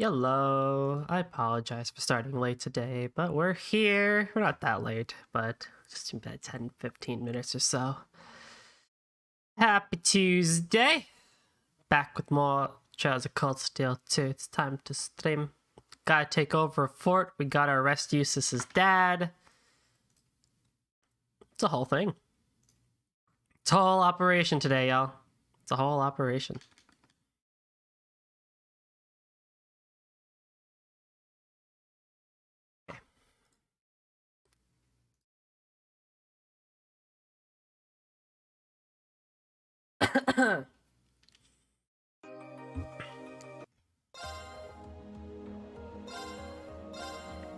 Hello. I apologize for starting late today, but we're here. We're not that late, but just about 10-15 minutes or so. Happy Tuesday. Back with more Trials of Cold Steel 2. It's time to stream. Gotta take over a fort. We gotta arrest Eustace's dad. It's a whole thing. It's a whole operation today, y'all. It's a whole operation.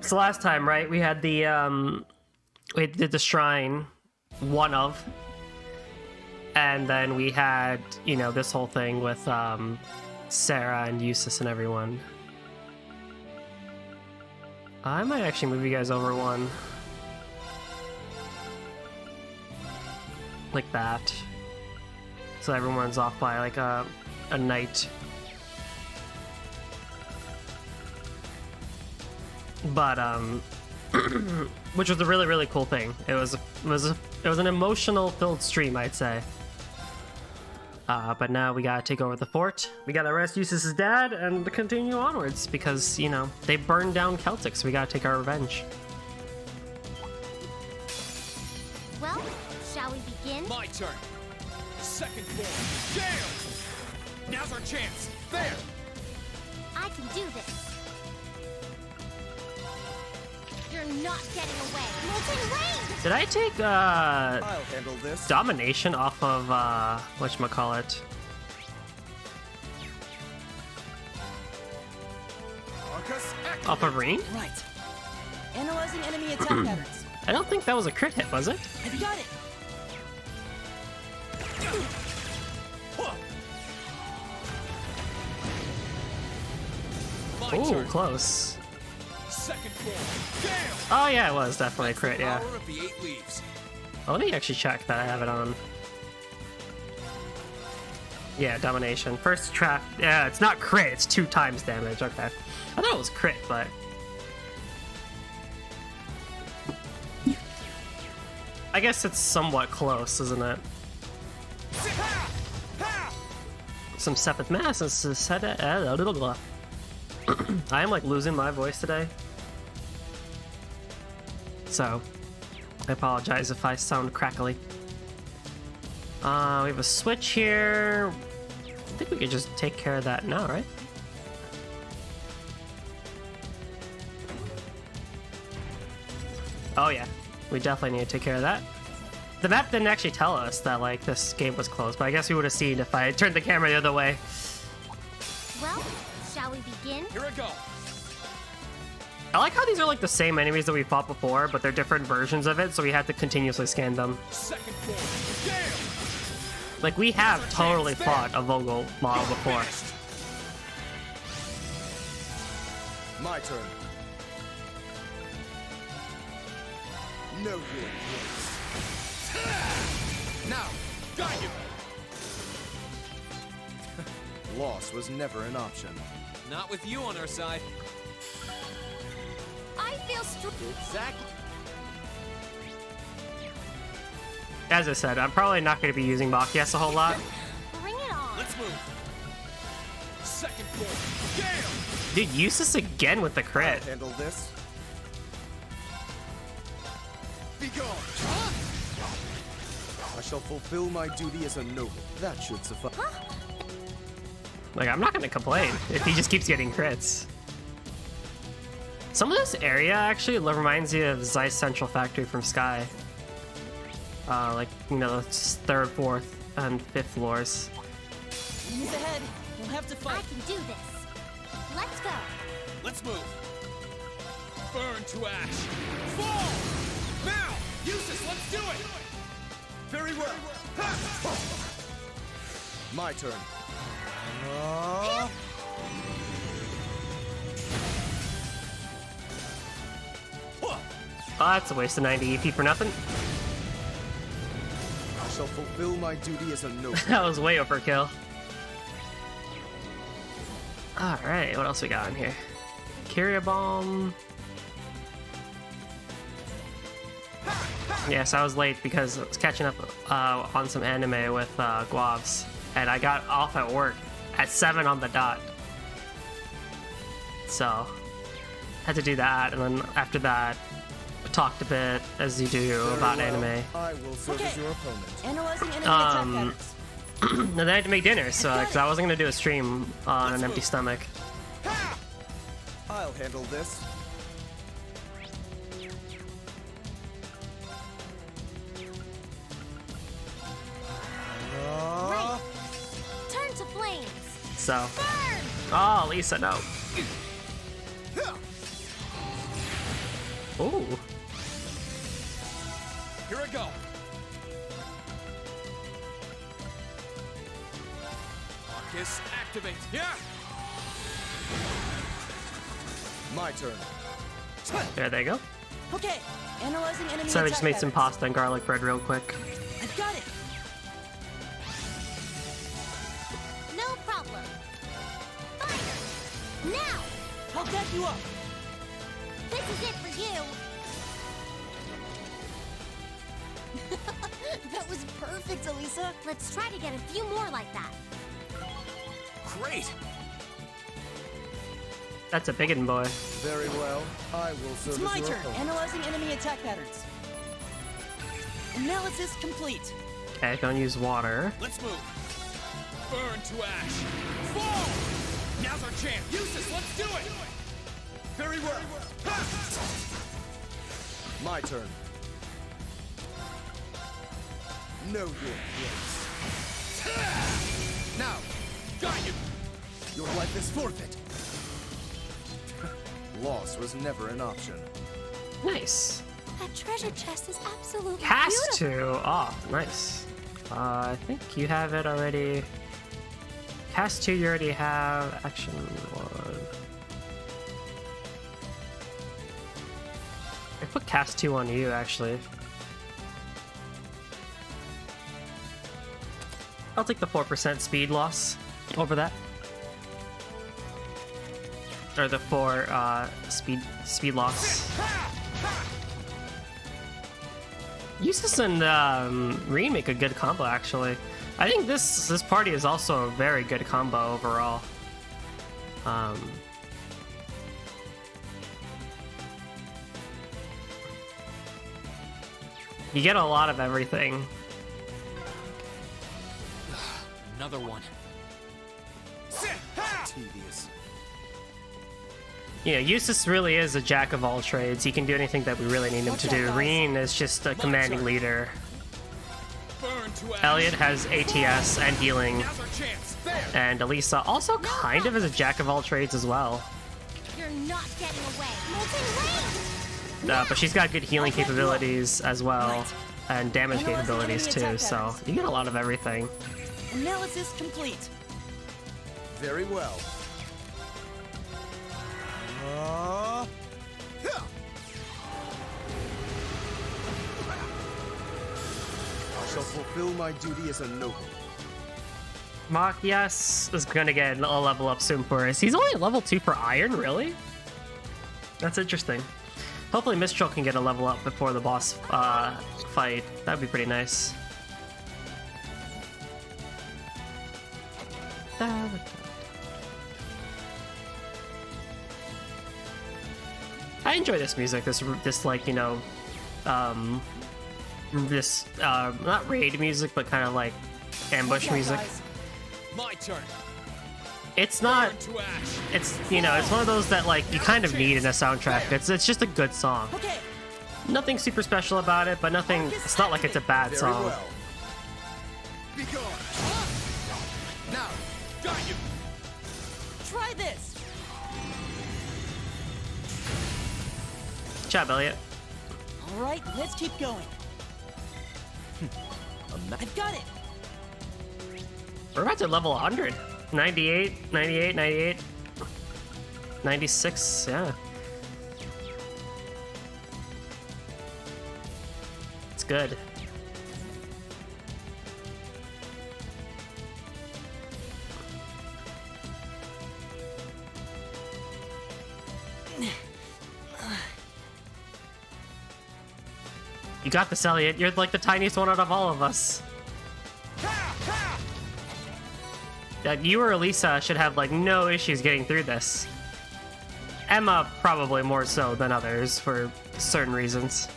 So last time, right, we had the we did the shrine, one of, and then we had, you know, this whole thing with Sarah and Eustace and everyone. I might actually move you guys over one. Like that. So everyone's off by like a night. But which was a really cool thing. It was an emotional filled stream, I'd say. But now we gotta take over the fort. We gotta arrest Eustace's dad and continue onwards because, you know, they burned down Celtic, so we gotta take our revenge. Well, shall we begin? My turn. Second floor. Gale! Now's our chance. There! I can do this. You're not getting away. Molten Rain! Did I take I'll handle this. domination off of whatchamacallit? Arcus, Off of Reen? Right. Analyzing enemy attack patterns. I don't think that was a crit hit, was it? Have you got it? My Ooh, turn. close. Second floor. Gale! Oh yeah, it was definitely a crit, yeah. Power of the 8 leaves. Oh, let me actually check that I have it on. Yeah, domination. First trap. Yeah, it's not crit, it's 2 times damage. Okay. I thought it was crit, but... I guess it's somewhat close, isn't it? Ha! Ha! Some Sepith Mass and I am like losing my voice today. So, I apologize if I sound crackly. We have a switch here. I think we could just take care of that now, right? Oh yeah, we definitely need to take care of that. The map didn't actually tell us that like this game was closed, but I guess we would have seen if I turned the camera the other way. Well, shall we begin? Here I go. I like how these are like the same enemies that we fought before, but they're different versions of it, so we had to continuously scan them. Second floor. Gale! Like, we have totally fought a Vogel model before. My turn. No good. Now, got you. Loss was never an option. Not with you on our side. I feel Exactly. As I said, I'm probably not going to be using Machias a whole lot. Bring it on. Let's move. Second floor. Gale! Dude, Eustace again with the crit. I'll handle this. Be gone. I shall fulfill my duty as a noble. That should suffice. Like, I'm not going to complain if he just keeps getting crits. Some of this area actually reminds you of Zeiss Central Factory from Sky. Like, you know, the 3rd, 4th, and 5th floors. Enemies ahead. We'll have to I fight. can do this. Let's go. Let's move. Burn to ash. Fall! Now! Eustace, let's do it! Very well. Ha! My turn. Oh, that's a waste of 90 EP for nothing. I shall fulfill my duty as a noble. That was way overkill. Alright, what else we got in here? Valkyria Bomb. Yes, I was late because I was catching up on some anime with Guavs, and I got off at work at 7 on the dot. So, had to do that, and then after that, I talked a bit, as you do, about anime. I will serve as your opponent. Analyzing enemy attack patterns. And then I had to make dinner, so because I wasn't gonna do a stream on an empty stomach. Ha! I'll handle this. Right. Turn to flames. So, Burn! oh, Lisa, no. Ooh, Here I go. Arcus, activate. Yeah. My turn. there they go. Okay, analyzing enemy So I attack just made some patterns. pasta and garlic bread real quick. I've got it. No problem. Fire! Now! I'll back you up. This is it for you! That was perfect, Elisa. Let's try to get a few more like that. Great. That's a biggin' boy. Very well. I will serve It's as my your turn. opponent. Analyzing enemy attack patterns. Analysis complete. Okay, don't use water. Let's move. Burn to ash. Fall! Now's our chance. Use this. Let's do it. Very well. Ha! My turn. Know your place. Now, got you. Your life is forfeit. Loss was never an option. Nice. That treasure chest is absolutely Cast beautiful. 2. Oh, nice. I think you have it already. Cast 2 you already have. Action 1. I put cast 2 on you, actually. I'll take the 4% speed loss over that. Or the 4 speed loss. Eustace and Reen make a good combo, actually. I think this party is also a very good combo overall. You get a lot of everything. Another one. Tedious. You know, Eustace really is a jack of all trades. He can do anything that we really need him to do. Reen is just a commanding leader. Burn to ash. Elliot has ATS and healing. Now's our chance. There. And Elisa also kind of is a jack of all trades as well. You're not getting away. Molten Wave! But she's got good healing capabilities as well. And damage capabilities too, so you get a lot of everything. Analysis complete. Very well. Yeah. I shall fulfill my duty as a noble. Machias is gonna get a level up soon for us. He's only level 2 for Iron, really? That's interesting. Hopefully Mistral can get a level up before the boss fight. That'd be pretty nice. I enjoy this music. This like, you know, this not raid music, but kind of like ambush Yeah, music. guys. My turn. It's not. Burn to ash. It's, you know, it's one of those that like you kind of need in a soundtrack. It's just a good song. Okay, Nothing super special about it, but nothing. It's not like it's a bad Very song. well. Be gone. Now, got you. try this. Good job, Elliot. All right, let's keep going. I've got it. We're about to level 100. 98, 98, 98, 96. Yeah. It's good. You got this, Elliot. You're like the tiniest one out of all of us. You or Elisa should have like no issues getting through this. Emma probably more so than others for certain reasons.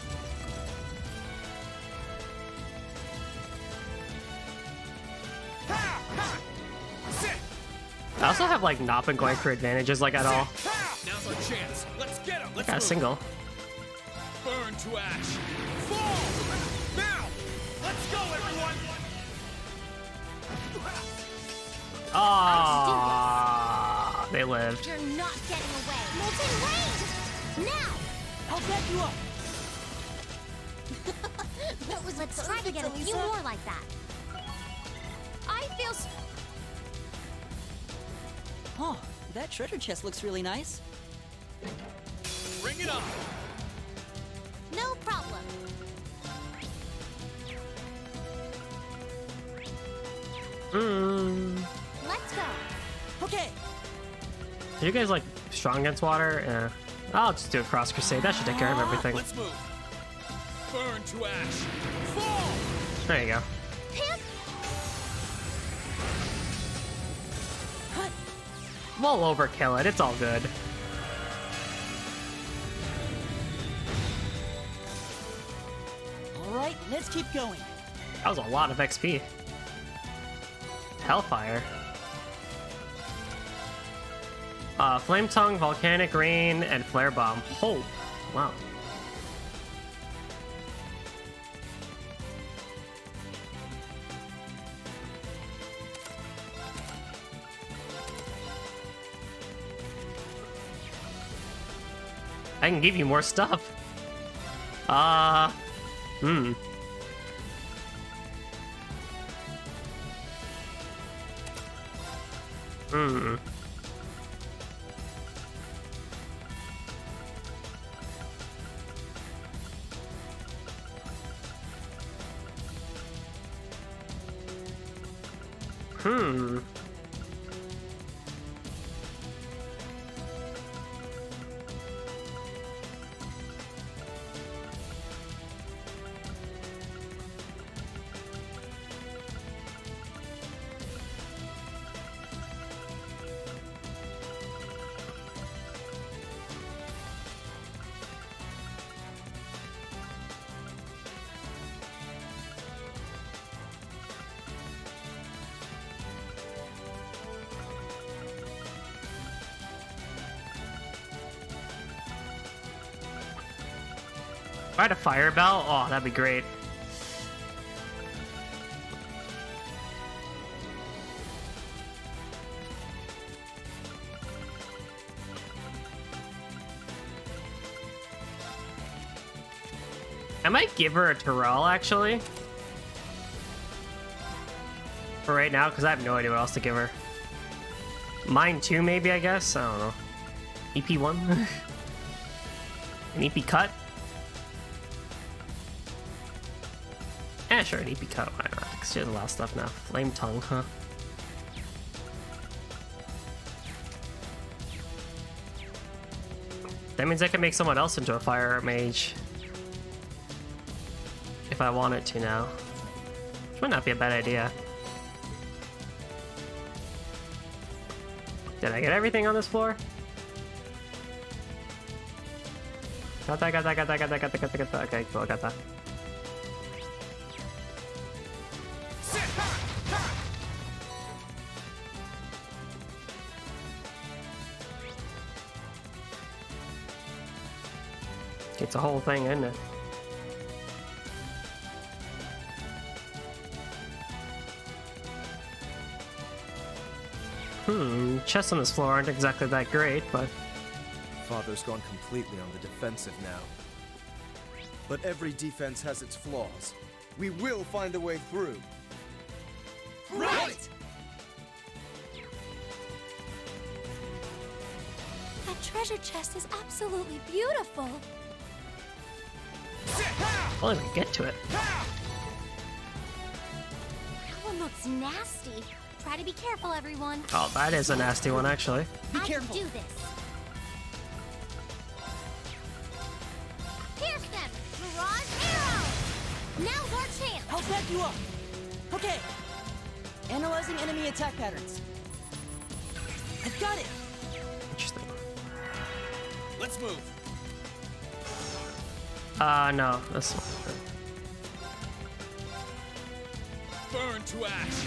I also have like not been going for advantages like at all. Now's our chance. Let's get him. Let's Got a move. single. Burn to ash. Fall! Now! Let's go, everyone! Ah, they lived. You're not getting away. Molten Wave! Now! I'll back you up. That was Let's try to get a few Elisa. more like that. I feel Oh, that treasure chest looks really nice. Bring it on! no problem. Let's go. Okay. Are you guys like strong against water? Yeah. I'll just do a Frost Crusade. That should take care of everything. Let's move! Burn to ash. Fall! There you go. Pimp! Hut. We'll overkill it. It's all good. All right, let's keep going. That was a lot of XP. Hellfire. Flame Tongue, Volcanic Rain, and Flare Bomb. Oh, wow. I can give you more stuff. Hmm. Hmm. Hmm. If I had a fire bell, oh, that'd be great. I might give her a Tyrell, actually. For right now, because I have no idea what else to give her. Mine too, maybe, I guess? I don't know. EP1? An EP cut? Yeah, sure, an EP cut, why not? Because she has a lot of stuff now. Flame Tongue, huh? That means I can make someone else into a fire mage. If I wanted to now. Which might not be a bad idea. Did I get everything on this floor? Got that. Okay, cool, I got that. It's a whole thing, isn't it? Chests on this floor aren't exactly that great, but... Father's gone completely on the defensive now. But every defense has its flaws. We will find a way through. Right! That treasure chest is absolutely beautiful. I'll even get to it. That one looks nasty. Try to be careful, everyone. Oh, that is a nasty one, actually. Be I careful. can do this. Pierce them! Mirage arrow! Now's our chance! I'll back you up. Okay. Analyzing enemy attack patterns. I've got it. Interesting. Let's move. No, this one. Burn to ash.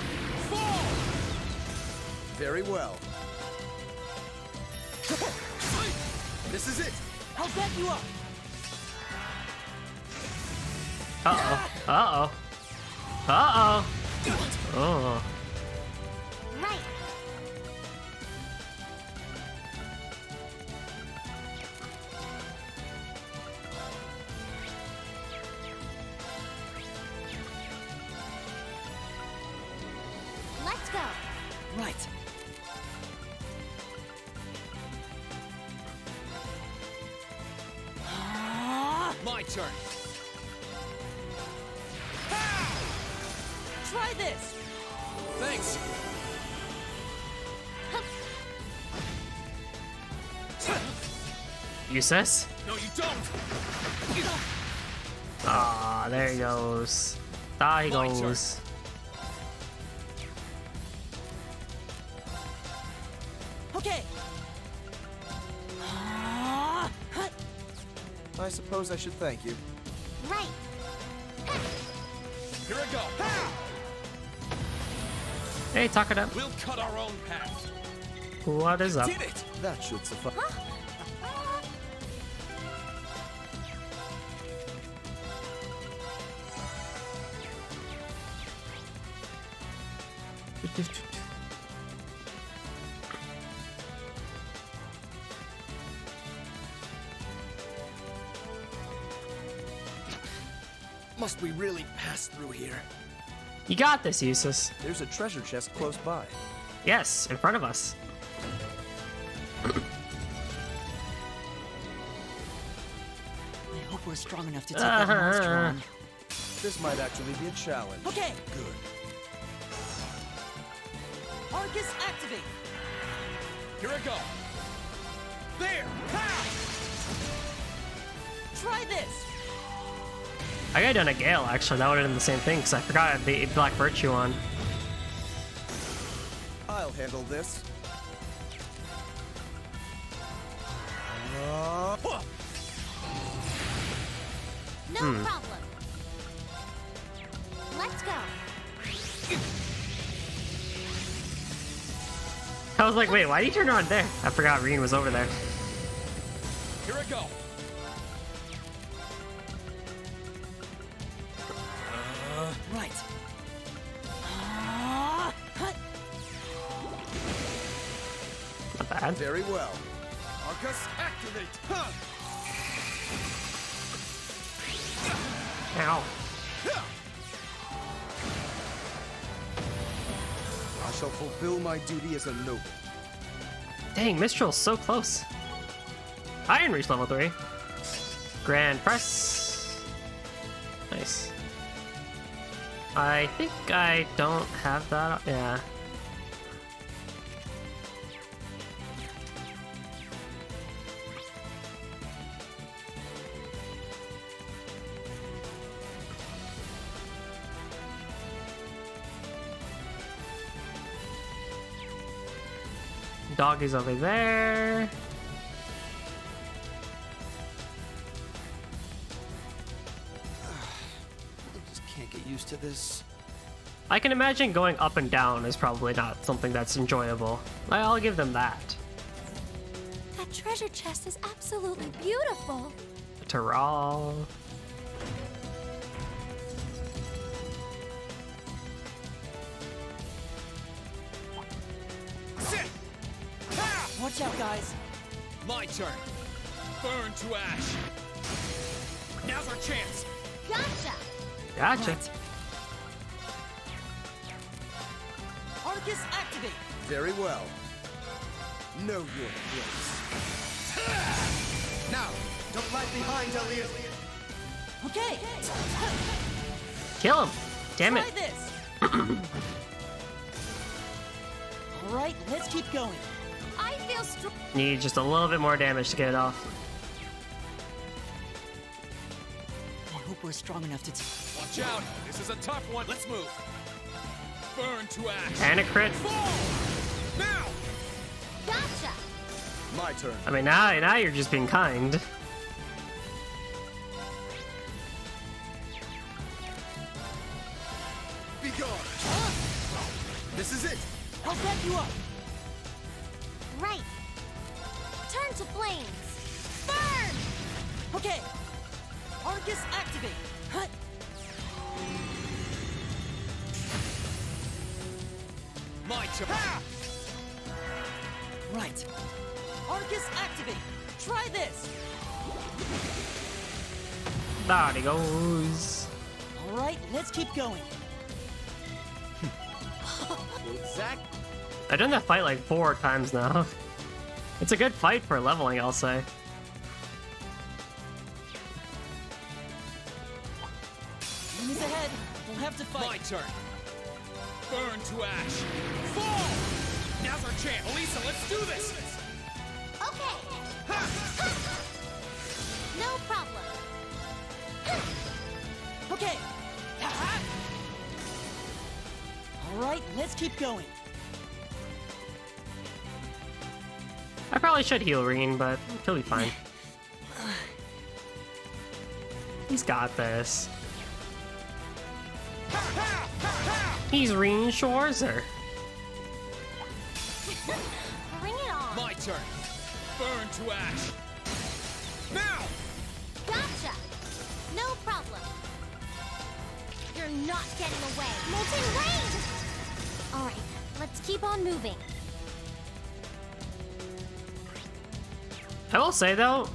Fall! Very well. This is it. I'll back you up. Uh-oh. Uh-oh. Uh-oh. Oh. Right! Let's go! Right. My turn. Try this. Thanks. Useless? No, you don't. Ah, there he goes. There he My turn. goes. Okay. I suppose I should thank you. Right! Here I go. Hey, Takada. We'll cut our own path. What is up? Did it! That should suffice. Must we really pass through here? You got this, Useless. There's a treasure chest close by. Yes, in front of us. I hope we're strong enough to take that monster on. This might actually be a challenge. Okay. Good. Arcus activate. Here I go. There! Ha! Try this. I got done a Gale, actually. That would have done the same thing, because I forgot I had the Black Virtue on. I'll handle this. No problem! Let's go! I was like, wait, why did you turn on there? I forgot Reen was over there. Here I go. Right. Not bad. Very well. Arcus, activate! Huh. Ow. I shall fulfill my duty as a noble. Dang, Mistral's so close. I didn't reach level 3. Grand Press. Nice. I think I don't have that. Yeah. Doggy's over there. I just can't get used to this. I can imagine going up and down is probably not something that's enjoyable. I'll give them that. That treasure chest is absolutely beautiful! Terral. Sit! Ha! Watch out, guys. My turn. Burn to ash. Now's our chance. Gotcha! Gotcha. Right. Arcus activate. Very well. Know your place. Now, don't lag behind, Elliot. Okay. Kill him. Damn Try it. this. All right, let's keep going. I feel strong. Need just a little bit more damage to get it off. I hope we're strong enough to Watch out! This is a tough one. Let's move. Burn to ash. And a crit. Fall! Now! Gotcha! My turn. I mean, now you're just being kind. Be gone. This is it. I'll back you up. Right. Turn to flames. Burn! Okay. Arcus activate. Hut. My turn. Right. Arcus activate. Try this. There he goes. All right, let's keep going. Exact. I've done that fight like 4 times now. It's a good fight for leveling, I'll say. Enemies ahead. We'll have to My fight. turn. Burn to ash. Fall! Now's our chance. Elisa, let's do this! Okay. No problem. Okay. All right, let's keep going. I probably should heal Reen, but he'll be fine. He's got this. He's Reen Schwarzer. Bring it on. My turn. Burn to ash. Now! Gotcha. No problem. You're not getting away. Molten Rain! All right, let's keep on moving. I will say though,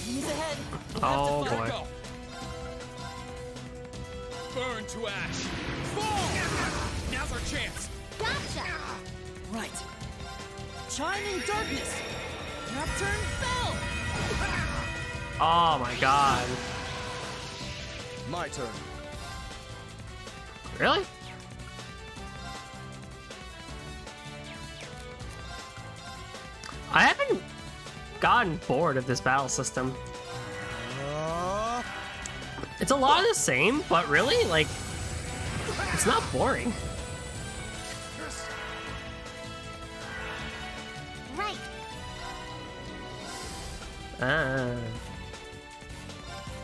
Enemies ahead. We'll Oh, have to boy. fight. Go. Burn to ash. Fall! Now's our chance. Gotcha. Right. Chime in darkness. Nocturne Bell. oh my god. My turn. Really? I haven't gotten bored of this battle system. It's a lot of the same, but really, like, it's not boring. Right.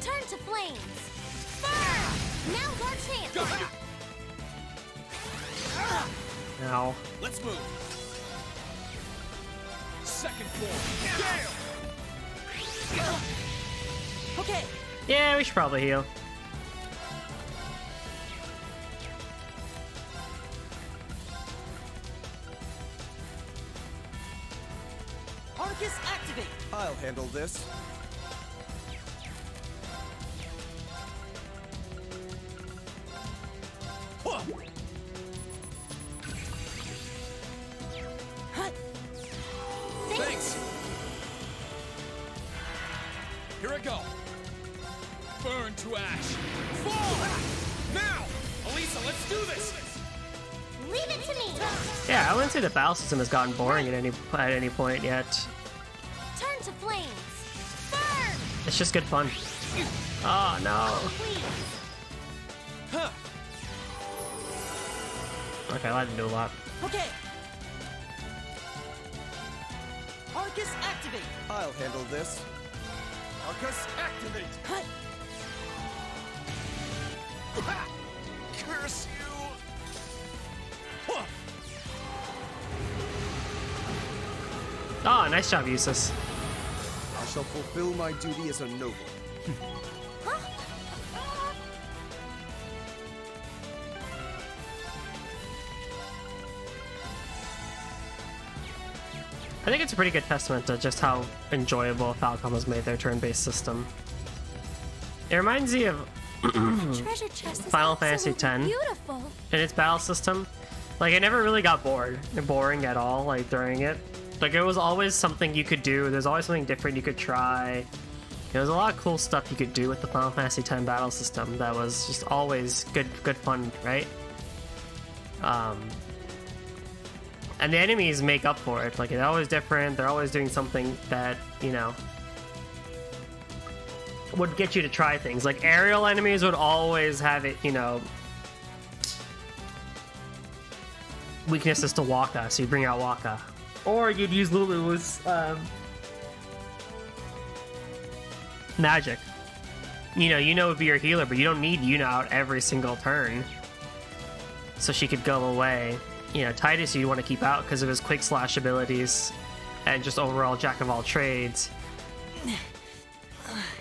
Turn to flames. Burn! Now's our chance. Got you. Now. Let's move. Second floor. Gale! Okay. Yeah, we should probably heal. Arcus activate. I'll handle this. Hut. Thanks. Here I go. Burn to ash. Fall! Now! Elisa, let's do this! Leave it to me. Yeah, I wouldn't say the battle system has gotten boring at any point yet. Turn to flames. Burn! It's just good fun. Oh no. Please. Huh. Okay, I didn't do a lot. Okay. Arcus activate. I'll handle this. Arcus, activate! Hut. Curse you! Oh, nice job, Eustace. I shall fulfill my duty as a noble. I think it's a pretty good testament to just how enjoyable Falcom has made their turn-based system. It reminds me of Treasure chest is Final Fantasy absolutely X. beautiful. in its battle system. Like, I never really got boring at all, like, during it. Like, it was always something you could do. There's always something different you could try. There was a lot of cool stuff you could do with the Final Fantasy X battle system that was just always good fun, right? And the enemies make up for it. Like, they're always different. They're always doing something that, you know, would get you to try things. Like aerial enemies would always have it, you know, weaknesses to Waka, so you bring out Waka. Or you'd use Lulu's magic. You know it would be your healer, but you don't need Yuna out every single turn. So she could go away. You know, Titus you want to keep out because of his quick slash abilities and just overall jack of all trades.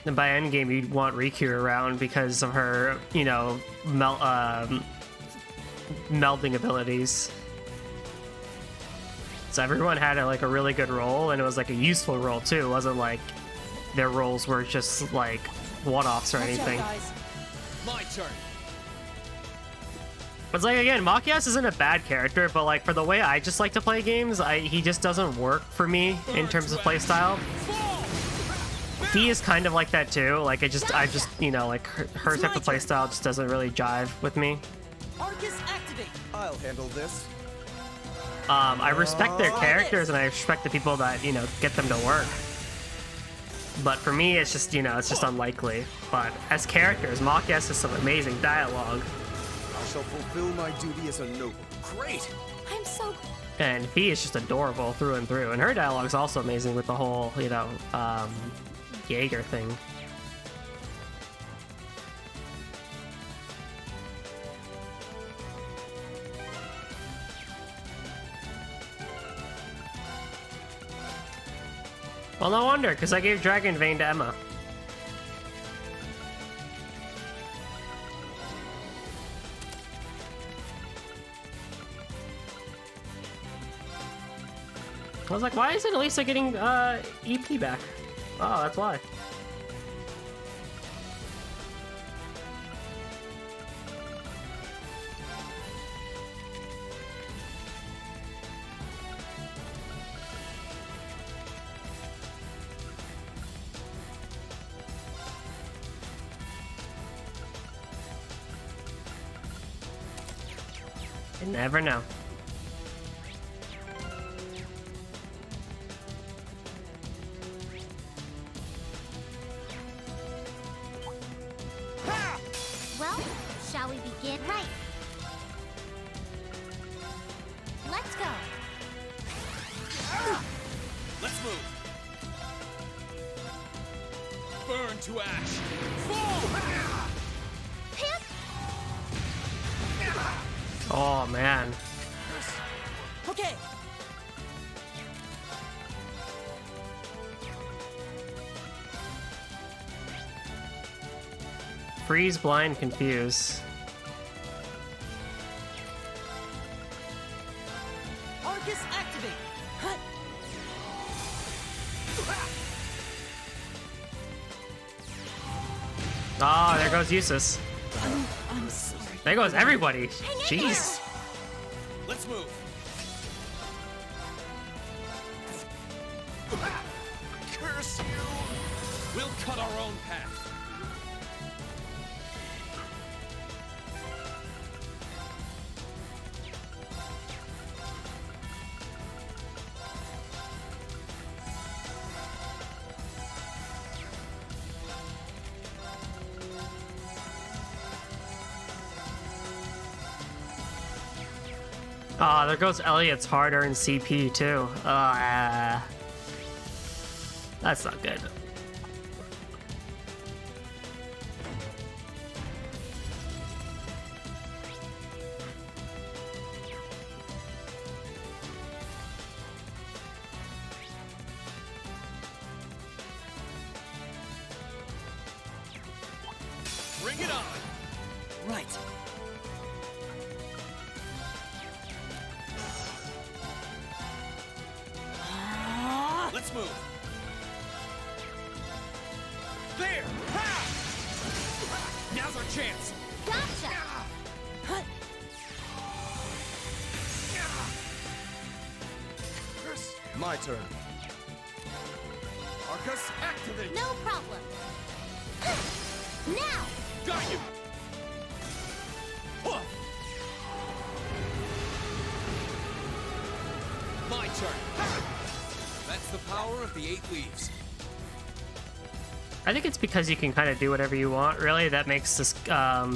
And by endgame you'd want Riku around because of her, you know, melding abilities. So everyone had like a really good role, and it was like a useful role too. It wasn't like their roles were just like one-offs or anything. My turn. It's like, again, Machias isn't a bad character, but like for the way I just like to play games, he just doesn't work for me in terms of playstyle. Fee is kind of like that too. Like I just you know, like her type of playstyle just doesn't really jive with me. Arcus activate. I'll handle this. I respect their characters and I respect the people that, you know, get them to work. But for me, it's just, you know, it's just unlikely. But as characters, Machias has some amazing dialogue. I shall fulfill my duty as a noble. Great. I'm so... And Fee is just adorable through and through. And her dialogue's also amazing with the whole, you know, Jaeger thing. Well, no wonder, because I gave Dragon Vein to Emma. I was like, why isn't Elisa getting EP back? Oh, that's why. You never know. Well, shall we begin? Right. Let's go. Let's move. Burn to ash. Fall. Pip! Oh, man. Okay. Freeze, blind, confuse. Arcus activate. Hut. Oh, there goes Eustace. I'm sorry. There goes everybody. in there. Jeez. Let's move. Curse you! We'll cut our own path. Oh, there goes Elliot's hard-earned CP too. That's not good. Bring it on. Right. Let's move. There! Ha! Now's our chance. Gotcha! Hut. My turn. Arcus, activate! No problem. Now! Got you. Huh. My turn. Ha! That's the power of the 8 leaves. I think it's because you can kind of do whatever you want, really. That makes this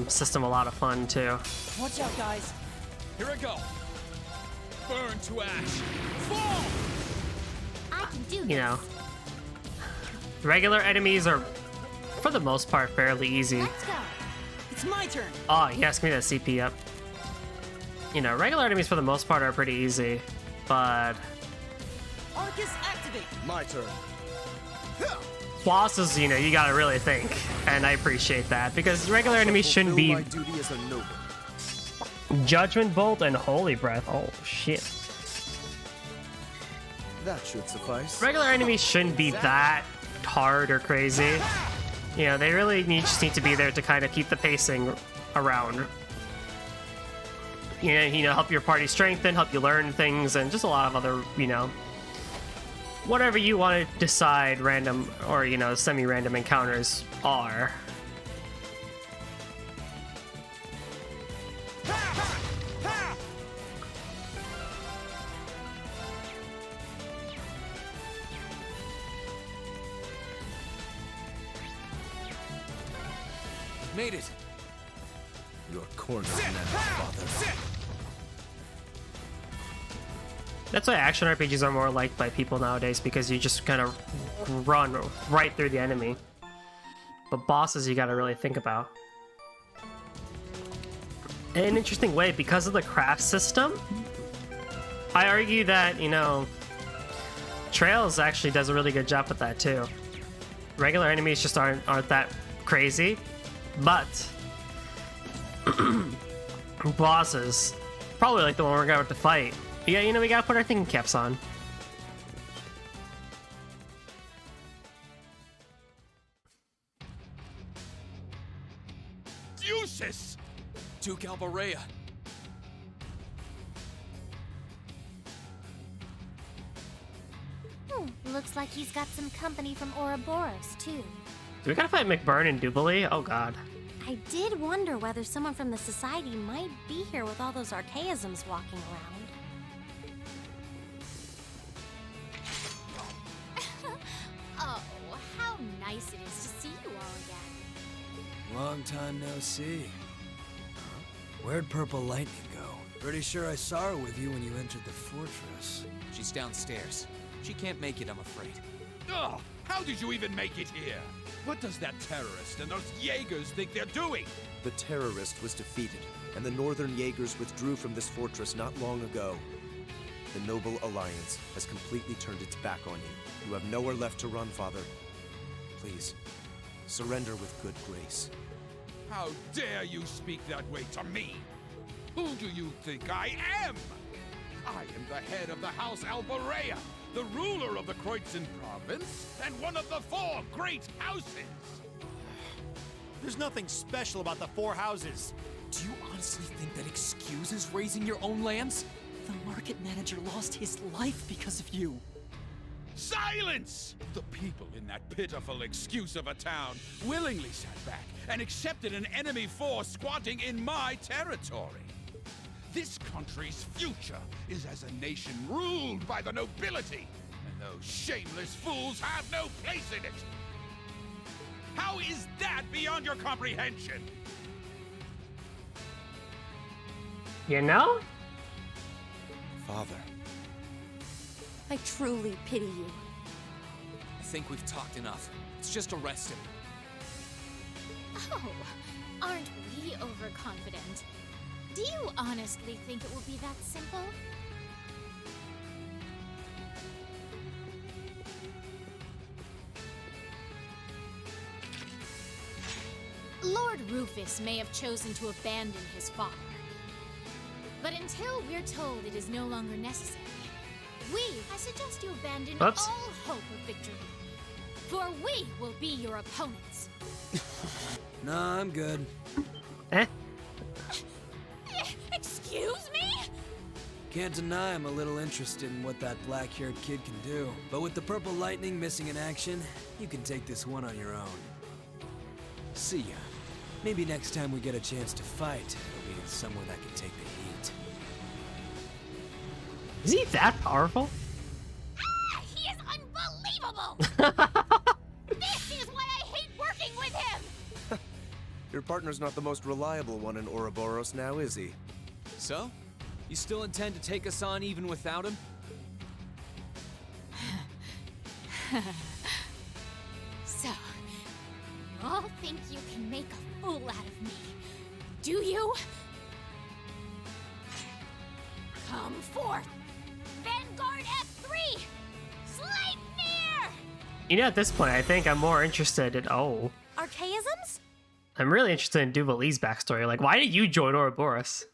system a lot of fun, too. Watch out, guys. Here I go. Burn to ash. Fall! I can do this. You know, regular enemies are, for the most part, fairly easy. Let's go. It's my turn. Oh, yes, give me that CP up. You know, regular enemies for the most part are pretty easy, but Arcus activate. My turn. bosses, you know, you gotta really think, and I appreciate that, because regular enemies shouldn't Fulfill be my duty as a noble. Judgment Bolt and Holy Breath. Oh, shit. That should suffice. Regular enemies shouldn't be that hard or crazy. You know, they really just need to be there to kind of keep the pacing around. You know, help your party strengthen, help you learn things, and just a lot of other, you know, whatever you want to decide random or, you know, semi-random encounters are. Made it. Your corner now, father. That's why action RPGs are more liked by people nowadays, because you just kind of run right through the enemy. But bosses, you gotta really think about. In an interesting way, because of the craft system, I argue that, you know, Trails actually does a really good job with that too. Regular enemies just aren't that crazy, but bosses, probably like the one we're going to fight. Yeah, you know, we gotta put our thinking caps on. Useless! Duke Alvarea. Looks like he's got some company from Ouroboros, too. Do we gotta fight McBurn and Duvalie? Oh god. I did wonder whether someone from the Society might be here with all those archaisms walking around. Oh, how nice it is to see you all again. Long time no see. Where'd Purple Lightning go? Pretty sure I saw her with you when you entered the fortress. She's downstairs. She can't make it, I'm afraid. Ugh! How did you even make it here? What does that terrorist and those Jaegers think they're doing? The terrorist was defeated, and the Northern Jaegers withdrew from this fortress not long ago. The Noble Alliance has completely turned its back on you. You have nowhere left to run, Father. Please, surrender with good grace. How dare you speak that way to me? Who do you think I am? I am the head of the House Alvarea, the ruler of the Kreutzen province, and one of the 4 great houses. There's nothing special about the 4 houses. Do you honestly think that excuses raising your own lands? The market manager lost his life because of you. Silence! The people in that pitiful excuse of a town willingly sat back and accepted an enemy force squatting in my territory. This country's future is as a nation ruled by the nobility, and those shameless fools have no place in it. How is that beyond your comprehension? You know? Father. I truly pity you. I think we've talked enough. Let's just arrest him. Oh, aren't we overconfident? Do you honestly think it will be that simple? Lord Rufus may have chosen to abandon his father. But until we're told it is no longer necessary, I suggest you abandon Oops. all hope of victory. For we will be your opponents. Nah, I'm good. Eh? Excuse me? Can't deny I'm a little interested in what that black-haired kid can do. But with the Purple Lightning missing in action, you can take this one on your own. See ya. Maybe next time we get a chance to fight, it'll be in somewhere that can take the heat. Is he that powerful? Ah, he is unbelievable! This is why I hate Your partner's not the most reliable one in Ouroboros now, is he? So? You still intend to take us on even without him? So, you all think you can make a fool out of me, do you? Come forth! Vanguard F3! Sleipnir! You know, at this point, I think I'm more interested in. Oh. Archaisms? I'm really interested in Duvali's backstory. Like, why did you join Ouroboros?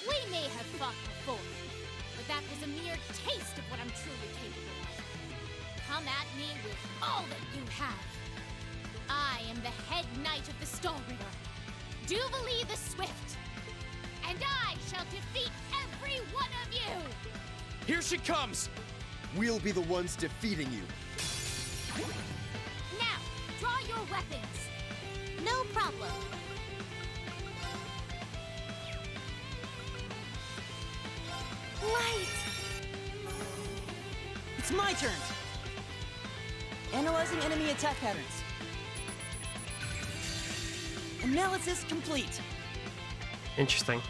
We may have fought before, but that was a mere taste of what I'm truly capable of. Come at me with all that you have. I am the head knight of the Stallritter, Duvali the Swift, and I shall defeat every one of you! Here she comes! We'll be the ones defeating you. Now, draw your weapons. No problem. Light! It's my turn! Analyzing enemy attack patterns. Analysis complete. Interesting.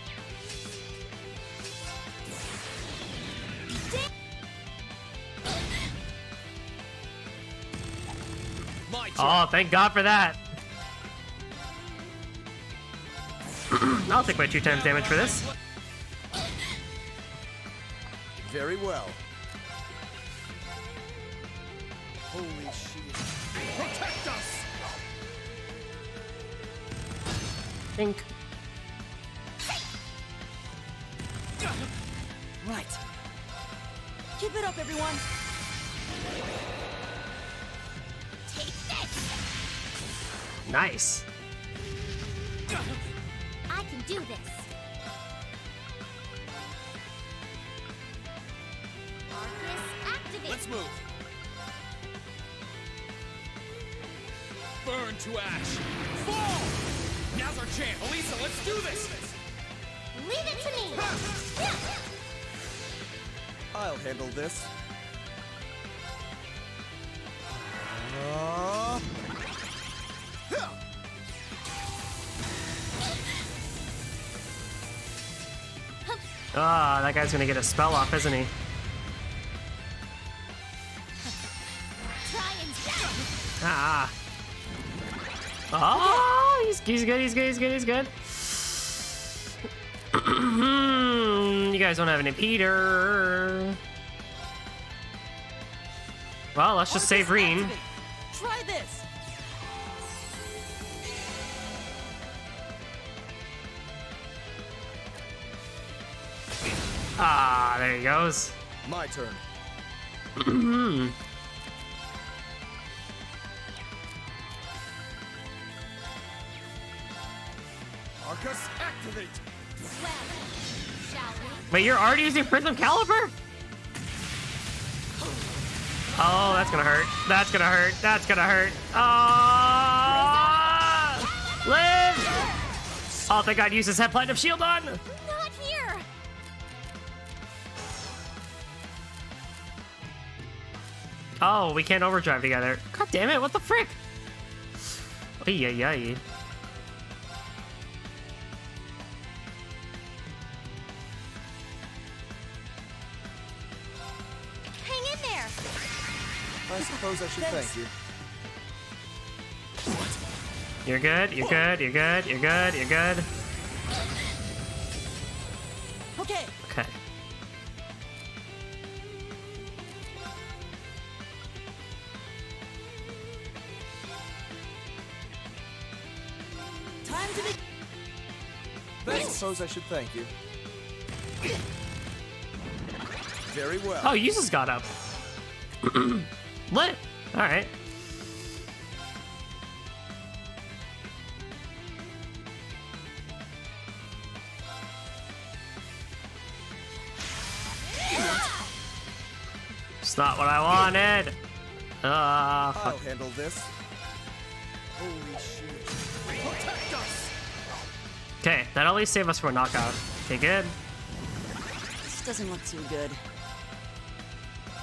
My turn! Oh, thank God for that. I'll take my 2 times damage for this. Very well. Holy shit. Protect us! Think. Right. Keep it up, everyone! Take this! Nice. I can do this. Arcus activate. Let's move. Burn to ash. Fall! Now's our chance. Elisa, let's do this! Leave it to me. I'll handle this. Ah, that guy's gonna get a spell off, isn't he? Try and stab. Ah. Oh, he's good, he's good, he's good, he's good. You guys don't have any Peter. Well, let's just save Arcus Reen. activate. Try this! Ah, there he goes. My turn. Arcus, activate! Well, shall we? Wait, you're already using Prism Caliber? Oh, that's gonna hurt. That's gonna hurt. That's gonna hurt. Oh! Live! Oh, thank God, use his head platinum shield on. Not here. Oh, we can't overdrive together. God damn it, what the frick? Ay, ay, ay. Hang in there. I suppose I should Thanks. thank you. You're good, you're good, you're good, you're good, you're good. Okay, Okay. time to be... I suppose I should thank you. Very well. Oh, you just got up. Lit. Alright. It's not what I wanted. I'll Fuck. handle this. Holy shit. Protect us! Okay, that'll at least save us from a knockout. Okay, good. This doesn't look too good.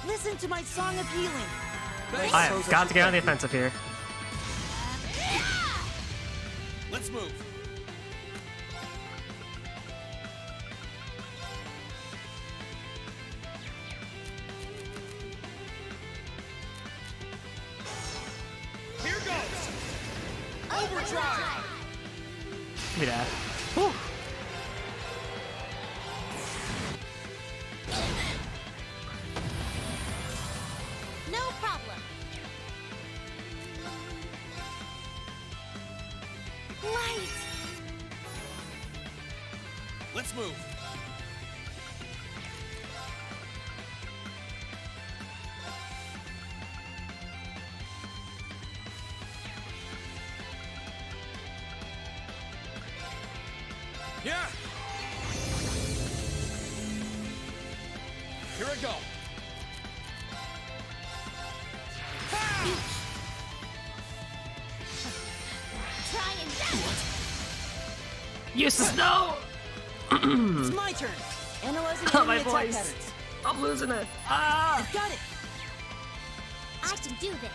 Listen to my song of healing. I have got to get on the offensive here. move. Here goes! Overdrive! Look at that. Whew. No problem. Light! Let's move. Yeah! Here I go. Try and that! Use the snow! It's my turn. Analyzing Oh, my enemy attack voice. patterns. I'm losing it. Ah! Got it. I can do this.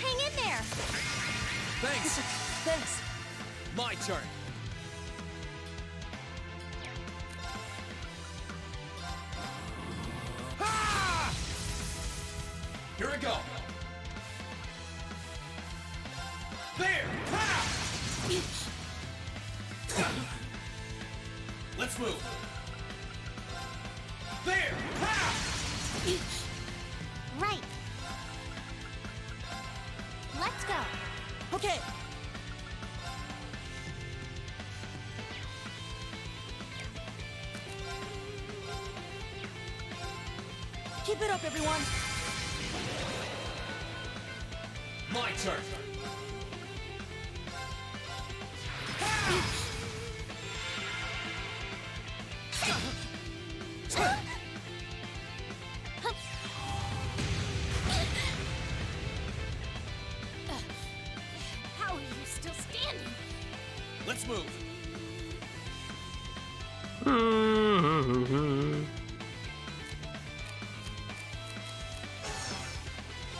Hang in there! Thanks. Thanks. My turn. Ah! Here I go. There! Ha! Let's move. There! Ha! Right. Let's go. Okay. Keep it up, everyone. My turn. How are you still standing? Let's move.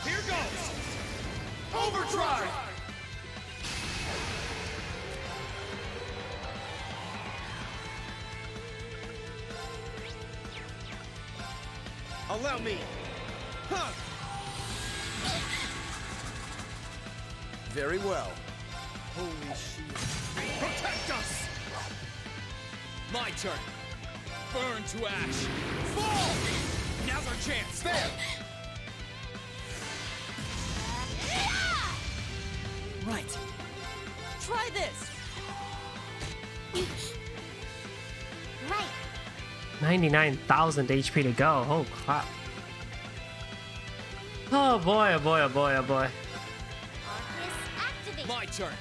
Here goes! Overdrive! Allow me. Huh. Very well. Holy shield. Protect us! My turn. Burn to ash! Fall! Now's our chance! There! Right. Try this. Right. 99,000 HP to go. Oh crap. Oh boy, oh boy, oh boy, oh boy. Arcus, activate. My turn.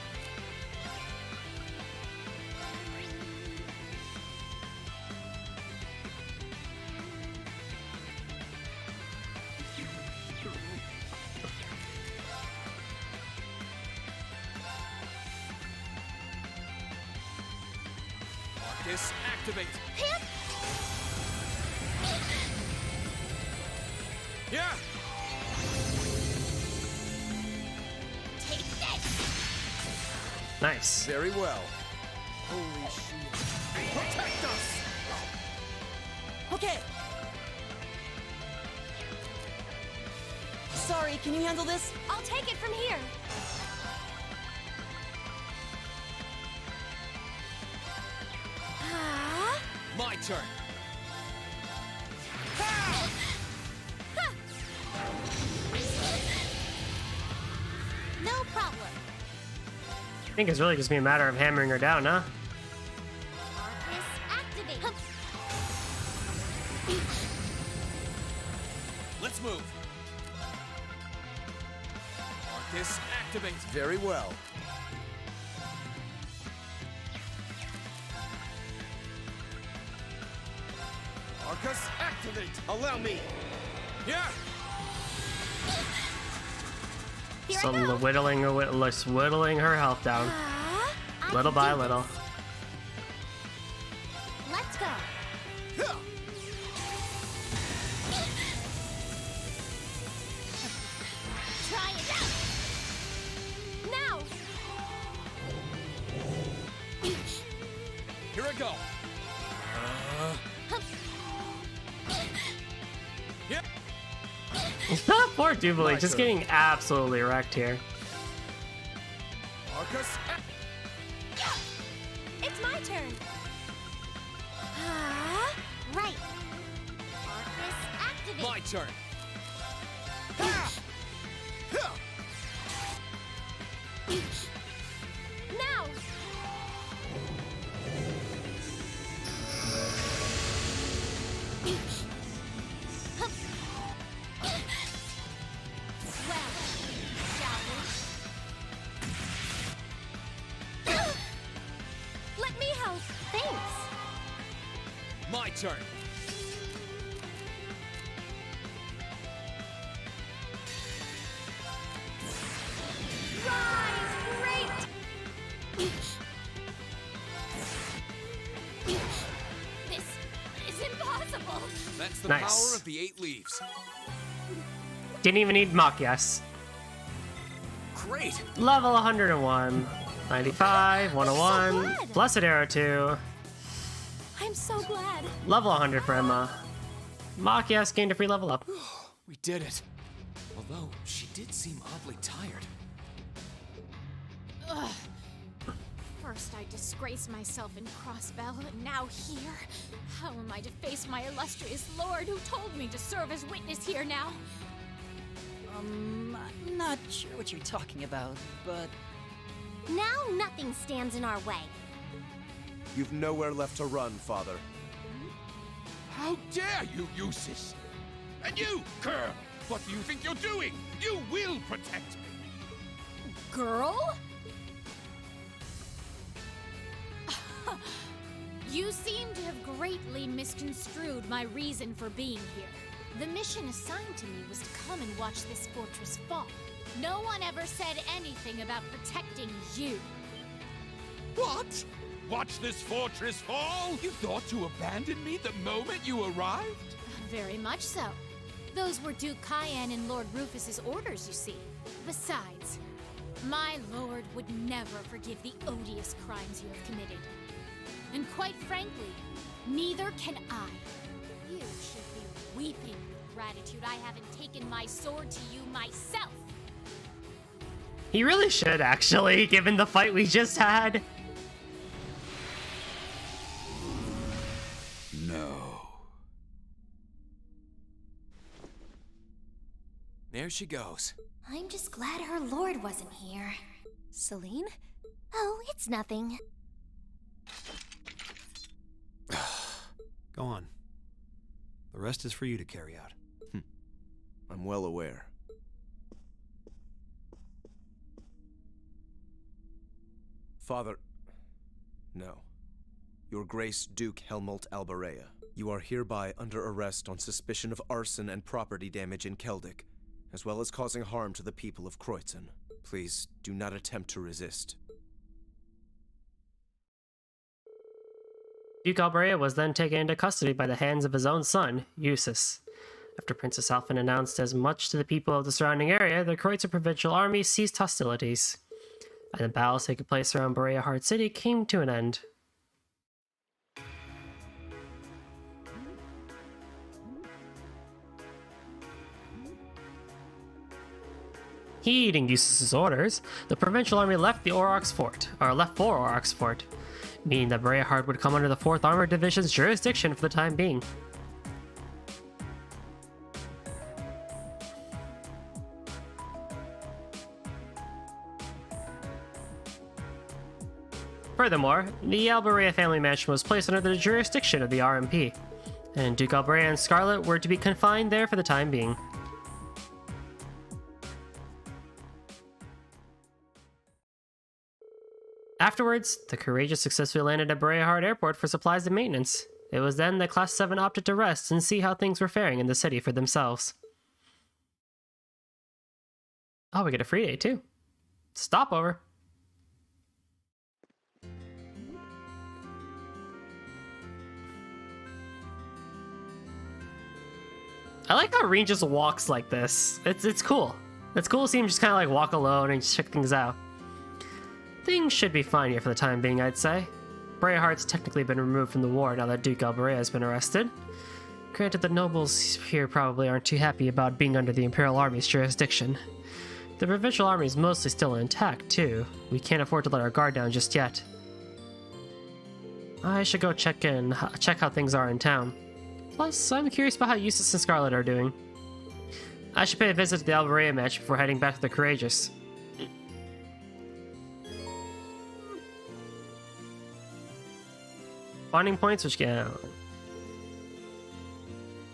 Arcus, activate. Hip. Yeah! Take this. Nice. Very well. Holy shield. Protect us! Okay. Sorry, can you handle this? I'll take it from here. Ah. My turn. No problem. I think it's really just be a matter of hammering her down, huh? Arcus, activate. Let's move. Arcus, activate. Very well. Arcus, activate! Allow me. Yeah! Here I Some go. whittling her health down, Ah, I little can by do little. this. Let's go. Yep. Poor Jubilee, My just turn. getting absolutely wrecked here. Arcus, It's my turn. Right. Arcus, activate. My turn. Now. Well, shall we? Let me help. Thanks. My turn. Rise, great. This is impossible. That's the Nice. power of the 8 leaves. Didn't even need Machias. Great. Level 101. 95, 101. So glad. Blessed Arrow 2. I'm so glad. Level 100 for Emma. Machias gained a free level up. We did it. Although, she did seem oddly tired. Ugh. First I disgrace myself in Crossbell, and now here? How am I to face my illustrious lord who told me to serve as witness here now? I'm not sure what you're talking about, but Now nothing stands in our way. You've nowhere left to run, Father. How dare you, Eustace! And you, girl! What do you think you're doing? You will protect me! Girl? You seem to have greatly misconstrued my reason for being here. The mission assigned to me was to come and watch this fortress fall. No one ever said anything about protecting you. What? Watch this fortress fall? You thought to abandon me the moment you arrived? Very much so. Those were Duke Cayenne and Lord Rufus's orders, you see. Besides, my lord would never forgive the odious crimes you have committed. And quite frankly, neither can I. You should be weeping with gratitude I haven't taken my sword to you myself. He really should, actually, given the fight we just had. No. There she goes. I'm just glad her lord wasn't here. Celine? Oh, it's nothing. Go on. The rest is for you to carry out. I'm well aware. Father... No. Your Grace Duke Helmut Albarea. You are hereby under arrest on suspicion of arson and property damage in Keldic, as well as causing harm to the people of Kreutzen. Please, do not attempt to resist. Duke Alberea was then taken into custody by the hands of his own son, Eustace. After Princess Alphen announced as much to the people of the surrounding area, the Kreutzer Provincial Army ceased hostilities, and the battles taking place around Berea Heart City came to an end. Heeding Eustace's orders, the Provincial Army left for Aurochs Fort, meaning that Berea Heart would come under the 4th Armored Division's jurisdiction for the time being. Furthermore, the Alberea family mansion was placed under the jurisdiction of the RMP, and Duke Alberea and Scarlet were to be confined there for the time being. Afterwards, the Courageous successfully landed at Berea Heart Airport for supplies and maintenance. It was then that Class 7 opted to rest and see how things were faring in the city for themselves. Oh, we get a free day too. Stopover. I like how Reen just walks like this. It's cool. It's cool to see him just kind of like walk alone and just check things out. Things should be fine here for the time being, I'd say. Braeheart's technically been removed from the war now that Duke Albarea has been arrested. Granted, the nobles here probably aren't too happy about being under the Imperial Army's jurisdiction. The provincial army is mostly still intact, too. We can't afford to let our guard down just yet. I should go check how things are in town. Plus, I'm curious about how Eustace and Scarlet are doing. I should pay a visit to the Albarea match before heading back to the Courageous. Bonding points, which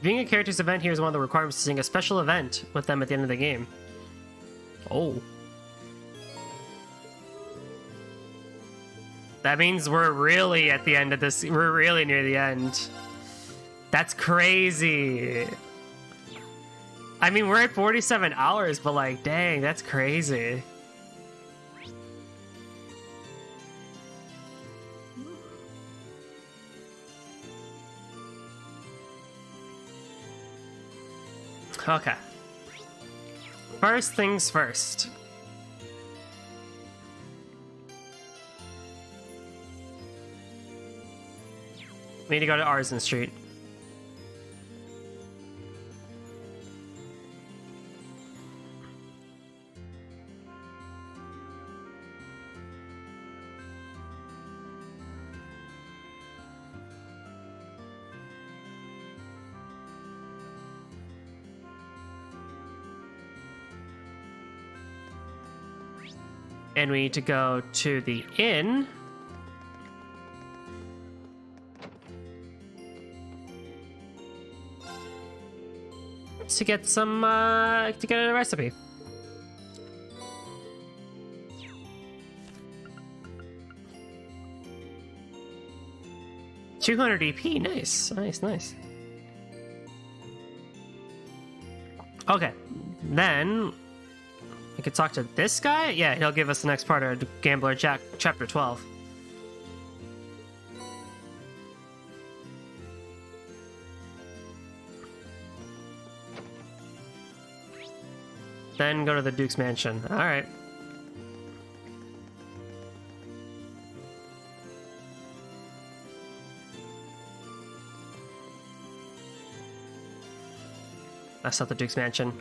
viewing a character's event here is one of the requirements to sing a special event with them at the end of the game. Oh. That means we're really at the end of this. We're really near the end. That's crazy. I mean, we're at 47 hours, but like, dang, that's crazy. Okay. First things first. We need to go to Arzen Street. And we need to go to the inn. To get some, to get a recipe. $200 EP, nice, nice. Okay, then I could talk to this guy? Yeah, he'll give us the next part of Gambler Jack, Chapter 12. Then go to the Duke's mansion. Alright. That's not the Duke's mansion.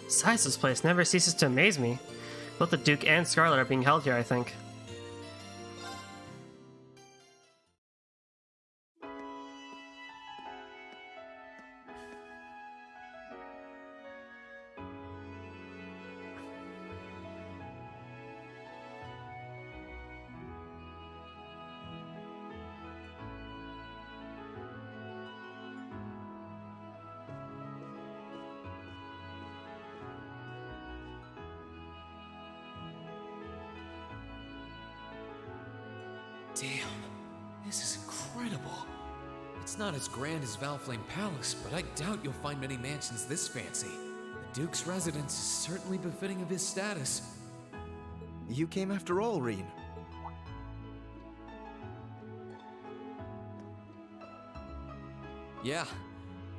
Besides, this place never ceases to amaze me. Both the Duke and Scarlet are being held here, I think. Damn, this is incredible. It's not as grand as Valflame Palace, but I doubt you'll find many mansions this fancy. The Duke's residence is certainly befitting of his status. You came after all, Rean. Yeah,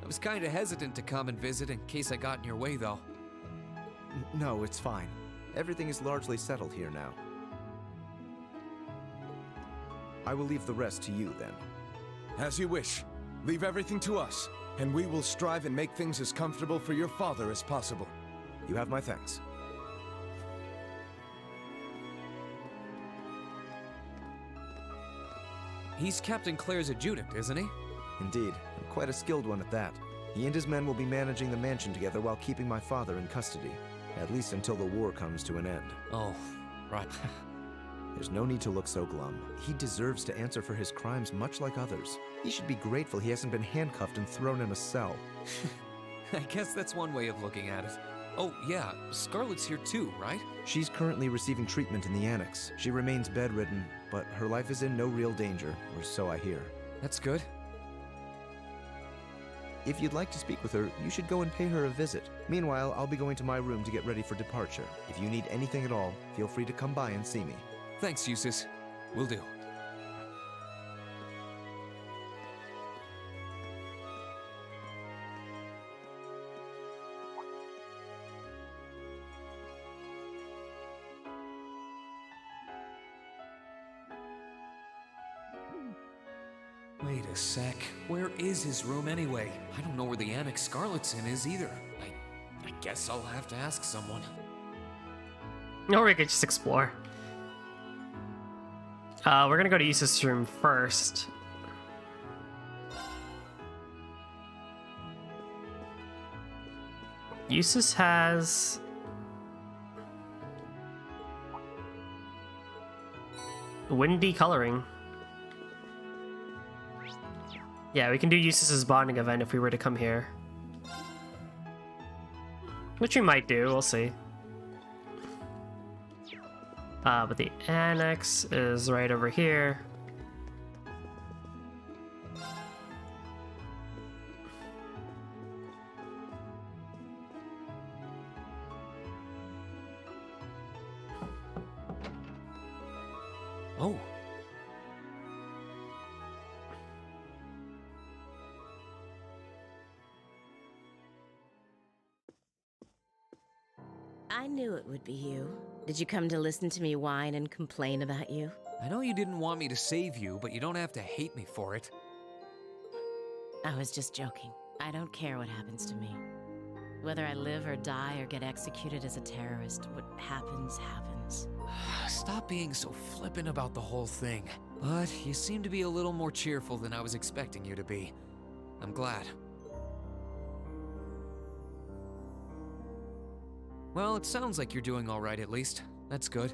I was kinda hesitant to come and visit in case I got in your way, though. No, it's fine. Everything is largely settled here now. I will leave the rest to you, then. As you wish. Leave everything to us, and we will strive and make things as comfortable for your father as possible. You have my thanks. He's Captain Claire's adjutant, isn't he? Indeed, and quite a skilled one at that. He and his men will be managing the mansion together while keeping my father in custody. At least until the war comes to an end. Oh, right. There's no need to look so glum. He deserves to answer for his crimes much like others. He should be grateful he hasn't been handcuffed and thrown in a cell. I guess that's one way of looking at it. Oh, yeah, Scarlet's here too, right? She's currently receiving treatment in the Annex. She remains bedridden, but her life is in no real danger, or so I hear. That's good. If you'd like to speak with her, you should go and pay her a visit. Meanwhile, I'll be going to my room to get ready for departure. If you need anything at all, feel free to come by and see me. Thanks, Eustace. Will do. Wait a sec. Where is his room anyway? I don't know where the Annex Scarlet's in is either. I guess I'll have to ask someone. Or we could just explore. We're gonna go to Eustace's room first. Eustace has... windy coloring. Yeah, we can do Eustace's bonding event if we were to come here. Which we might do, we'll see. But the annex is right over here. Oh. I knew it would be you. Did you come to listen to me whine and complain about you? I know you didn't want me to save you, but you don't have to hate me for it. I was just joking. I don't care what happens to me. Whether I live or die or get executed as a terrorist, what happens, happens. Stop being so flippant about the whole thing. But you seem to be a little more cheerful than I was expecting you to be. I'm glad. Well, it sounds like you're doing all right at least. That's good.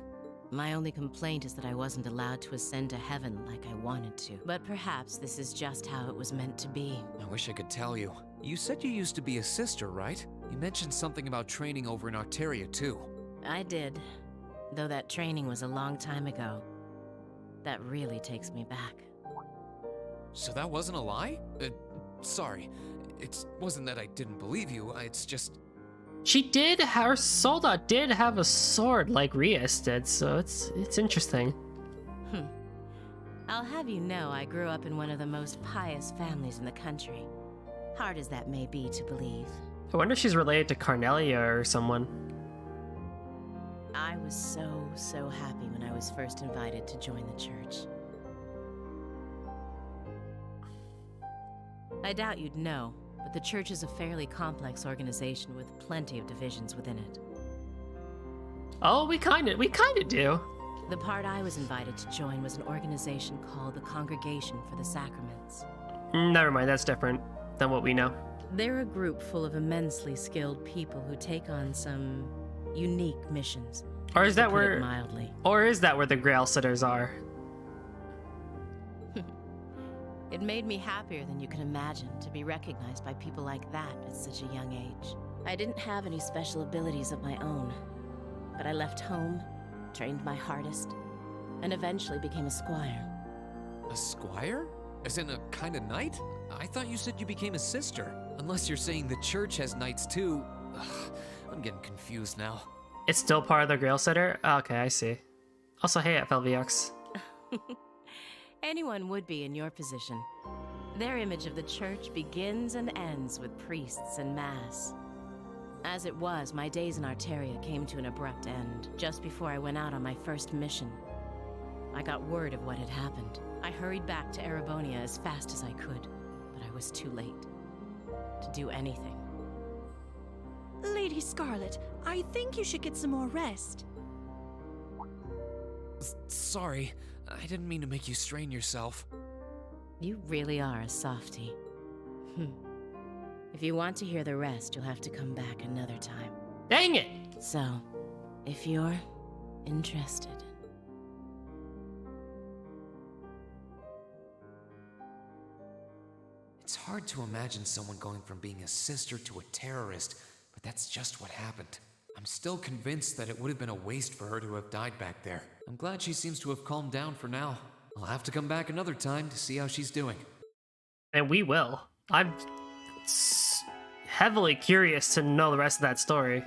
My only complaint is that I wasn't allowed to ascend to heaven like I wanted to. But perhaps this is just how it was meant to be. I wish I could tell you. You said you used to be a sister, right? You mentioned something about training over in Arteria, too. I did. Though that training was a long time ago. That really takes me back. So that wasn't a lie? Sorry. It wasn't that I didn't believe you, it's just... She did, her Soldat did have a sword like Rias did, so it's interesting. I'll have you know I grew up in one of the most pious families in the country. Hard as that may be to believe. I wonder if she's related to Carnelia or someone. I was so happy when I was first invited to join the church. I doubt you'd know, but the church is a fairly complex organization with plenty of divisions within it. Oh, we kinda do. The part I was invited to join was an organization called the Congregation for the Sacraments. Never mind, that's different than what we know. They're a group full of immensely skilled people who take on some unique missions. Or is that to put it where mildly. Or is that where the Grail Sitters are? It made me happier than you can imagine to be recognized by people like that at such a young age. I didn't have any special abilities of my own, but I left home, trained my hardest, and eventually became a squire. A squire? As in a kind of knight? I thought you said you became a sister. Unless you're saying the church has knights too. Ugh, I'm getting confused now. It's still part of the Grail Sitter? Okay, I see. Also, hey, FLVX. Anyone would be in your position. Their image of the church begins and ends with priests and mass. As it was, my days in Arteria came to an abrupt end, just before I went out on my first mission. I got word of what had happened. I hurried back to Erebonia as fast as I could, but I was too late to do anything. Lady Scarlet, I think you should get some more rest. Sorry, I didn't mean to make you strain yourself. You really are a softie. If you want to hear the rest, you'll have to come back another time. Dang it! So, if you're interested. It's hard to imagine someone going from being a sister to a terrorist, but that's just what happened. I'm still convinced that it would have been a waste for her to have died back there. I'm glad she seems to have calmed down for now. I'll have to come back another time to see how she's doing. And we will. I'm heavily curious to know the rest of that story.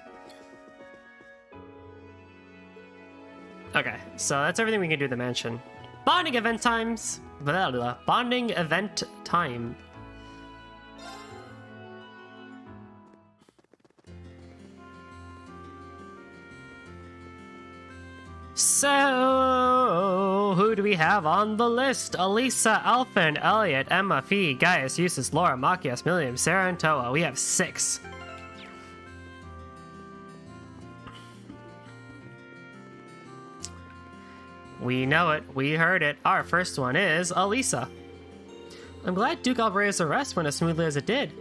Okay, so that's everything we can do at the mansion. Bonding event times! Blah, blah, blah. Bonding event time. So, who do we have on the list? Elisa, Elfin, Elliot, Emma, Fee, Gaius, Eustace, Laura, Machias, Milliam, Sarah, and Toa. We have 6. We know it. We heard it. Our first one is Elisa. I'm glad Duke Alvare's arrest went as smoothly as it did.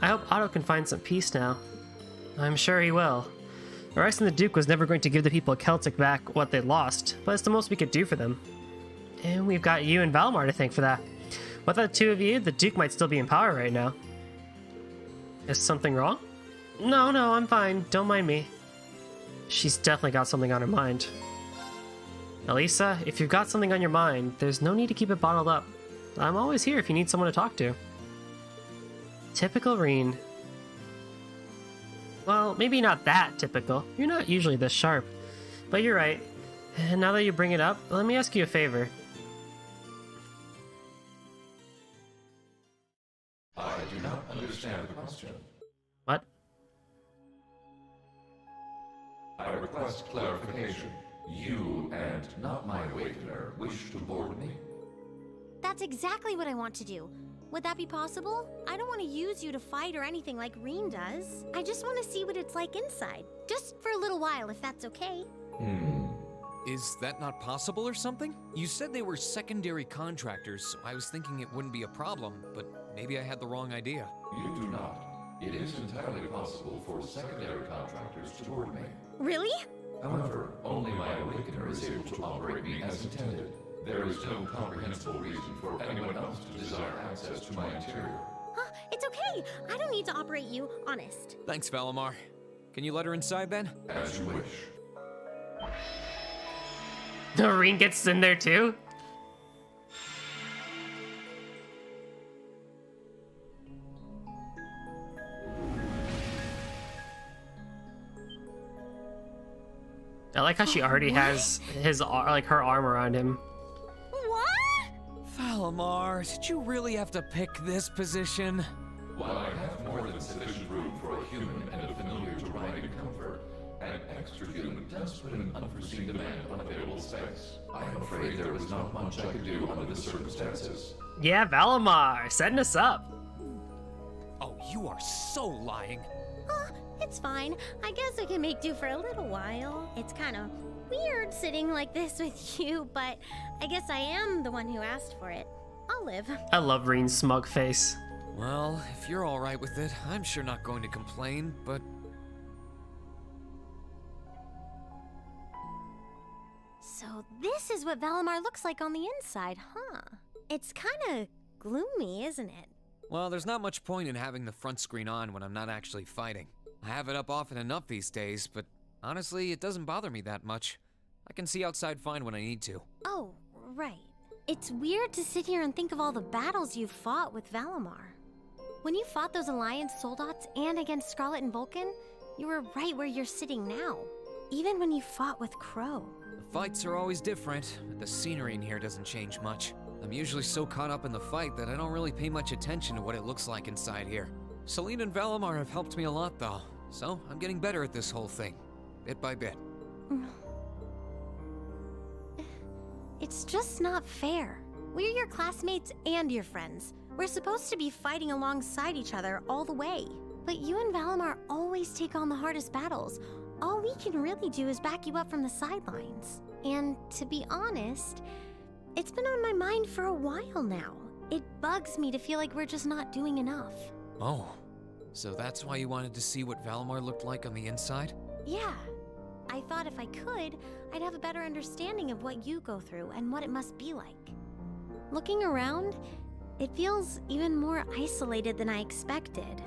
I hope Otto can find some peace now. I'm sure he will. Arresting the Duke was never going to give the people of Celtic back what they lost, but it's the most we could do for them. And we've got you and Valmar to thank for that. Without the 2 of you, the Duke might still be in power right now. Is something wrong? No, I'm fine. Don't mind me. She's definitely got something on her mind. Elisa, if you've got something on your mind, there's no need to keep it bottled up. I'm always here if you need someone to talk to. Typical Rean. Well, maybe not that typical. You're not usually this sharp. But you're right. And now that you bring it up, let me ask you a favor. I do not understand the question. What? I request clarification. You and not my awakener wish to board me? That's exactly what I want to do. Would that be possible? I don't want to use you to fight or anything like Rean does. I just want to see what it's like inside. Just for a little while, if that's okay. Is that not possible or something? You said they were secondary contractors, so I was thinking it wouldn't be a problem, but maybe I had the wrong idea. You do not. It is entirely possible for secondary contractors to board me. Really? However, only my awakener is able to operate me as intended. There is no comprehensible reason for anyone else to desire access to my interior. Huh? It's okay. I don't need to operate you, honest. Thanks, Valimar. Can you let her inside then? As you wish. Rean gets in there too? I like how she already has his her arm around him. What? Valimar, did you really have to pick this position? While I have more than sufficient room for a human and a familiar to ride in comfort, an extra human does put an unforeseen demand on available space. I am afraid there is not much I could do under the circumstances. Yeah, Valimar, setting us up. Oh, you are so lying. It's fine. I guess I can make do for a little while. It's kind of weird sitting like this with you, but I guess I am the one who asked for it. I'll live. I love Rean's smug face. Well, if you're all right with it, I'm sure not going to complain, but... So this is what Valimar looks like on the inside, huh? It's kind of gloomy, isn't it? Well, there's not much point in having the front screen on when I'm not actually fighting. I have it up often enough these days, but honestly, it doesn't bother me that much. I can see outside fine when I need to. Oh, right. It's weird to sit here and think of all the battles you've fought with Valimar. When you fought those Alliance soldats and against Scarlet and Vulcan, you were right where you're sitting now. Even when you fought with Crow. The fights are always different, but the scenery in here doesn't change much. I'm usually so caught up in the fight that I don't really pay much attention to what it looks like inside here. Selene and Valimar have helped me a lot, though, so I'm getting better at this whole thing, bit by bit. It's just not fair. We're your classmates and your friends. We're supposed to be fighting alongside each other all the way. But you and Valimar always take on the hardest battles. All we can really do is back you up from the sidelines. And to be honest, it's been on my mind for a while now. It bugs me to feel like we're just not doing enough. Oh, so that's why you wanted to see what Valimar looked like on the inside? Yeah. I thought if I could, I'd have a better understanding of what you go through and what it must be like. Looking around, it feels even more isolated than I expected.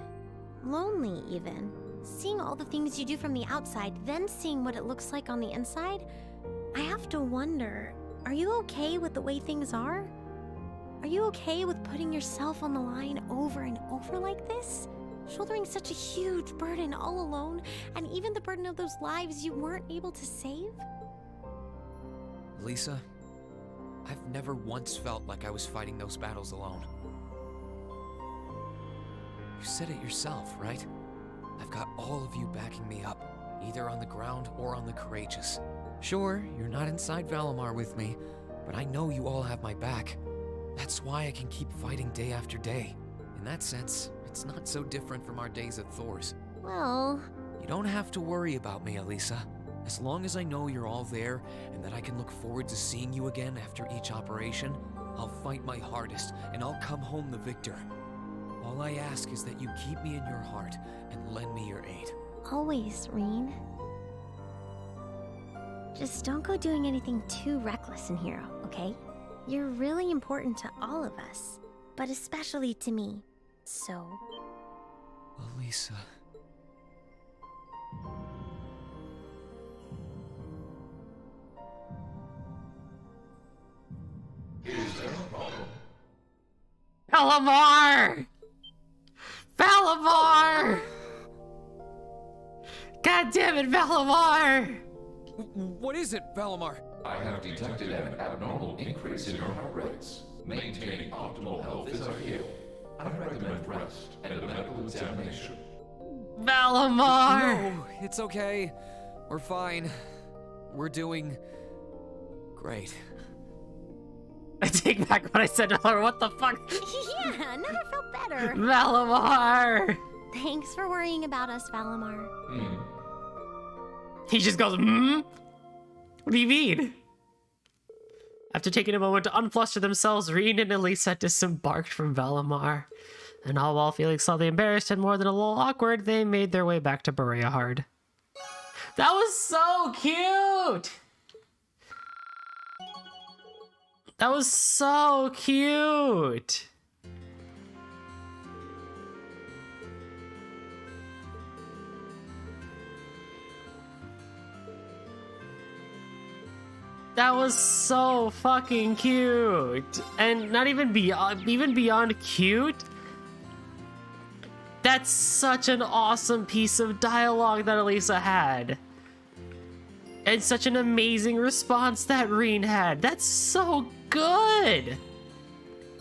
Lonely, even. Seeing all the things you do from the outside, then seeing what it looks like on the inside, I have to wonder, are you okay with the way things are? Are you okay with putting yourself on the line over and over like this? Shouldering such a huge burden all alone, and even the burden of those lives you weren't able to save? Lisa, I've never once felt like I was fighting those battles alone. You said it yourself, right? I've got all of you backing me up, either on the ground or on the Courageous. Sure, you're not inside Valimar with me, but I know you all have my back. That's why I can keep fighting day after day. In that sense, it's not so different from our days at Thor's. Well... You don't have to worry about me, Elisa. As long as I know you're all there and that I can look forward to seeing you again after each operation, I'll fight my hardest and I'll come home the victor. All I ask is that you keep me in your heart and lend me your aid. Always, Reen. Just don't go doing anything too reckless in here, okay? You're really important to all of us, but especially to me. So... Elisa... Is there a problem? Valimar! Valimar! God damn it, Valimar! What is it, Valimar? I have detected an abnormal increase in your heart rates. Maintaining optimal health is our key. I recommend rest and a medical examination. Valimar! No, it's okay. We're fine. We're doing... great. I take back what I said earlier. What the fuck? Yeah, never felt better. Valimar! Thanks for worrying about us, Valimar. He just goes, hmm? What do you mean? After taking a moment to unfluster themselves, Reen and Elisa disembarked from Valimar. And all while feeling slightly embarrassed and more than a little awkward, they made their way back to Bereahard. That was so cute! That was so cute! That was so fucking cute! And not even beyond cute, that's such an awesome piece of dialogue that Elisa had. And such an amazing response that Reen had. That's so good!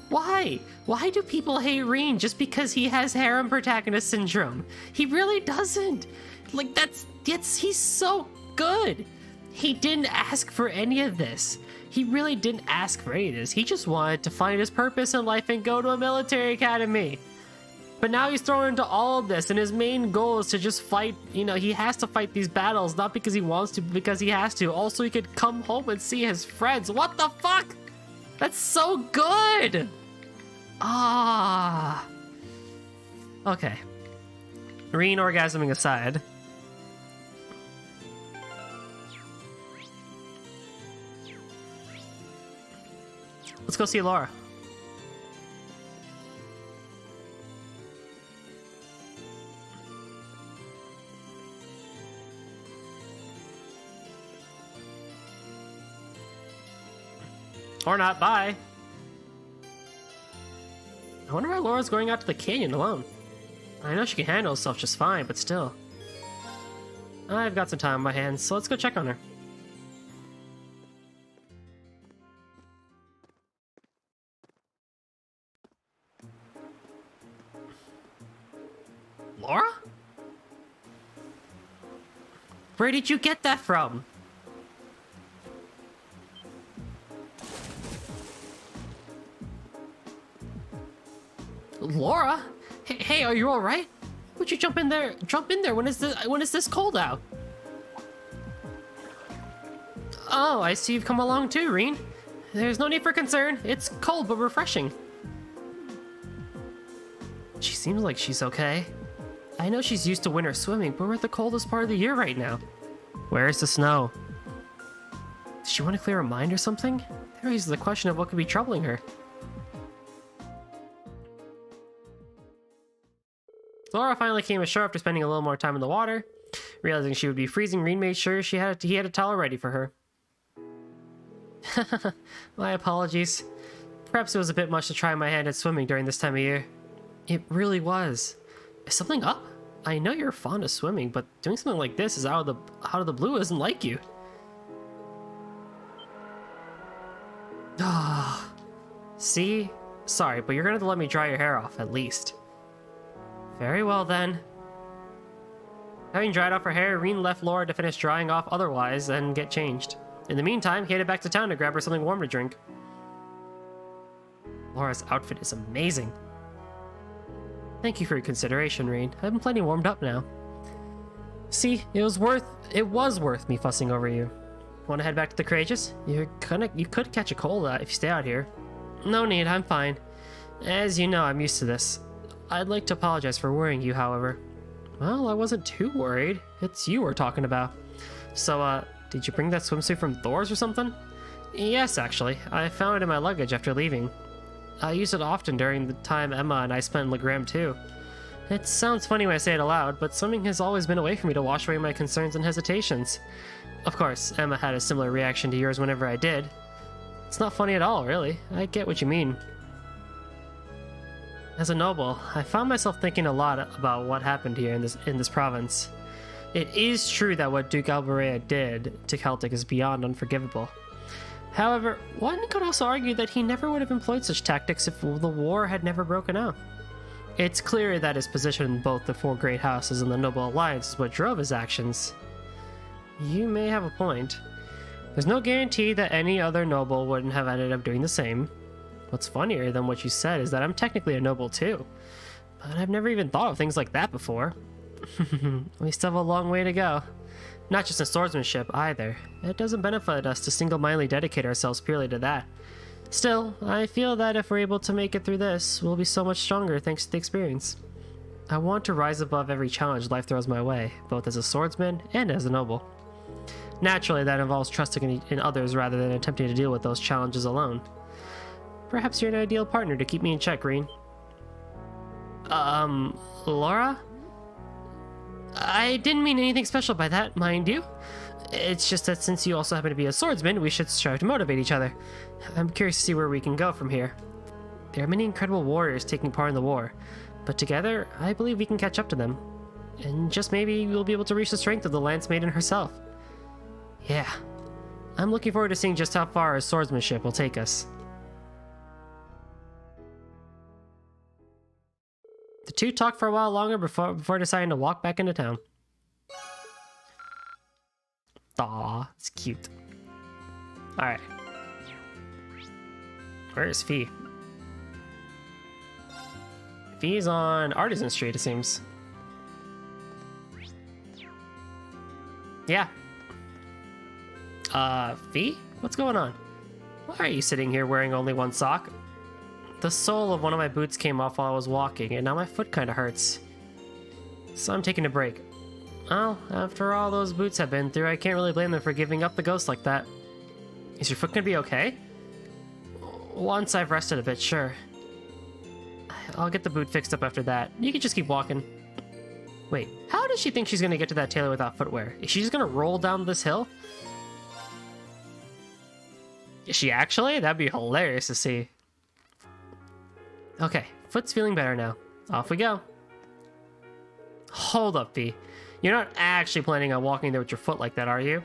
Why? Why do people hate Reen just because he has harem protagonist syndrome? He really doesn't. Like, he's so good. He didn't ask for any of this. He really didn't ask for any of this. He just wanted to find his purpose in life and go to a military academy. But now he's thrown into all of this, and his main goal is to just fight. You know, he has to fight these battles, not because he wants to, but because he has to. Also, he could come home and see his friends. What the fuck? That's so good! Ah. Okay. Reen orgasming aside. Let's go see Laura. Or not, bye. I wonder why Laura's going out to the canyon alone. I know she can handle herself just fine, but still. I've got some time on my hands, so let's go check on her. Laura? Where did you get that from? Laura? Hey, are you all right? Would you jump in there when is this cold out? Oh, I see you've come along too, Reen. There's no need for concern. It's cold but refreshing. She seems like she's okay. I know she's used to winter swimming, but we're at the coldest part of the year right now. Where's the snow? Does she want to clear her mind or something? That raises the question of what could be troubling her. Laura finally came ashore after spending a little more time in the water. Realizing she would be freezing, Reen made sure he had a towel ready for her. My apologies. Perhaps it was a bit much to try my hand at swimming during this time of year. It really was. Is something up? I know you're fond of swimming, but doing something like this is out of the blue isn't like you. Ah, see? Sorry, but you're gonna have to let me dry your hair off at least. Very well then. Having dried off her hair, Reen left Laura to finish drying off otherwise and get changed. In the meantime, he headed back to town to grab her something warm to drink. Laura's outfit is amazing. Thank you for your consideration, Rean. I'm plenty warmed up now. See, it was worth me fussing over you. Want to head back to the Courageous? You could catch a cold if you stay out here. No need, I'm fine. As you know, I'm used to this. I'd like to apologize for worrying you, however. Well, I wasn't too worried. It's you we're talking about. So, did you bring that swimsuit from Thor's or something? Yes, actually. I found it in my luggage after leaving. I use it often during the time Emma and I spent in Legram too. It sounds funny when I say it aloud, but swimming has always been a way for me to wash away my concerns and hesitations. Of course, Emma had a similar reaction to yours whenever I did. It's not funny at all, really. I get what you mean. As a noble, I found myself thinking a lot about what happened here in this province. It is true that what Duke Alberea did to Celtic is beyond unforgivable. However, one could also argue that he never would have employed such tactics if the war had never broken out. It's clear that his position in both the Four Great Houses and the Noble Alliance is what drove his actions. You may have a point. There's no guarantee that any other noble wouldn't have ended up doing the same. What's funnier than what you said is that I'm technically a noble too, but I've never even thought of things like that before. We still have a long way to go. Not just in swordsmanship, either. It doesn't benefit us to single-mindedly dedicate ourselves purely to that. Still, I feel that if we're able to make it through this, we'll be so much stronger thanks to the experience. I want to rise above every challenge life throws my way, both as a swordsman and as a noble. Naturally, that involves trusting in others rather than attempting to deal with those challenges alone. Perhaps you're an ideal partner to keep me in check, Rean. Laura? I didn't mean anything special by that, mind you. It's just that since you also happen to be a swordsman, we should strive to motivate each other. I'm curious to see where we can go from here. There are many incredible warriors taking part in the war, but together, I believe we can catch up to them. And just maybe we'll be able to reach the strength of the Lance Maiden herself. Yeah, I'm looking forward to seeing just how far our swordsmanship will take us. The two talked for a while longer before deciding to walk back into town. Aw, it's cute. Alright. Where is Fee? Fee's on Artisan Street, it seems. Yeah. Fee? What's going on? Why are you sitting here wearing only one sock? The sole of one of my boots came off while I was walking, and now my foot kinda hurts. So I'm taking a break. Well, after all those boots have been through, I can't really blame them for giving up the ghost like that. Is your foot gonna be okay? Once I've rested a bit, sure. I'll get the boot fixed up after that. You can just keep walking. Wait, how does she think she's gonna get to that tailor without footwear? Is she just gonna roll down this hill? Is she actually? That'd be hilarious to see. Okay, foot's feeling better now. Off we go. Hold up, Fee. You're not actually planning on walking there with your foot like that, are you?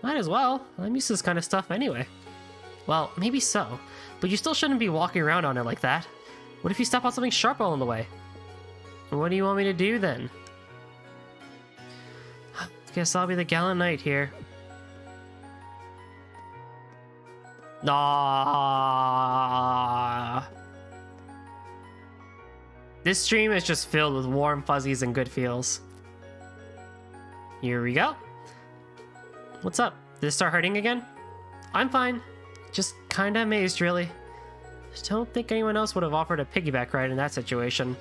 Might as well. I'm used to this kind of stuff anyway. Well, maybe so, but you still shouldn't be walking around on it like that. What if you step on something sharp along the way? What do you want me to do then? Guess I'll be the gallant knight here. Aww. This stream is just filled with warm fuzzies and good feels. Here we go. What's up? Did it start hurting again? I'm fine. Just kinda amazed, really. Don't think anyone else would have offered a piggyback ride in that situation.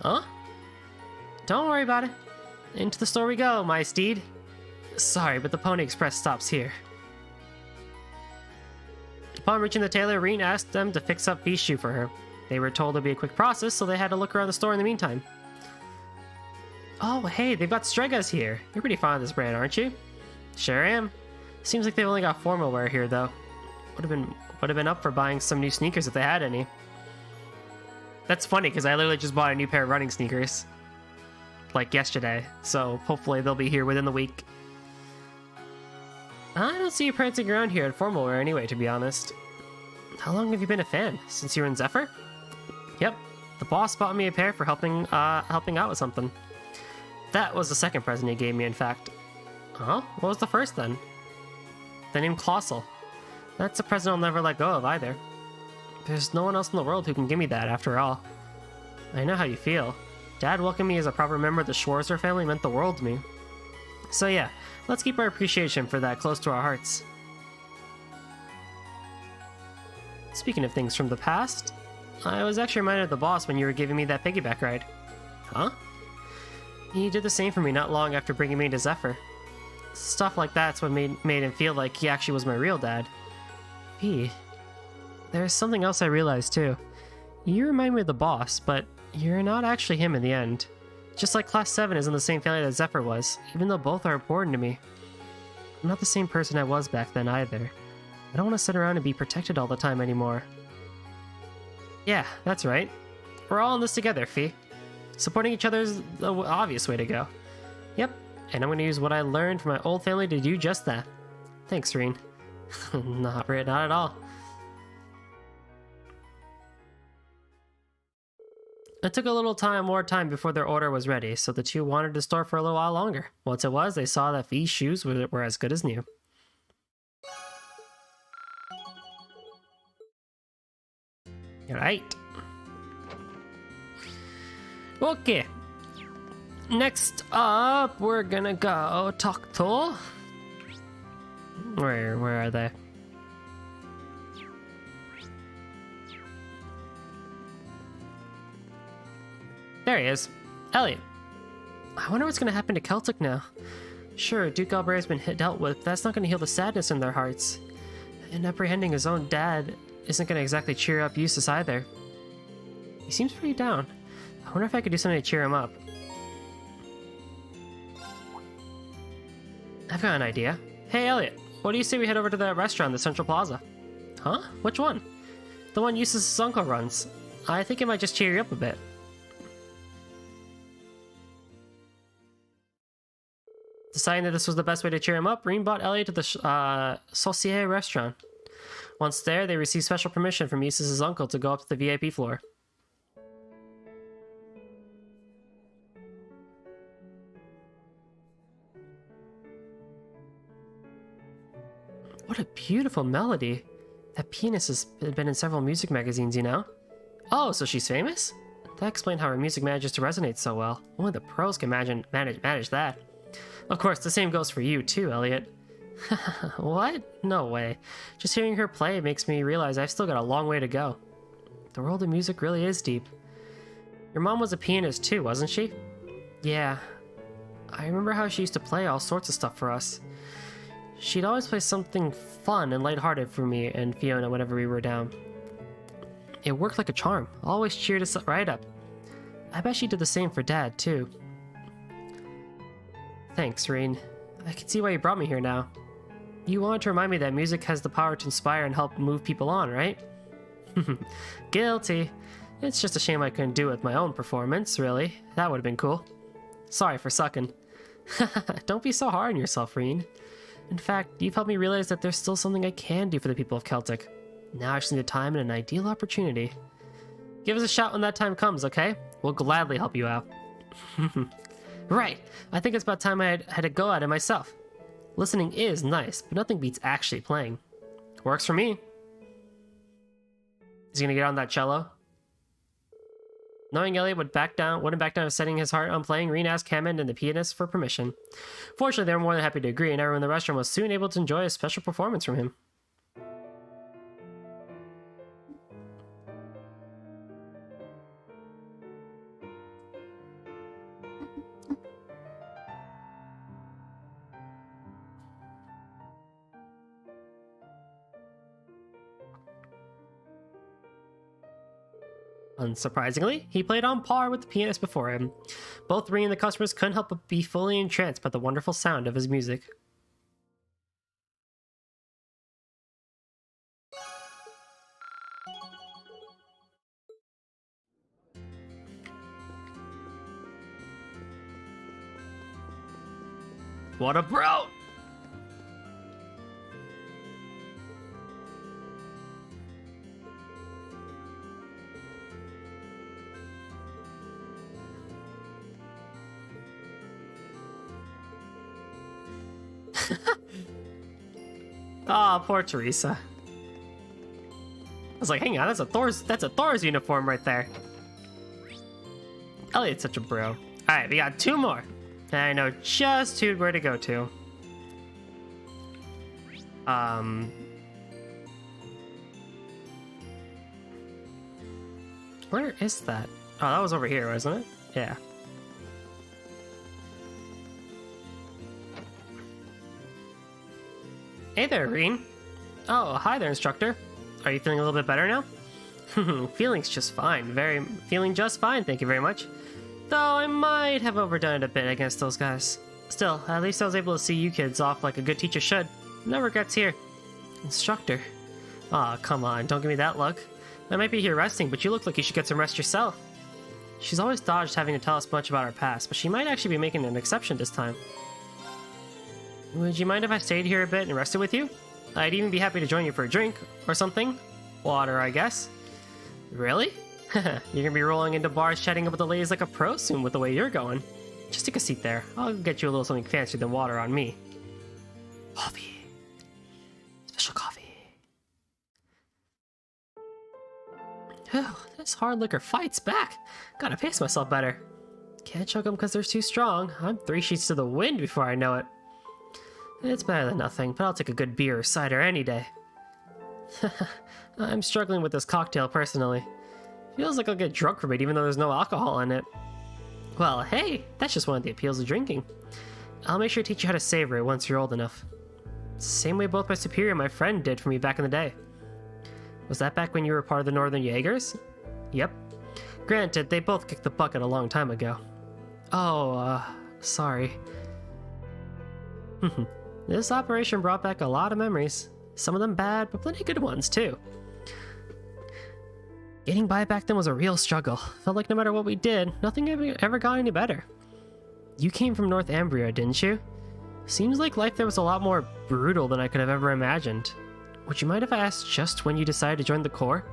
Huh? Don't worry about it. Into the store we go, my steed. Sorry, but the Pony Express stops here. Upon reaching the tailor, Rean asked them to fix up Fee's shoe for her. They were told it'd be a quick process, so they had to look around the store in the meantime. Oh, hey, they've got Stregas here. You're pretty fond of this brand, aren't you? Sure am. Seems like they've only got formal wear here, though. Would have been up for buying some new sneakers if they had any. That's funny, because I literally just bought a new pair of running sneakers. Like yesterday, so hopefully they'll be here within the week. I don't see you prancing around here in formal wear anyway, to be honest. How long have you been a fan? Since you were in Zephyr? Yep, the boss bought me a pair for helping out with something. That was the second present he gave me, in fact. Huh? What was the first then? the name Colossal. That's a present I'll never let go of either. There's no one else in the world who can give me that, after all. I know how you feel. Dad welcoming me as a proper member of the Schwarzer family meant the world to me. So yeah, let's keep our appreciation for that close to our hearts. Speaking of things from the past, I was actually reminded of the boss when you were giving me that piggyback ride. Huh? He did the same for me not long after bringing me to Zephyr. Stuff like that's what made him feel like he actually was my real dad. P. There's something else I realized too. You remind me of the boss, but you're not actually him in the end. Just like Class 7 is in the same family that Zephyr was, even though both are important to me. I'm not the same person I was back then either. I don't want to sit around and be protected all the time anymore. Yeah, that's right. We're all in this together, Fee. Supporting each other is the obvious way to go. Yep, and I'm going to use what I learned from my old family to do just that. Thanks, Reen. Not at all. It took a little more time before their order was ready, so the two wandered the store for a little while longer. Once it was, they saw that Fee's shoes were as good as new. Right. Okay. Next up, we're gonna go talk to... Where are they? There he is. Elliot. I wonder what's gonna happen to Celtic now. Sure, Duke Albright's been dealt with, but that's not gonna heal the sadness in their hearts. And apprehending his own dad isn't gonna exactly cheer up Eustace either. He seems pretty down. I wonder if I could do something to cheer him up. I've got an idea. Hey Elliot, what do you say we head over to the restaurant in the Central Plaza? Huh? Which one? The one Eustace's uncle runs. I think it might just cheer you up a bit. Deciding that this was the best way to cheer him up, Reen brought Elliot to the Saucier restaurant. Once there, they received special permission from Eustace's uncle to go up to the VIP floor. What a beautiful melody. That pianist has been in several music magazines, you know? Oh, so she's famous? That explains how her music manages to resonate so well. Only the pros can manage that. Of course, the same goes for you too, Elliot. What? No way. Just hearing her play makes me realize I've still got a long way to go. The world of music really is deep. Your mom was a pianist too, wasn't she? Yeah. I remember how she used to play all sorts of stuff for us. She'd always play something fun and lighthearted for me and Fiona whenever we were down. It worked like a charm. Always cheered us right up. I bet she did the same for Dad, too. Thanks, Reen. I can see why you brought me here now. You wanted to remind me that music has the power to inspire and help move people on, right? Guilty. It's just a shame I couldn't do it with my own performance, really. That would have been cool. Sorry for sucking. Don't be so hard on yourself, Reen. In fact, you've helped me realize that there's still something I can do for the people of Celtic. Now I just need the time and an ideal opportunity. Give us a shout when that time comes, okay? We'll gladly help you out. Right, I think it's about time I had a go at it myself. Listening is nice, but nothing beats actually playing. Works for me. Is he gonna get on that cello? Knowing Elliot wouldn't back down of setting his heart on playing, Reen asked Hammond and the pianist for permission. Fortunately, they were more than happy to agree, and everyone in the restaurant was soon able to enjoy a special performance from him. Unsurprisingly, he played on par with the pianist before him. Both Reen and the customers couldn't help but be fully entranced by the wonderful sound of his music. What a bro! Oh, poor Teresa. I was like, hang on, that's a Thor's uniform right there. Elliot's such a bro. Alright, we got 2 more. And I know just where to go to. Where is that? Oh, that was over here, wasn't it? Yeah. Hey there, Reen. Oh, hi there, instructor. Are you feeling a little bit better now? Feeling just fine, thank you very much. Though I might have overdone it a bit against those guys. Still, at least I was able to see you kids off like a good teacher should. No regrets here. Instructor. Aw, come on, don't give me that look. I might be here resting, but you look like you should get some rest yourself. She's always dodged having to tell us much about our past, but she might actually be making an exception this time. Would you mind if I stayed here a bit and rested with you? I'd even be happy to join you for a drink, or something. Water, I guess. Really? You're gonna be rolling into bars chatting about the ladies like a pro soon with the way you're going. Just take a seat there. I'll get you a little something fancier than water on me. Coffee. Special coffee. Whew, this hard liquor fights back. Gotta pace myself better. Can't chug them because they're too strong. I'm 3 sheets to the wind before I know it. It's better than nothing, but I'll take a good beer or cider any day. I'm struggling with this cocktail personally. Feels like I'll get drunk from it even though there's no alcohol in it. Well, hey, that's just one of the appeals of drinking. I'll make sure to teach you how to savor it once you're old enough. Same way both my superior and my friend did for me back in the day. Was that back when you were part of the Northern Jaegers? Yep. Granted, they both kicked the bucket a long time ago. Oh, sorry. This operation brought back a lot of memories. Some of them bad, but plenty of good ones, too. Getting by back then was a real struggle. Felt like no matter what we did, nothing ever got any better. You came from North Ambria, didn't you? Seems like life there was a lot more brutal than I could have ever imagined. Would you mind if I asked just when you decided to join the Corps?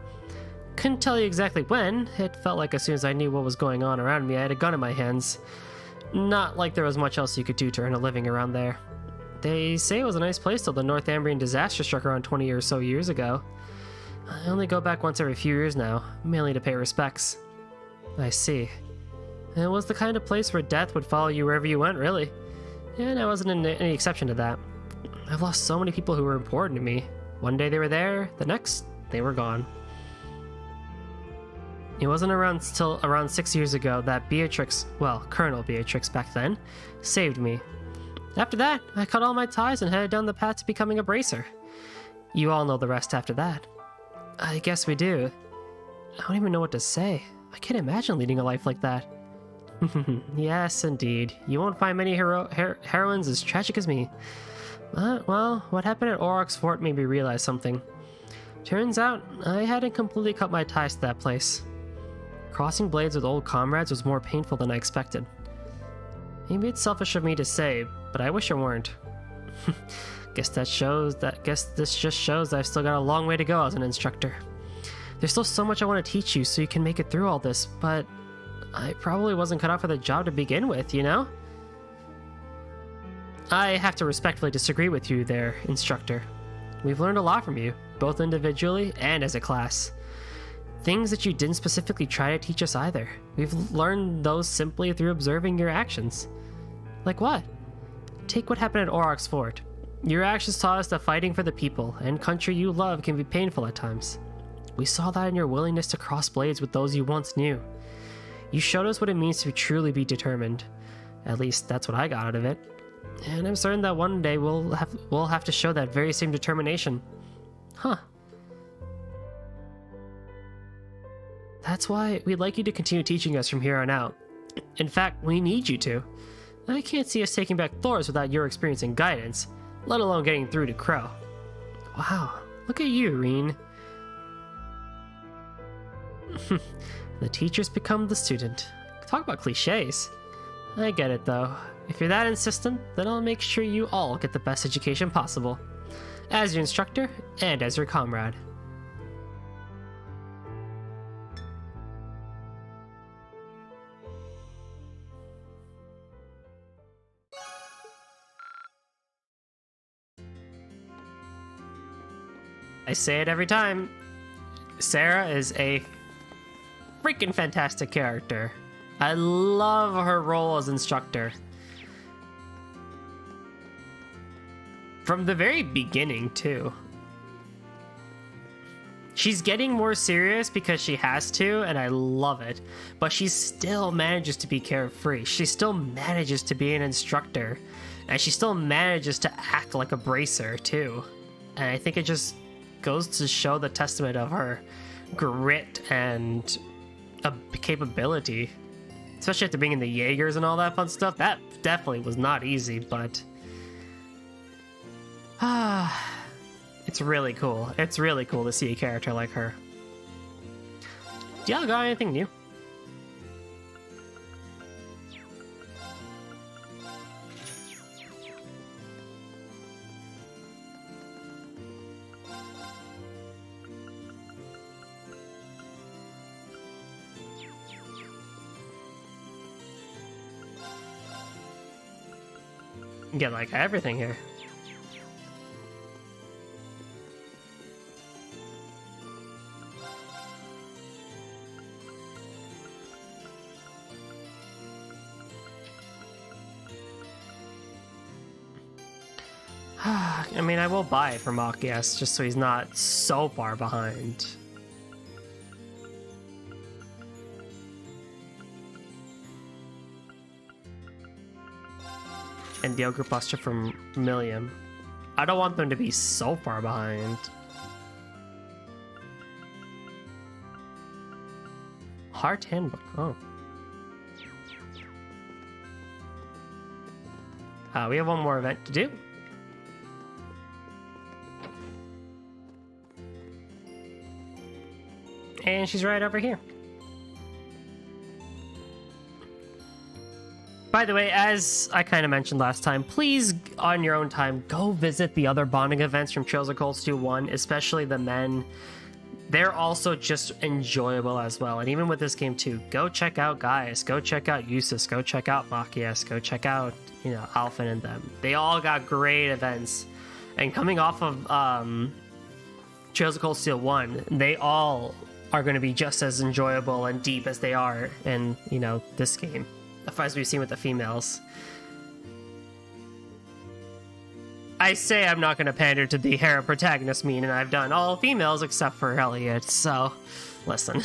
Couldn't tell you exactly when. It felt like as soon as I knew what was going on around me, I had a gun in my hands. Not like there was much else you could do to earn a living around there. They say it was a nice place till the North Ambrian disaster struck around 20 or so years ago. I only go back once every few years now, mainly to pay respects. I see. It was the kind of place where death would follow you wherever you went, really. And I wasn't any exception to that. I've lost so many people who were important to me. One day they were there, the next, they were gone. It wasn't till around 6 years ago that Beatrix, well, Colonel Beatrix back then, saved me. After that, I cut all my ties and headed down the path to becoming a bracer. You all know the rest after that. I guess we do. I don't even know what to say. I can't imagine leading a life like that. Yes, indeed. You won't find many heroines as tragic as me. But, well, what happened at Aurochs Fort made me realize something. Turns out, I hadn't completely cut my ties to that place. Crossing blades with old comrades was more painful than I expected. Maybe it's selfish of me to say, but I wish it weren't. Guess this just shows that I've still got a long way to go as an instructor. There's still so much I want to teach you so you can make it through all this, but I probably wasn't cut out for the job to begin with, you know? I have to respectfully disagree with you there, instructor. We've learned a lot from you, both individually and as a class. Things that you didn't specifically try to teach us either. We've learned those simply through observing your actions. Like what? Take what happened at Aurochs Fort. Your actions taught us that fighting for the people and country you love can be painful at times. We saw that in your willingness to cross blades with those you once knew. You showed us what it means to truly be determined. At least that's what I got out of it. And I'm certain that one day we'll have to show that very same determination. Huh. That's why we'd like you to continue teaching us from here on out. In fact, we need you to. I can't see us taking back Thors without your experience and guidance, let alone getting through to Crow. Wow, look at you, Reen. The teacher's become the student. Talk about cliches. I get it, though. If you're that insistent, then I'll make sure you all get the best education possible. As your instructor, and as your comrade. I say it every time. Sarah is a freaking fantastic character. I love her role as instructor. From the very beginning, too. She's getting more serious because she has to, and I love it. But she still manages to be carefree. She still manages to be an instructor. And she still manages to act like a bracer, too. And I think it just goes to show the testament of her grit and capability. Especially after being in the Jaegers and all that fun stuff. That definitely was not easy, but... it's really cool. It's really cool to see a character like her. Do y'all got anything new? You get like everything here. I mean, I will buy it for Machias just so he's not so far behind. And the Ogre Buster from Millium. I don't want them to be so far behind. Heart Handbook, oh. We have one more event to do. And she's right over here. By the way, as I kind of mentioned last time, please, on your own time, go visit the other bonding events from Trails of Cold Steel 1, especially the men. They're also just enjoyable as well. And even with this game too, go check out Gaius, go check out Eustace, go check out Machias, go check out, you know, Alphen and them. They all got great events. And coming off of Trails of Cold Steel 1, they all are going to be just as enjoyable and deep as they are in, you know, this game, as we've seen with the females. I say I'm not going to pander to the Hera protagonist mean, and I've done all females except for Elliot, so listen.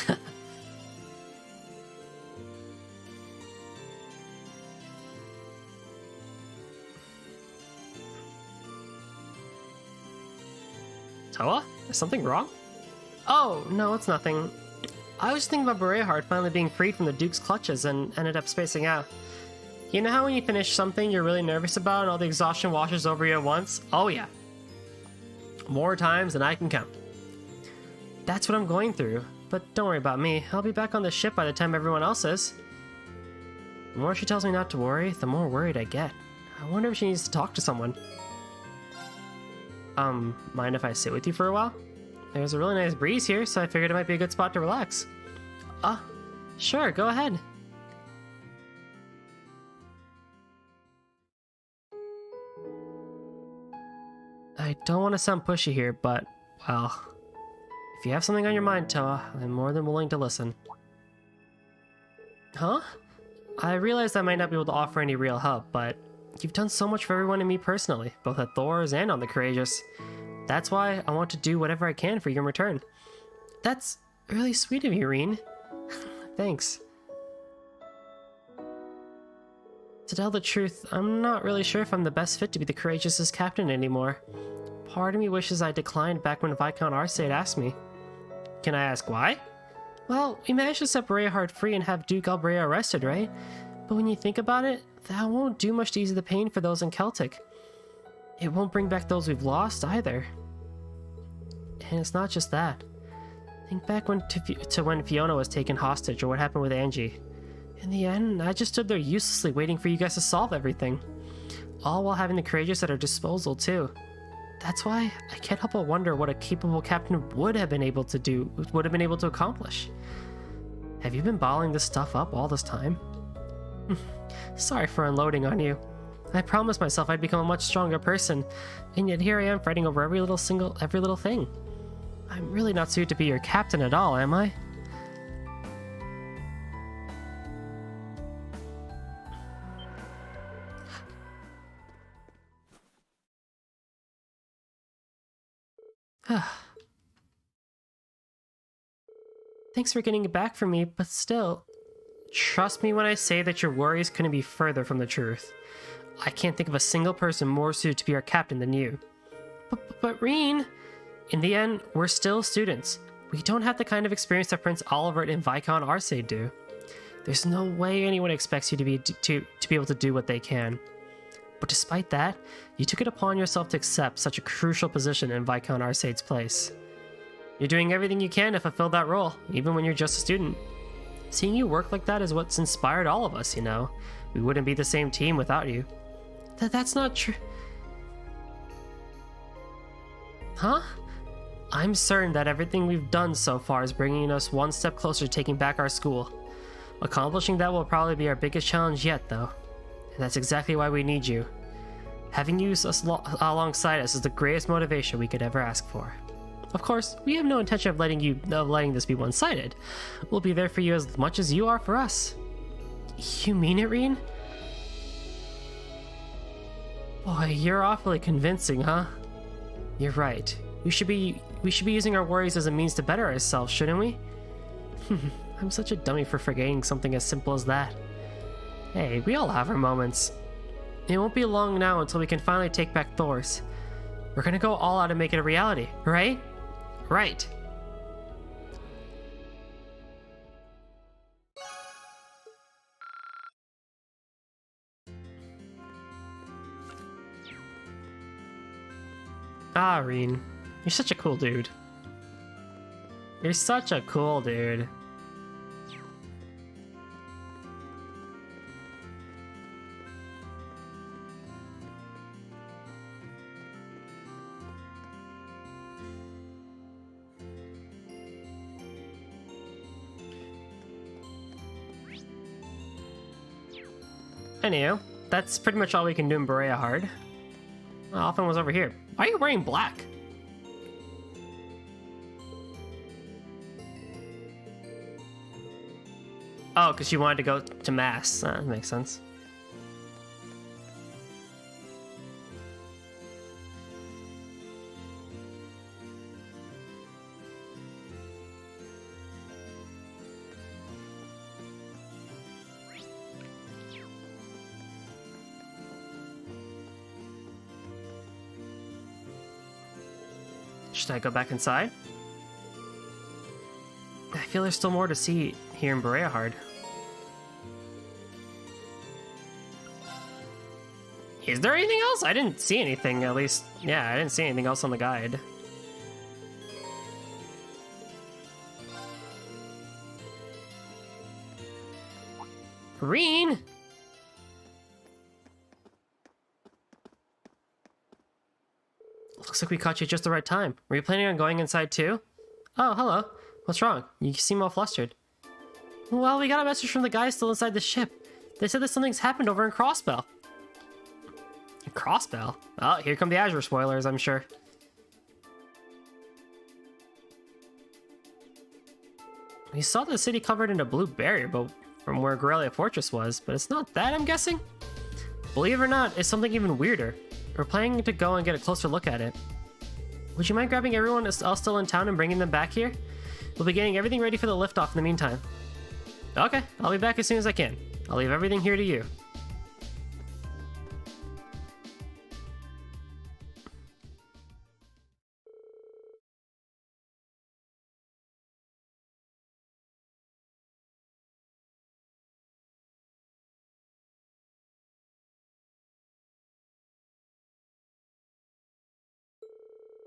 Toa? Is something wrong? Oh, no, it's nothing. I was thinking about Bereahard finally being freed from the Duke's clutches and ended up spacing out. You know how when you finish something you're really nervous about and all the exhaustion washes over you at once? Oh yeah. More times than I can count. That's what I'm going through, but don't worry about me. I'll be back on the ship by the time everyone else is. The more she tells me not to worry, the more worried I get. I wonder if she needs to talk to someone. Mind if I sit with you for a while? There's a really nice breeze here, so I figured it might be a good spot to relax. Sure, go ahead. I don't want to sound pushy here, but, well, if you have something on your mind, Toa, I'm more than willing to listen. Huh? I realize I might not be able to offer any real help, but you've done so much for everyone and me personally, both at Thor's and on the Courageous. That's why I want to do whatever I can for you in return. That's really sweet of you, Rean. Thanks. To tell the truth, I'm not really sure if I'm the best fit to be the Courageous' captain anymore. Part of me wishes I declined back when Viscount Arcade asked me. Can I ask why? Well, we managed to set Bereahard free and have Duke Albrea arrested, right? But when you think about it, that won't do much to ease the pain for those in Celtic. It won't bring back those we've lost, either. And it's not just that. Think back to when Fiona was taken hostage, or what happened with Angie. In the end, I just stood there uselessly waiting for you guys to solve everything. All while having the Courageous at our disposal, too. That's why I can't help but wonder what a capable captain would have been able to accomplish. Have you been bottling this stuff up all this time? Sorry for unloading on you. I promised myself I'd become a much stronger person, and yet here I am fighting over every little thing. I'm really not suited to be your captain at all, am I? Thanks for getting it back from me, but still, trust me when I say that your worries couldn't be further from the truth. I can't think of a single person more suited to be our captain than you. But Reen, in the end, we're still students. We don't have the kind of experience that Prince Olivert and Viscount Arcade do. There's no way anyone expects you to be able to do what they can. But despite that, you took it upon yourself to accept such a crucial position in Viscount Arcade's place. You're doing everything you can to fulfill that role, even when you're just a student. Seeing you work like that is what's inspired all of us, you know. We wouldn't be the same team without you. That's not true. Huh? I'm certain that everything we've done so far is bringing us one step closer to taking back our school. Accomplishing that will probably be our biggest challenge yet, though. And that's exactly why we need you. Having you alongside us is the greatest motivation we could ever ask for. Of course, we have no intention of letting this be one-sided. We'll be there for you as much as you are for us. You mean it, Reen? Boy, you're awfully convincing, huh? You're right. We should be using our worries as a means to better ourselves, shouldn't we? I'm such a dummy for forgetting something as simple as that. Hey, we all have our moments. It won't be long now until we can finally take back Thors. We're gonna go all out to make it a reality, right? Right. Ah, Reen. You're such a cool dude. You're such a cool dude. Anywho, that's pretty much all we can do in Berea Hard. Alphen was over here. Why are you wearing black? Oh, because you wanted to go to mass. That makes sense. Should I go back inside? I feel there's still more to see here in Berea Hard. Is there anything else? I didn't see anything, at least. Yeah, I didn't see anything else on the guide. Reen! Looks like we caught you at just the right time. Were you planning on going inside too? Oh, hello. What's wrong? You seem all flustered. Well, we got a message from the guys still inside the ship. They said that something's happened over in Crossbell. Crossbell? Oh, here come the Azure spoilers, I'm sure. We saw the city covered in a blue barrier, but from where Corellia Fortress was, but it's not that, I'm guessing? Believe it or not, it's something even weirder. We're planning to go and get a closer look at it. Would you mind grabbing everyone else still in town and bringing them back here? We'll be getting everything ready for the liftoff in the meantime. Okay, I'll be back as soon as I can. I'll leave everything here to you.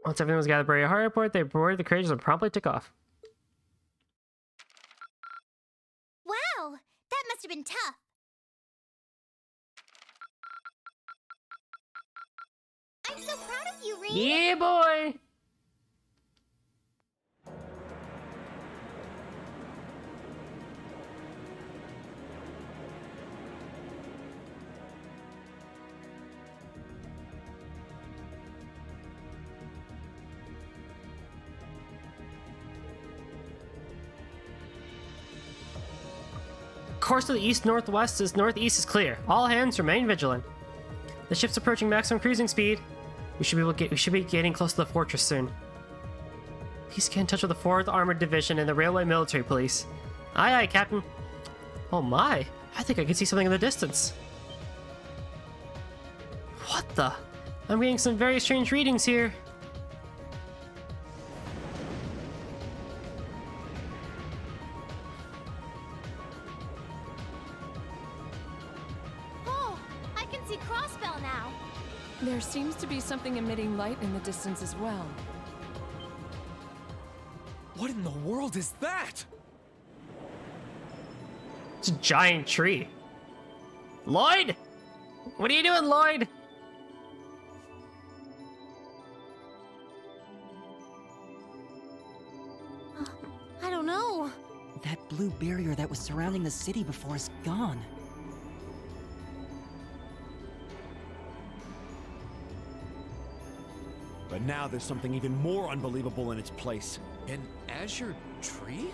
Once everyone was gathered at Berea Hard Airport, they boarded the carriages and promptly took off. Wow, that must have been tough. I'm so proud of you, Reen. Yeah, boy! Course to the east-northwest is northeast is clear. All hands remain vigilant. The ship's approaching maximum cruising speed. We should be getting close to the fortress soon. Please get in touch with the 4th Armored Division and the Railway Military Police. Aye, aye, Captain. Oh my, I think I can see something in the distance. What the? I'm getting some very strange readings here. Oh, I can see Crossbell now. There seems to be something emitting light in the distance as well. What in the world is that? It's a giant tree. Lloyd? What are you doing, Lloyd? I don't know. That blue barrier that was surrounding the city before is gone. But now there's something even more unbelievable in its place. An azure tree?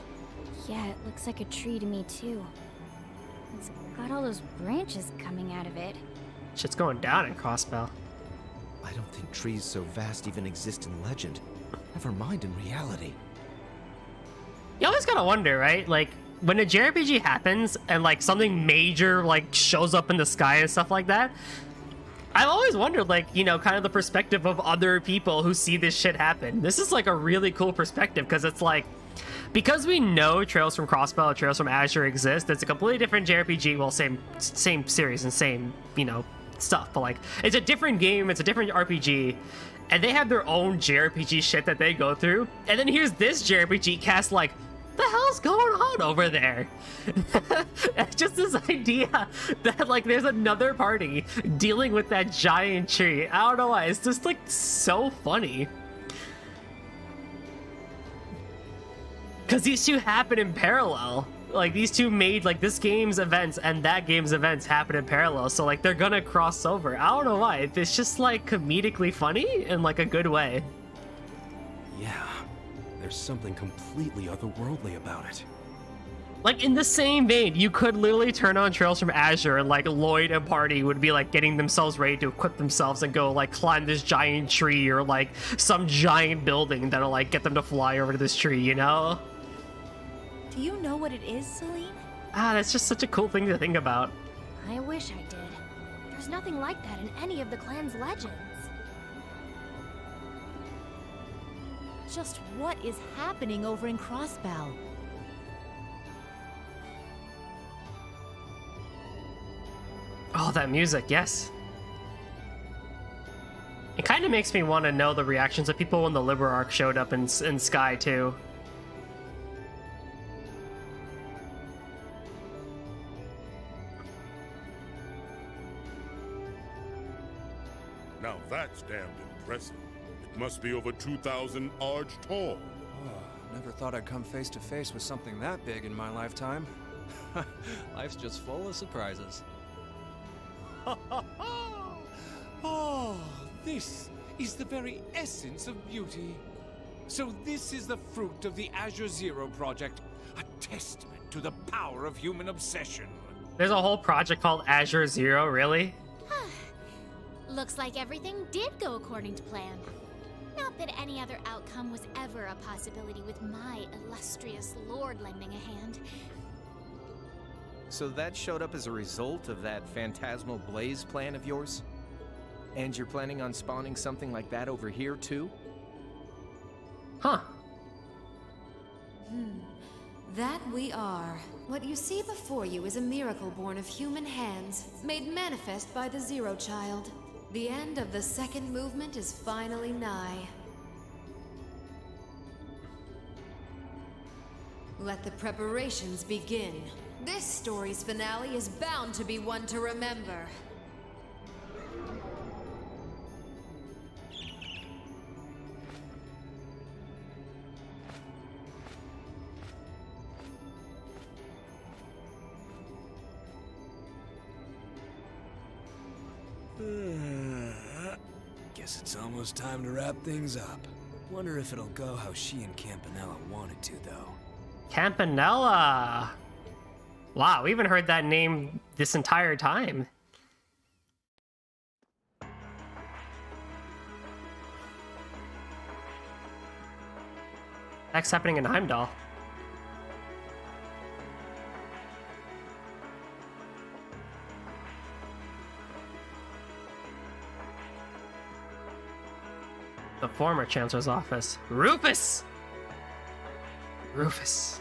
Yeah, it looks like a tree to me too. It's got all those branches coming out of it. Shit's going down in Crossbell. I don't think trees so vast even exist in legend. Never mind in reality. You always gotta wonder, right? Like, when a JRPG happens and, like, something major, like, shows up in the sky and stuff like that, I've always wondered, like, you know, kind of the perspective of other people who see this shit happen. This is, like, a really cool perspective, because it's, like, because we know Trails from Crossbell, Trails from Azure exist, it's a completely different JRPG, well, same series and same, you know, stuff, but, like, it's a different game, it's a different RPG, and they have their own JRPG shit that they go through, and then here's this JRPG cast, like, the hell's going on over there? Just this idea that, like, there's another party dealing with that giant tree. I don't know why, it's just, like, so funny. Because these two happen in parallel. Like, these two made, like, this game's events and that game's events happen in parallel. So, like, they're gonna cross over. I don't know why. It's just, like, comedically funny in, like, a good way. Yeah, there's something completely otherworldly about it. Like, in the same vein, you could literally turn on Trails from Azure and, like, Lloyd and party would be, like, getting themselves ready to equip themselves and go, like, climb this giant tree or, like, some giant building that'll, like, get them to fly over to this tree, you know? Do you know what it is, Celine? Ah, that's just such a cool thing to think about. I wish I did. There's nothing like that in any of the clan's legends. Just what is happening over in Crossbell? Oh, that music, yes. It kind of makes me want to know the reactions of people when the Liber Arc showed up in Sky, too. Now that's damned impressive. It must be over 2,000 arch tall. Oh, never thought I'd come face to face with something that big in my lifetime. Life's just full of surprises. Oh, this is the very essence of beauty. So this is the fruit of the Azure Zero project, a testament to the power of human obsession. There's a whole project called Azure Zero, really? Looks like everything did go according to plan. Not that any other outcome was ever a possibility with my illustrious lord lending a hand. So that showed up as a result of that phantasmal blaze plan of yours? And you're planning on spawning something like that over here, too? Huh. That we are. What you see before you is a miracle born of human hands, made manifest by the Zero Child. The end of the second movement is finally nigh. Let the preparations begin. This story's finale is bound to be one to remember. Guess it's almost time to wrap things up. Wonder if it'll go how she and Campanella wanted to, though. Campanella! Wow, we haven't heard that name this entire time. That's happening in Heimdall. The former Chancellor's office. Rufus! Rufus.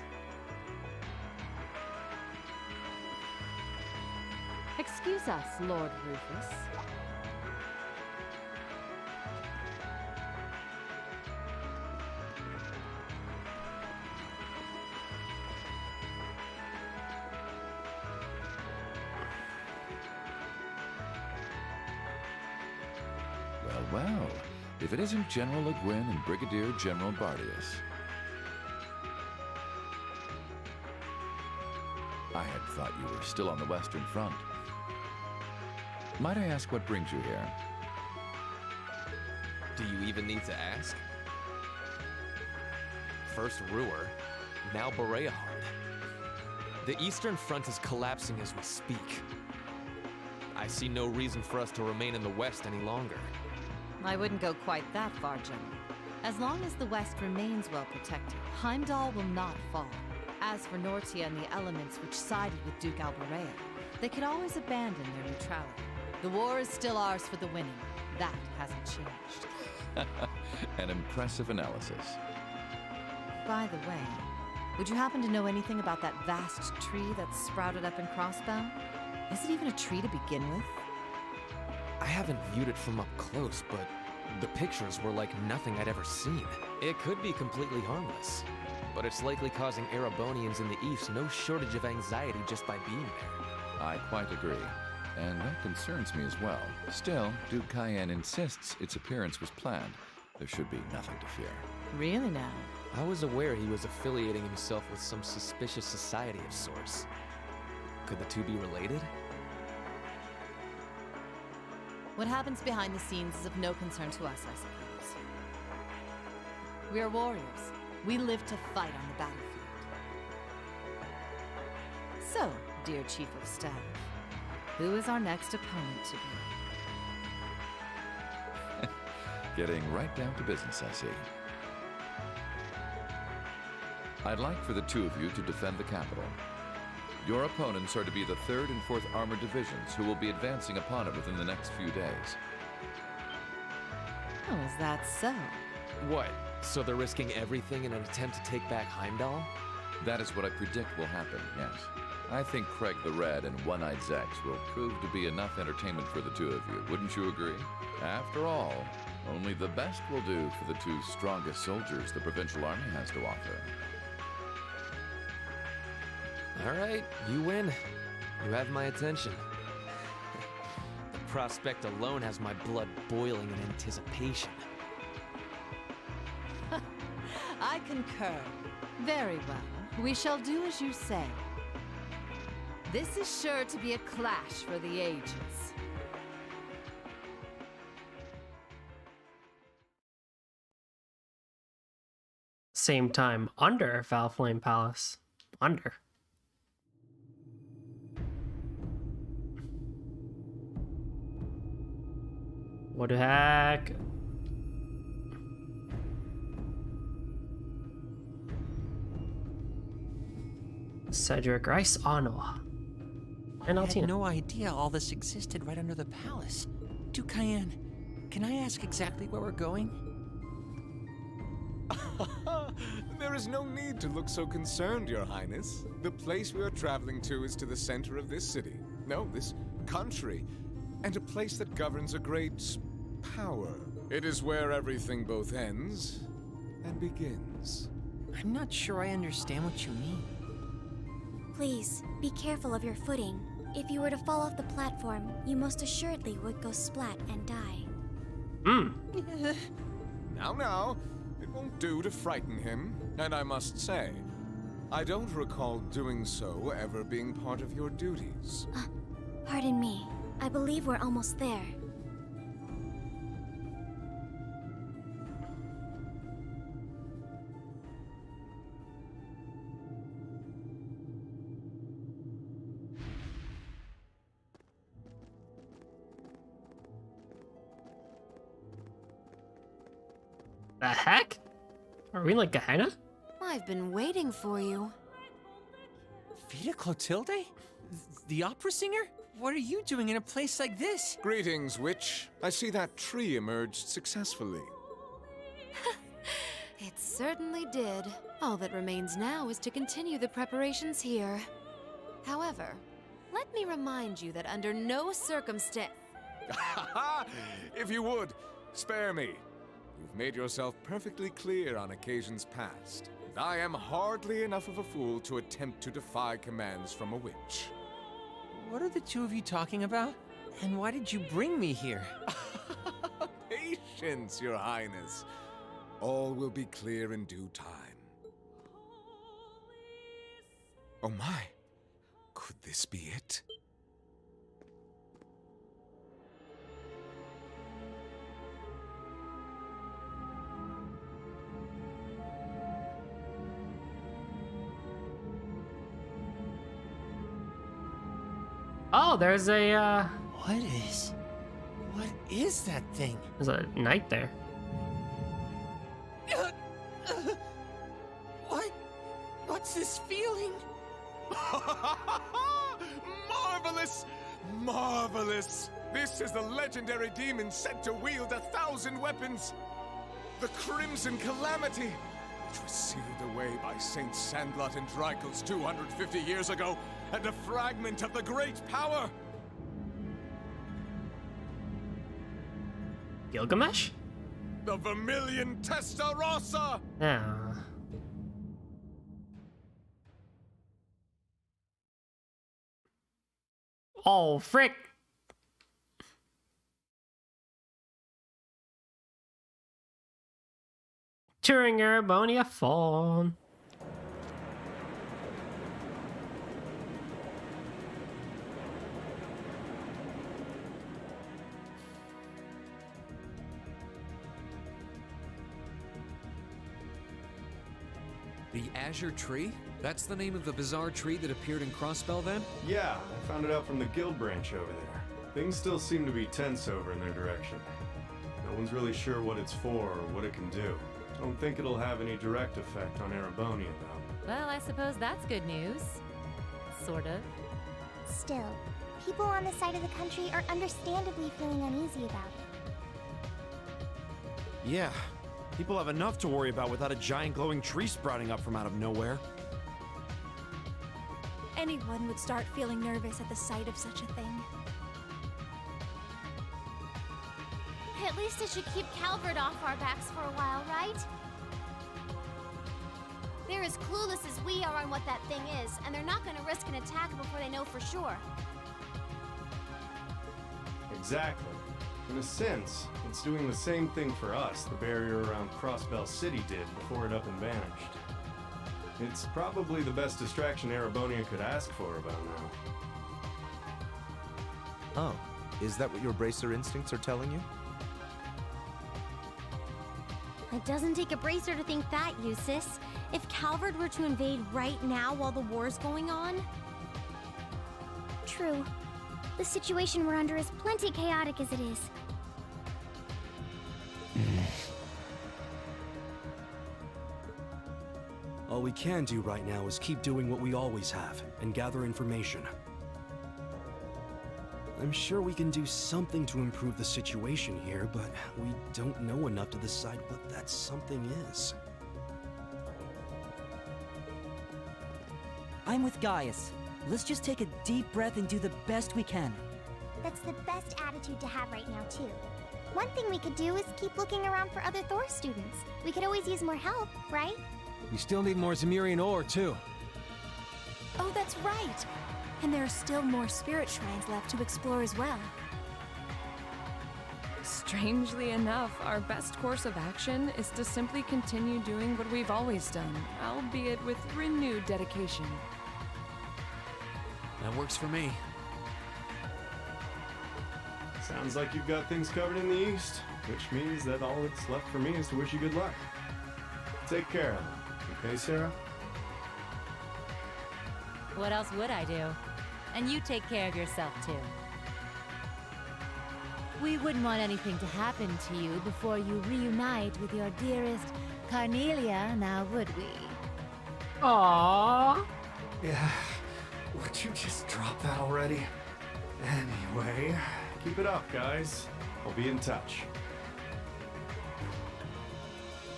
Excuse us, Lord Rufus. Well, well. If it isn't General Le Guin and Brigadier General Bardius. I had thought you were still on the Western Front. Might I ask what brings you here? Do you even need to ask? First Ruhr, now Bereahard. The Eastern Front is collapsing as we speak. I see no reason for us to remain in the West any longer. I wouldn't go quite that far, General. As long as the West remains well protected, Heimdall will not fall. As for Nortia and the elements which sided with Duke Alberea, they could always abandon their neutrality. The war is still ours for the winning. That hasn't changed. An impressive analysis. By the way, would you happen to know anything about that vast tree that's sprouted up in Crossbow? Is it even a tree to begin with? I haven't viewed it from up close, but the pictures were like nothing I'd ever seen. It could be completely harmless, but it's likely causing Erebonians in the East no shortage of anxiety just by being there. I quite agree, and that concerns me as well. Still, Duke Cayenne insists its appearance was planned. There should be nothing to fear. Really now? I was aware he was affiliating himself with some suspicious society of sorts. Could the two be related? What happens behind the scenes is of no concern to us, I suppose. We are warriors. We live to fight on the battlefield. So, dear Chief of Staff, who is our next opponent to be? Getting right down to business, I see. I'd like for the two of you to defend the capital. Your opponents are to be the 3rd and 4th Armored Divisions, who will be advancing upon it within the next few days. Oh, is that so? What? So they're risking everything in an attempt to take back Heimdall? That is what I predict will happen, yes. I think Craig the Red and One-Eyed Zex will prove to be enough entertainment for the two of you, wouldn't you agree? After all, only the best will do for the two strongest soldiers the Provincial Army has to offer. All right, you win. You have my attention. The prospect alone has my blood boiling in anticipation. I concur. Very well. We shall do as you say. This is sure to be a clash for the ages. Same time under Valflame Palace. Under. What the heck? Cedric Rice Anoa. And I had Altina. no idea all this existed right under the palace. Duke Cayenne, can I ask exactly where we're going? There is no need to look so concerned, Your Highness. The place we are traveling to is to the center of this city. No, this country. And a place that governs a great power. It is where everything both ends and begins. I'm not sure I understand what you mean. Please, be careful of your footing. If you were to fall off the platform, you most assuredly would go splat and die. Now, it won't do to frighten him. And I must say, I don't recall doing so ever being part of your duties. Pardon me. I believe we're almost there. The heck? Are we in like Gehenna? I've been waiting for you. Vita Clotilde? The opera singer? What are you doing in a place like this? Greetings, witch. I see that tree emerged successfully. It certainly did. All that remains now is to continue the preparations here. However, let me remind you that under no circumstance... If you would, spare me. You've made yourself perfectly clear on occasions past. And I am hardly enough of a fool to attempt to defy commands from a witch. What are the two of you talking about? And why did you bring me here? Patience, Your Highness. All will be clear in due time. Oh my. Could this be it? Oh, there's a, What is that thing? There's a knight there. What's this feeling? Marvelous! Marvelous! This is the legendary demon sent to wield 1,000 weapons. The Crimson Calamity, which was sealed away by Saint Sandlot and Drykos 250 years ago, and a fragment of the great power. Gilgamesh? The Vermilion Testarossa! Yeah. Oh, frick! Touring Erebonia phone. The Azure Tree? That's the name of the bizarre tree that appeared in Crossbell then? Yeah, I found it out from the guild branch over there. Things still seem to be tense over in their direction. No one's really sure what it's for or what it can do. Don't think it'll have any direct effect on Erebonia, though. Well, I suppose that's good news. Sort of. Still, people on this side of the country are understandably feeling uneasy about it. Yeah, people have enough to worry about without a giant glowing tree sprouting up from out of nowhere. Anyone would start feeling nervous at the sight of such a thing. At least it should keep Calvert off our backs for a while, right? They're as clueless as we are on what that thing is, and they're not gonna risk an attack before they know for sure. Exactly. In a sense, it's doing the same thing for us the barrier around Crossbell City did before it up and vanished. It's probably the best distraction Erebonia could ask for about now. Oh, is that what your bracer instincts are telling you? It doesn't take a bracer to think that, Eustace. If Calvert were to invade right now while the war's going on... True. The situation we're under is plenty chaotic as it is. All we can do right now is keep doing what we always have, and gather information. I'm sure we can do something to improve the situation here, but we don't know enough to decide what that something is. I'm with Gaius. Let's just take a deep breath and do the best we can. That's the best attitude to have right now, too. One thing we could do is keep looking around for other Thor students. We could always use more help, right? We still need more Zemirian ore, too. Oh, that's right. And there are still more spirit shrines left to explore as well. Strangely enough, our best course of action is to simply continue doing what we've always done, albeit with renewed dedication. That works for me. Sounds like you've got things covered in the east, which means that all that's left for me is to wish you good luck. Take care of them, okay, Sarah? What else would I do? And you take care of yourself, too. We wouldn't want anything to happen to you before you reunite with your dearest Carnelia, now would we? Aww. Yeah, would you just drop that already? Anyway, keep it up, guys. I'll be in touch.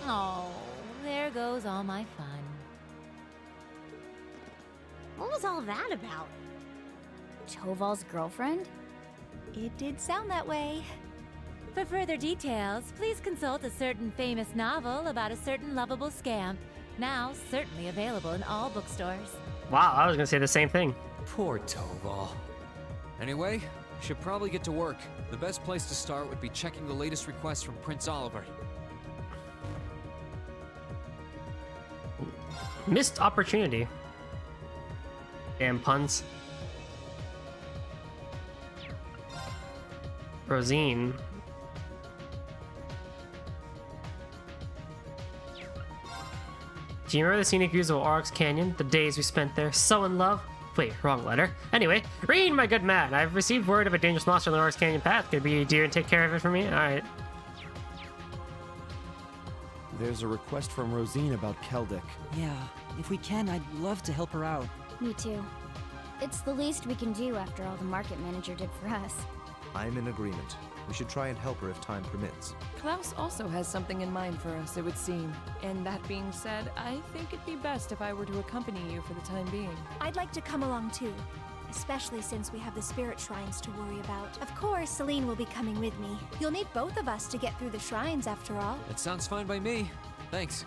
Oh, there goes all my fun. What was all that about? Toval's girlfriend? It did sound that way. For further details, please consult a certain famous novel about a certain lovable scamp, now certainly available in all bookstores. Wow, I was gonna say the same thing. Poor Toval. Anyway, should probably get to work. The best place to start would be checking the latest request from Prince Oliver. Missed opportunity. Damn puns. Rosine. Do you remember the scenic views of Oryx Canyon? The days we spent there, so in love? Wait, wrong letter. Anyway, Rean, my good man, I've received word of a dangerous monster on the Oryx Canyon path. Could be a deer and take care of it for me? Alright. There's a request from Rosine about Keldic. Yeah, if we can, I'd love to help her out. Me too. It's the least we can do after all the market manager did for us. I'm in agreement. We should try and help her if time permits. Klaus also has something in mind for us, it would seem. And that being said, I think it'd be best if I were to accompany you for the time being. I'd like to come along too, especially since we have the spirit shrines to worry about. Of course, Celine will be coming with me. You'll need both of us to get through the shrines after all. That sounds fine by me. Thanks.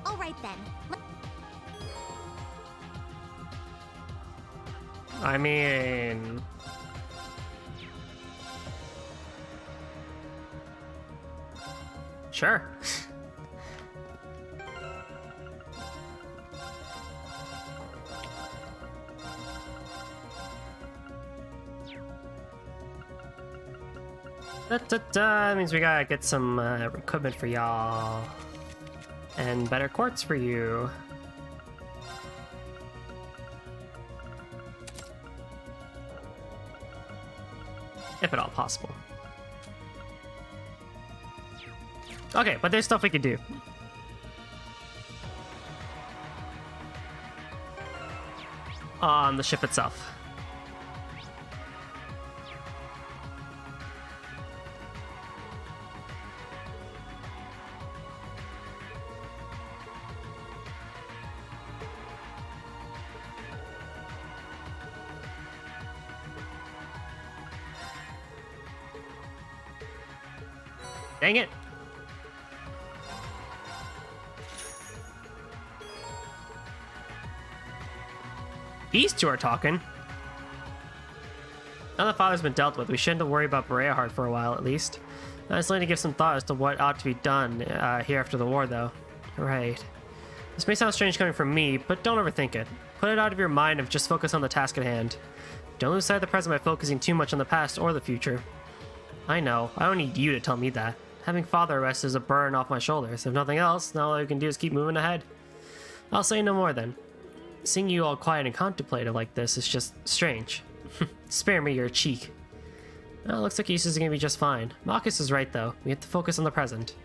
All right then. I mean... Sure. That means we gotta get some equipment for y'all. And better quartz for you. If at all possible. Okay, but there's stuff we could do. On the ship itself. Dang it. These two are talking. Now that Father's been dealt with, we shouldn't have worried about Berea Heart for a while at least. I just need to give some thought as to what ought to be done here after the war though. Right. This may sound strange coming from me, but don't overthink it. Put it out of your mind and just focus on the task at hand. Don't lose sight of the present by focusing too much on the past or the future. I know, I don't need you to tell me that. Having Father arrested is a burden off my shoulders. If nothing else, now all I can do is keep moving ahead. I'll say no more then. Seeing you all quiet and contemplative like this is just strange. Spare me your cheek. Well, looks like Eustace is gonna be just fine. Marcus is right though. We have to focus on the present.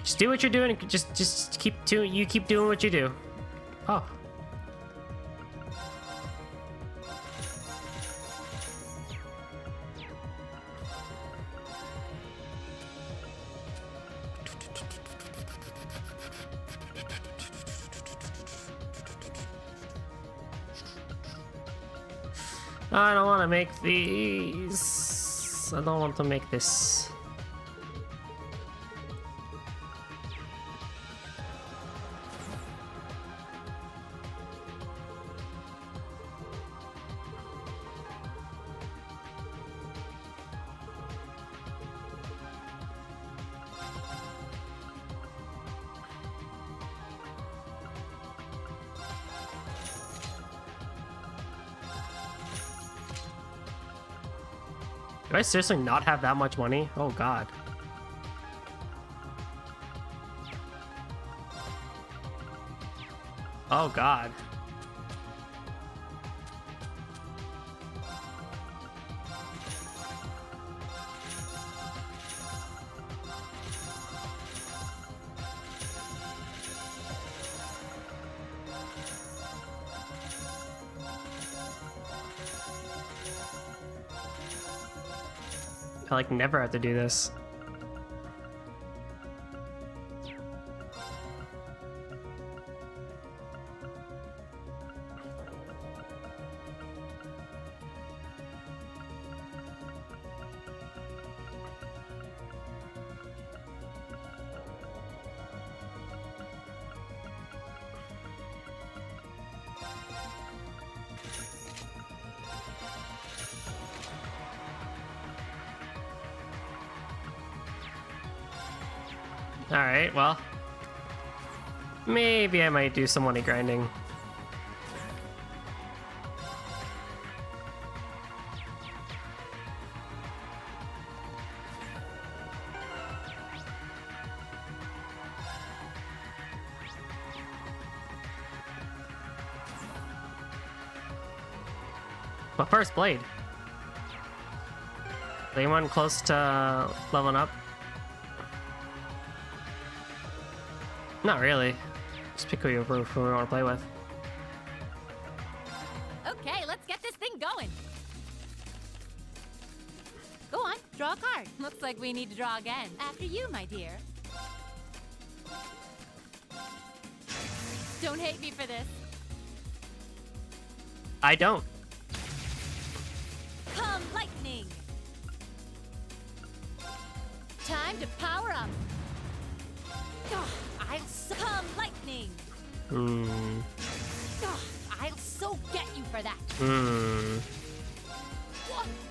Just do what you're doing. Just keep doing. You keep doing what you do. Oh. I don't want to make these. I don't want to make this. Do I seriously not have that much money? Oh god. Oh god. I like never have to do this. Alright, well. Maybe I might do some money grinding. But first, Blade. Is anyone close to leveling up? Not really. Just pick who you want to play with. Okay, let's get this thing going. Go on, draw a card. Looks like we need to draw again. After you, my dear. Don't hate me for this. I don't. Come, lightning! Time to power up. I'll come, lightning! I'll so get you for that.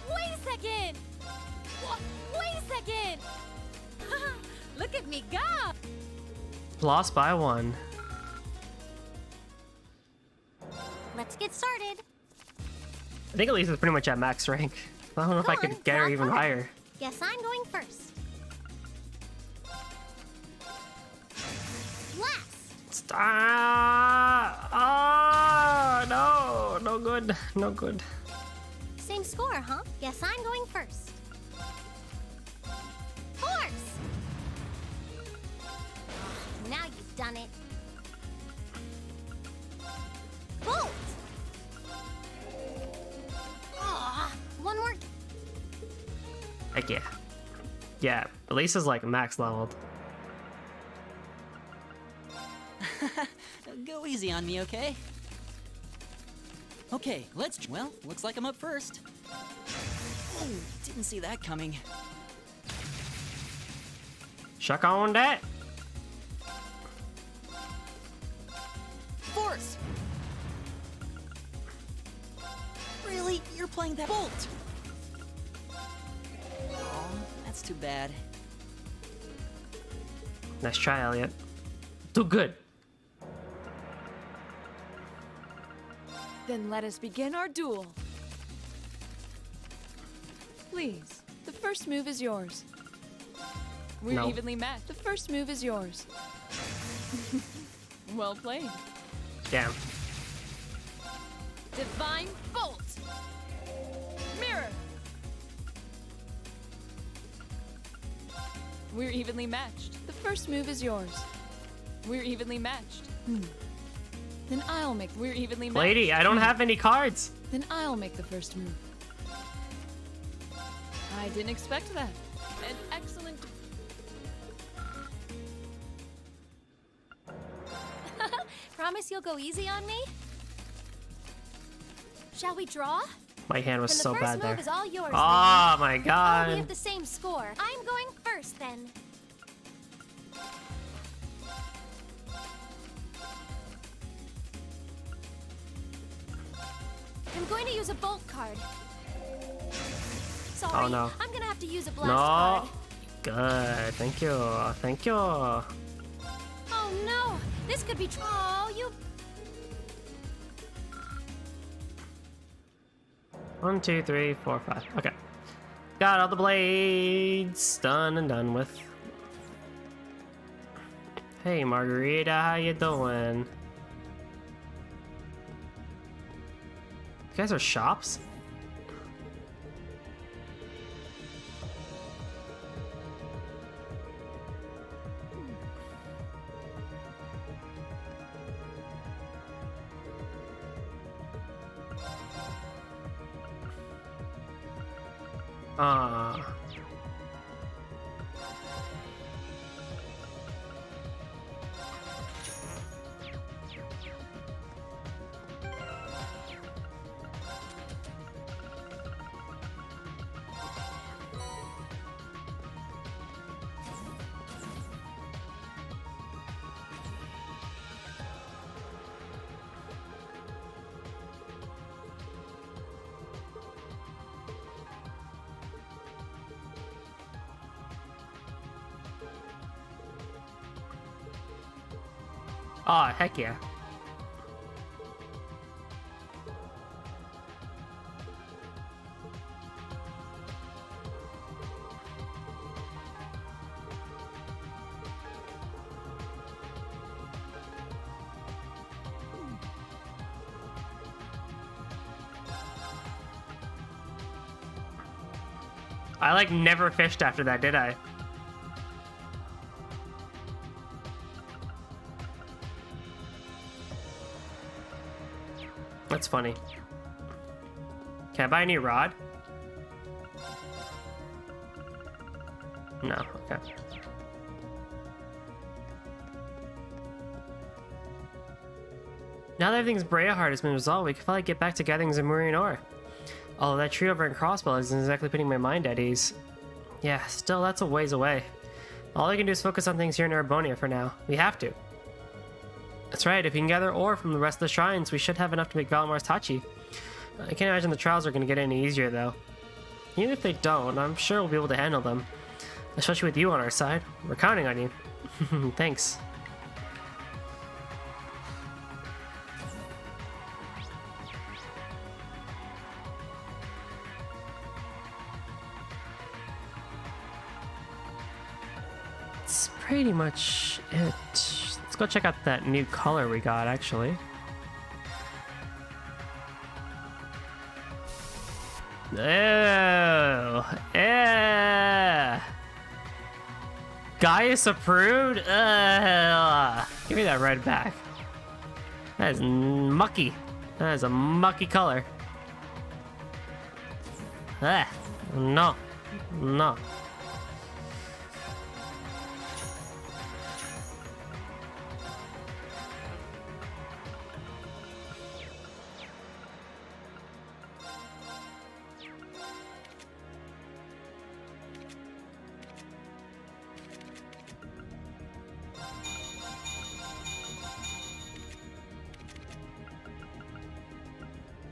Wait a second! Wait a second! Look at me go! Lost by 1. Let's get started. I think at least it's pretty much at max rank. I don't know if I could get her even higher. Guess I'm going first. Ah! No! No good. No good. Same score, huh? Guess I'm going first. Force! Now you've done it. Bolt! One more. Heck yeah. Yeah, Lisa's like max leveled. Go easy on me, okay? Okay, well, looks like I'm up first. Oh, didn't see that coming. Shuck on that. Force! Really? You're playing that bolt? Oh, that's too bad. Nice try, Elliot. Too good. Then let us begin our duel. Please, the first move is yours. We're No. evenly matched. The first move is yours. Well played. Damn. Divine Bolt! Mirror! We're evenly matched. The first move is yours. We're evenly matched. Then I'll make. We're evenly matched. Lady, I don't have any cards. Then I'll make the first move. I didn't expect that. An excellent. Promise you'll go easy on me? Shall we draw? My hand was Then so the bad first there. move is all yours, Oh Lady. my Oh, we god. have the same score. I'm going first then. I'm going to use a bolt card. Sorry, Oh, no. I'm gonna have to use a blast No. card. Good. Thank you. Thank you. Oh no, this could be oh, you. 1, 2, 3, 4, 5. Okay. Got all the blades done and done with. Hey, Margarita, how you doing? You guys are shops? Oh, heck yeah. I like never fished after that, did I? That's funny. Can I buy a new rod? No, okay. Now that everything's Breahard has been resolved, we can finally get back to gatherings in Murianor. Although that tree over in Crossbell isn't exactly putting my mind at ease. Yeah, still, that's a ways away. All I can do is focus on things here in Erebonia for now. We have to. That's right, if we can gather ore from the rest of the shrines, we should have enough to make Valamar's Tachi. I can't imagine the trials are going to get any easier, though. Even if they don't, I'm sure we'll be able to handle them. Especially with you on our side. We're counting on you. Thanks. That's pretty much it. Let's go check out that new color we got, actually. Oh, Gaius approved? Give me that red back. That is mucky. That is a mucky color. No. No.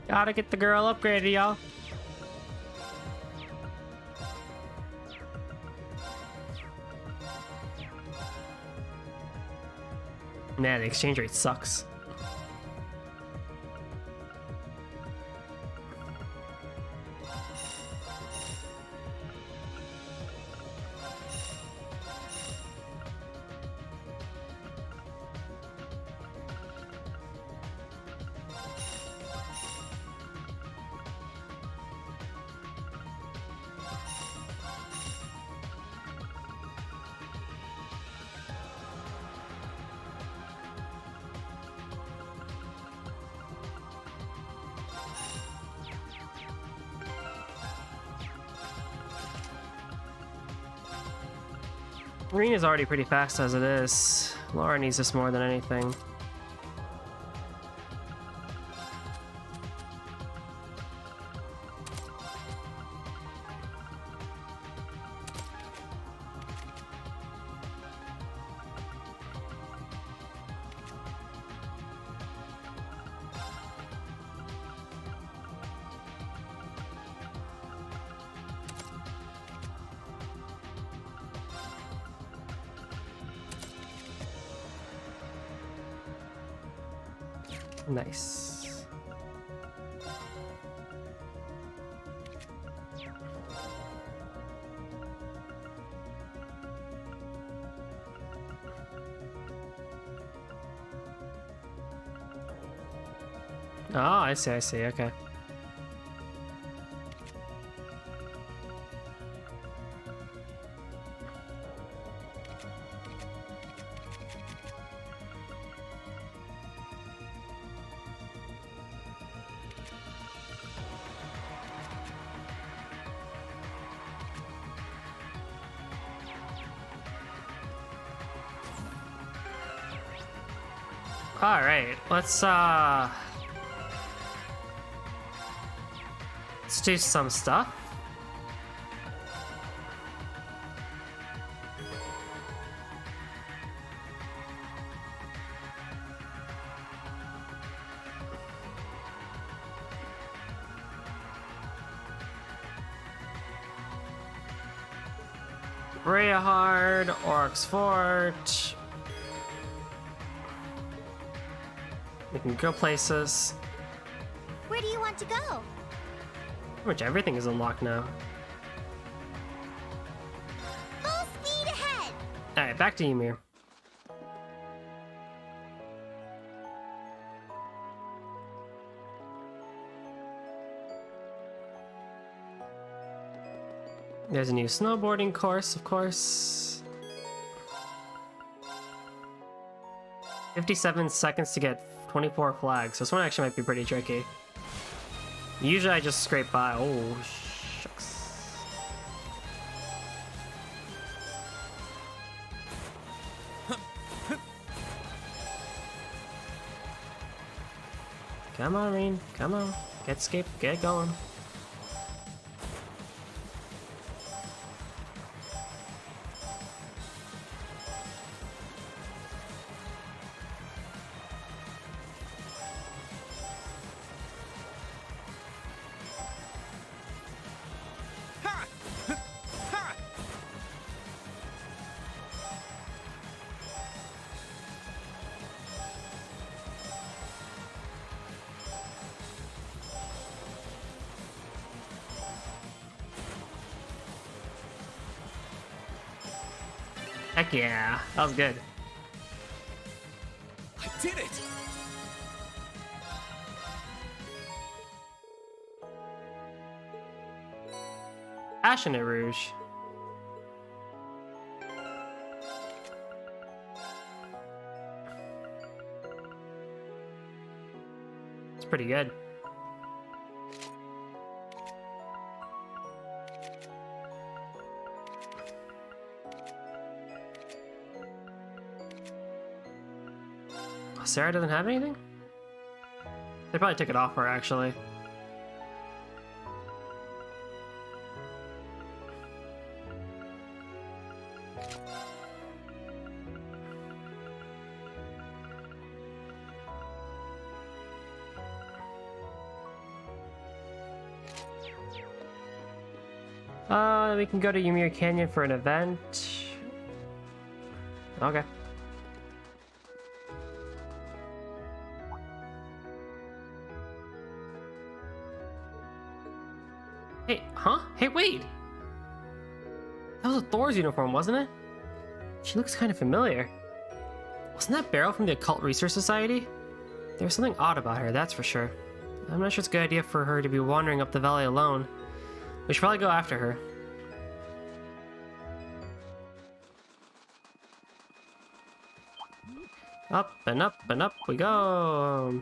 Gotta get the girl upgraded, y'all. Nah, the exchange rate sucks. Rena's already pretty fast as it is. Laura needs this more than anything. Nice. Oh, I see, okay. All right, let's do some stuff. Breahard, Oryx Fort. We can go places. Where do you want to go? Pretty much everything is unlocked now. Full speed ahead! Alright, back to Ymir. There's a new snowboarding course, of course. 57 seconds to get 24 flags. This one actually might be pretty tricky. Usually I just scrape by. Oh, shucks. Come on, Reen. Come on. Get skip. Get going. Heck yeah, that was good. I did it! Passionate Rouge. It's pretty good. Sarah doesn't have anything? They probably took it off her, actually. We can go to Ymir Canyon for an event. Okay. Hey, huh? Hey, wait! That was a Thor's uniform, wasn't it? She looks kind of familiar. Wasn't that Beryl from the Occult Research Society? There was something odd about her, that's for sure. I'm not sure it's a good idea for her to be wandering up the valley alone. We should probably go after her. Up and up and up we go!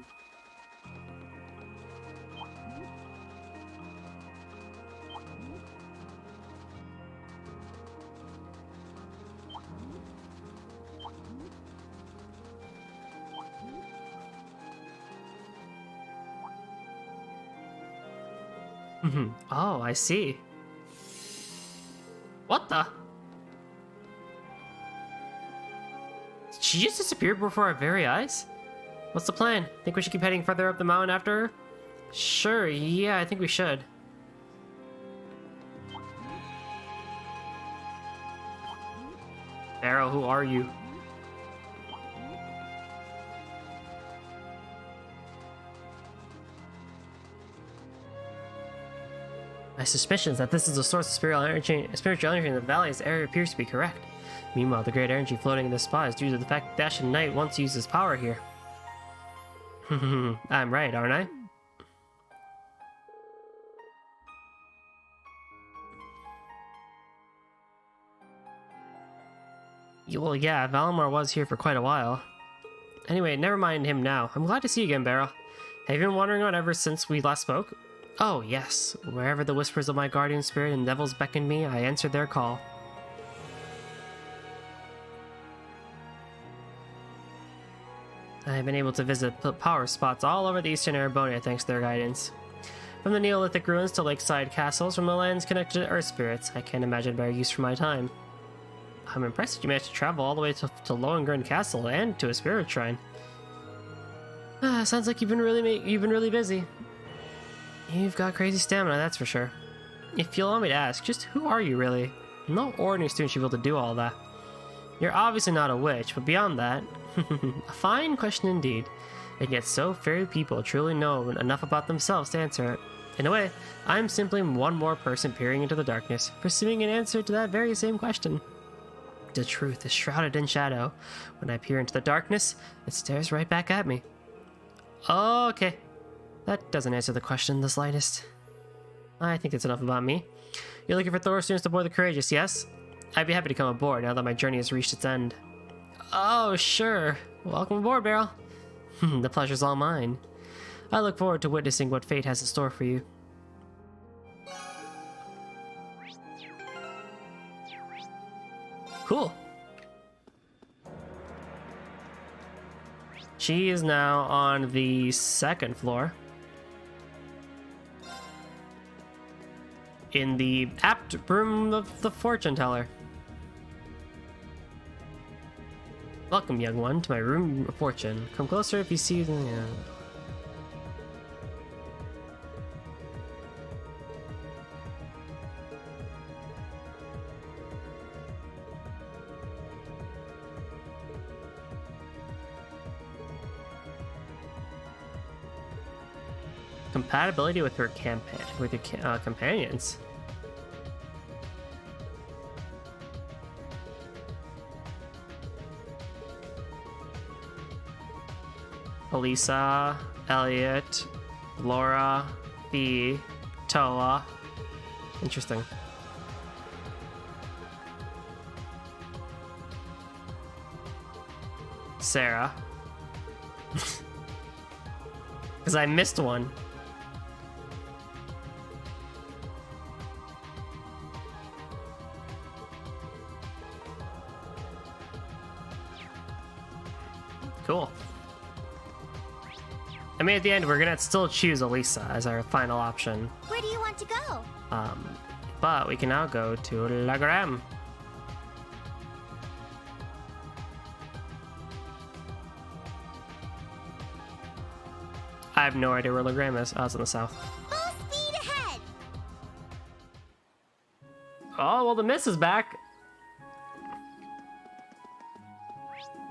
Oh, I see. What the? Did she just disappear before our very eyes? What's the plan? Think we should keep heading further up the mountain after her? Sure, yeah, I think we should. Arrow, who are you? My suspicions that this is the source of spiritual energy in the valley's area appears to be correct. Meanwhile, the great energy floating in this spot is due to the fact that Dashin Knight once used his power here. I'm right, aren't I? Well, yeah, Valimar was here for quite a while. Anyway, never mind him now. I'm glad to see you again, Beryl. Have you been wandering around ever since we last spoke? Oh, yes. Wherever the whispers of my guardian spirit and devils beckoned me, I answered their call. I have been able to visit power spots all over the eastern Erebonia thanks to their guidance. From the Neolithic ruins to lakeside castles, from the lands connected to earth spirits, I can't imagine a better use for my time. I'm impressed that you managed to travel all the way to Lohengrin Castle and to a spirit shrine. Sounds like you've been really busy. You've got crazy stamina, that's for sure. If you'll allow me to ask, just who are you really? No ordinary student should be able to do all that. You're obviously not a witch, but beyond that, a fine question indeed. and yet so few people truly know enough about themselves to answer it. In a way, I'm simply one more person peering into the darkness, pursuing an answer to that very same question. The truth is shrouded in shadow. When I peer into the darkness, it stares right back at me. Okay, that doesn't answer the question the slightest. I think that's enough about me. You're looking for Thor students to board the Courageous, yes? I'd be happy to come aboard now that my journey has reached its end. Oh, sure. Welcome aboard, Beryl. The pleasure's all mine. I look forward to witnessing what fate has in store for you. Cool. She is now on the 2nd floor. In the apt room of the fortune teller. Welcome, young one, to my room of fortune. Come closer if you see the... Compatibility with your companions. Elisa, Elliot, Laura, Bea, Toa. Interesting. Sarah. Because I missed one. Cool. I mean, at the end, we're gonna still choose Elisa as our final option. Where do you want to go? But we can now go to Lagram. I have no idea where Lagram is. Oh, it's in the south. Full speed ahead! Oh, well, the mist is back.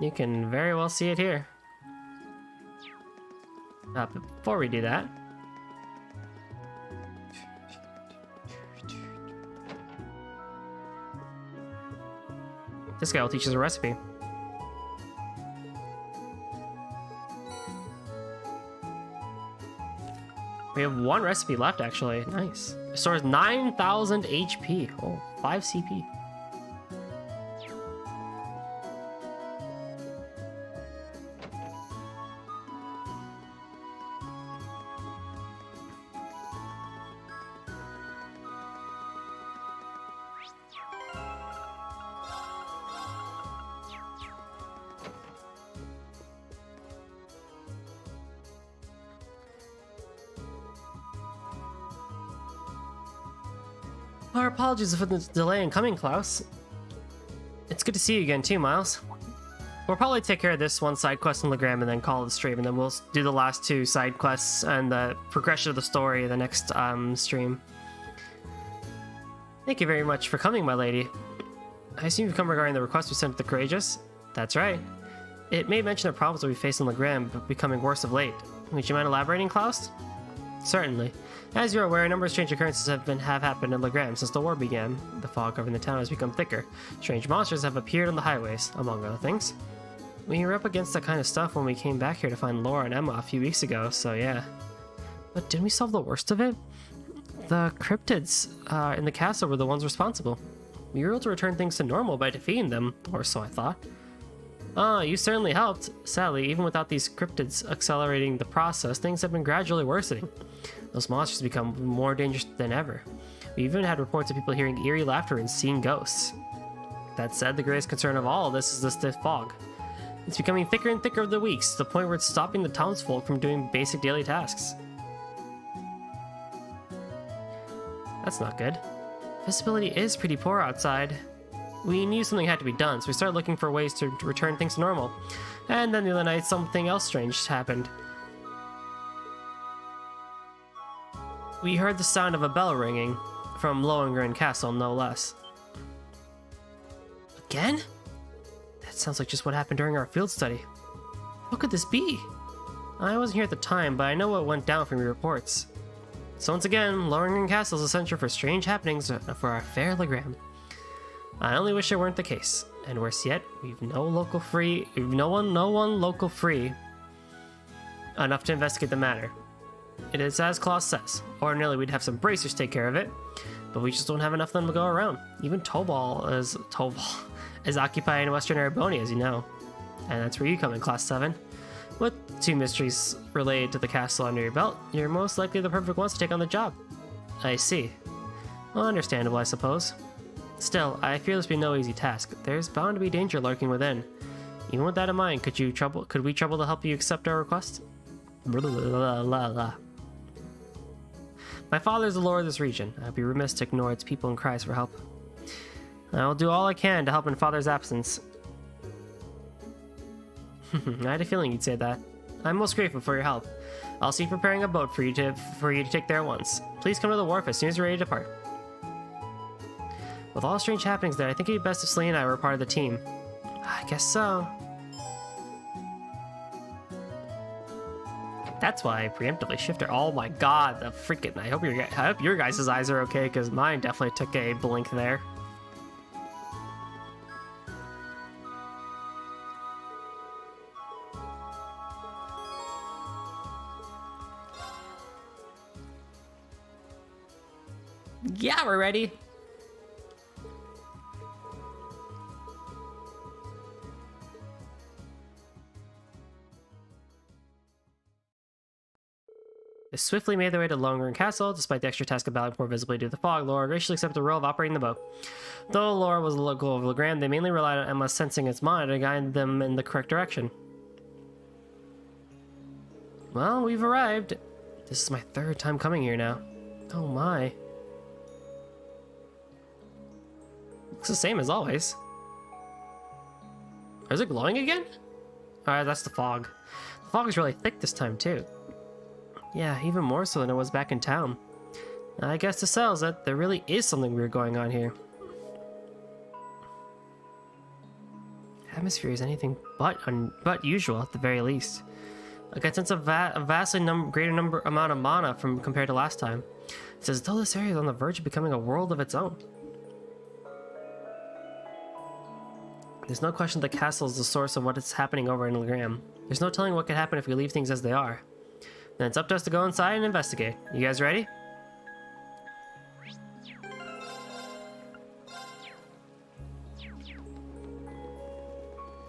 You can very well see it here. But before we do that, this guy will teach us a recipe. We have one recipe left, actually. Nice. It stores 9,000 HP. Oh, 5 CP. Our apologies for the delay in coming, Klaus. It's good to see you again too, Miles. We'll probably take care of this one side quest in Lagram and then call it a stream, and then we'll do the last 2 side quests and the progression of the story in the next stream. Thank you very much for coming, my lady. I assume you've come regarding the request we sent to the Courageous? That's right. It may mention the problems that we face in Lagram becoming worse of late. Would you mind elaborating, Klaus? Certainly. As you're aware, a number of strange occurrences have happened in Lagram since the war began. The fog covering the town has become thicker. Strange monsters have appeared on the highways, among other things. We were up against that kind of stuff when we came back here to find Laura and Emma a few weeks ago, so yeah. But didn't we solve the worst of it? The cryptids in the castle were the ones responsible. We were able to return things to normal by defeating them, or so I thought. You certainly helped. Sadly, even without these cryptids accelerating the process, things have been gradually worsening. Those monsters become more dangerous than ever. We even had reports of people hearing eerie laughter and seeing ghosts. That said, the greatest concern of all of this is the stiff fog. It's becoming thicker and thicker with the weeks, to the point where it's stopping the townsfolk from doing basic daily tasks. That's not good. Visibility is pretty poor outside. We knew something had to be done, so we started looking for ways to return things to normal. And then the other night, something else strange happened. We heard the sound of a bell ringing, from Lohengrin Castle, no less. Again? That sounds like just what happened during our field study. What could this be? I wasn't here at the time, but I know what went down from your reports. So once again, Lohengrin Castle is a center for strange happenings for our fair Legram. I only wish it weren't the case. And worse yet, we've no one local free enough to investigate the matter. It is as Claus says. Ordinarily, we'd have some bracers take care of it, but we just don't have enough of them to go around. Even Tobal is occupied in Western Erebonia, as you know. And that's where you come in, Class 7. With 2 mysteries related to the castle under your belt, you're most likely the perfect ones to take on the job. I see. Well, understandable, I suppose. Still, I fear this will be no easy task. There's bound to be danger lurking within. Even with that in mind, could we trouble to help you accept our request? Blah, blah, blah, blah. My father is the lord of this region. I'd be remiss to ignore its people and cries for help. I will do all I can to help in father's absence. I had a feeling you'd say that. I'm most grateful for your help. I'll see preparing a boat for you to take there at once. Please come to the wharf as soon as you're ready to depart. With all the strange happenings there, I think it'd be best if Celine and I were part of the team. I guess so. That's why I preemptively shifted. Oh my god, the freaking... I hope your guys' eyes are okay, because mine definitely took a blink there. Yeah, we're ready. They swiftly made their way to Lohengrin Castle, despite the extra task of battling poor visibility due to the fog. Laura graciously accepted the role of operating the boat. Though Laura was a local of Legram, they mainly relied on Emma sensing its mind to guide them in the correct direction. Well, we've arrived. This is my 3rd time coming here now. Oh my. Looks the same as always. Is it glowing again? Alright, that's the fog. The fog is really thick this time too. Yeah, even more so than it was back in town. I guess this tells that there really is something weird going on here. Atmosphere is anything but usual at the very least. I get a sense of a vastly greater amount of mana compared to last time. It's as though this area is on the verge of becoming a world of its own. There's no question the castle is the source of what is happening over in Legram. There's no telling what could happen if we leave things as they are. Then it's up to us to go inside and investigate. You guys ready?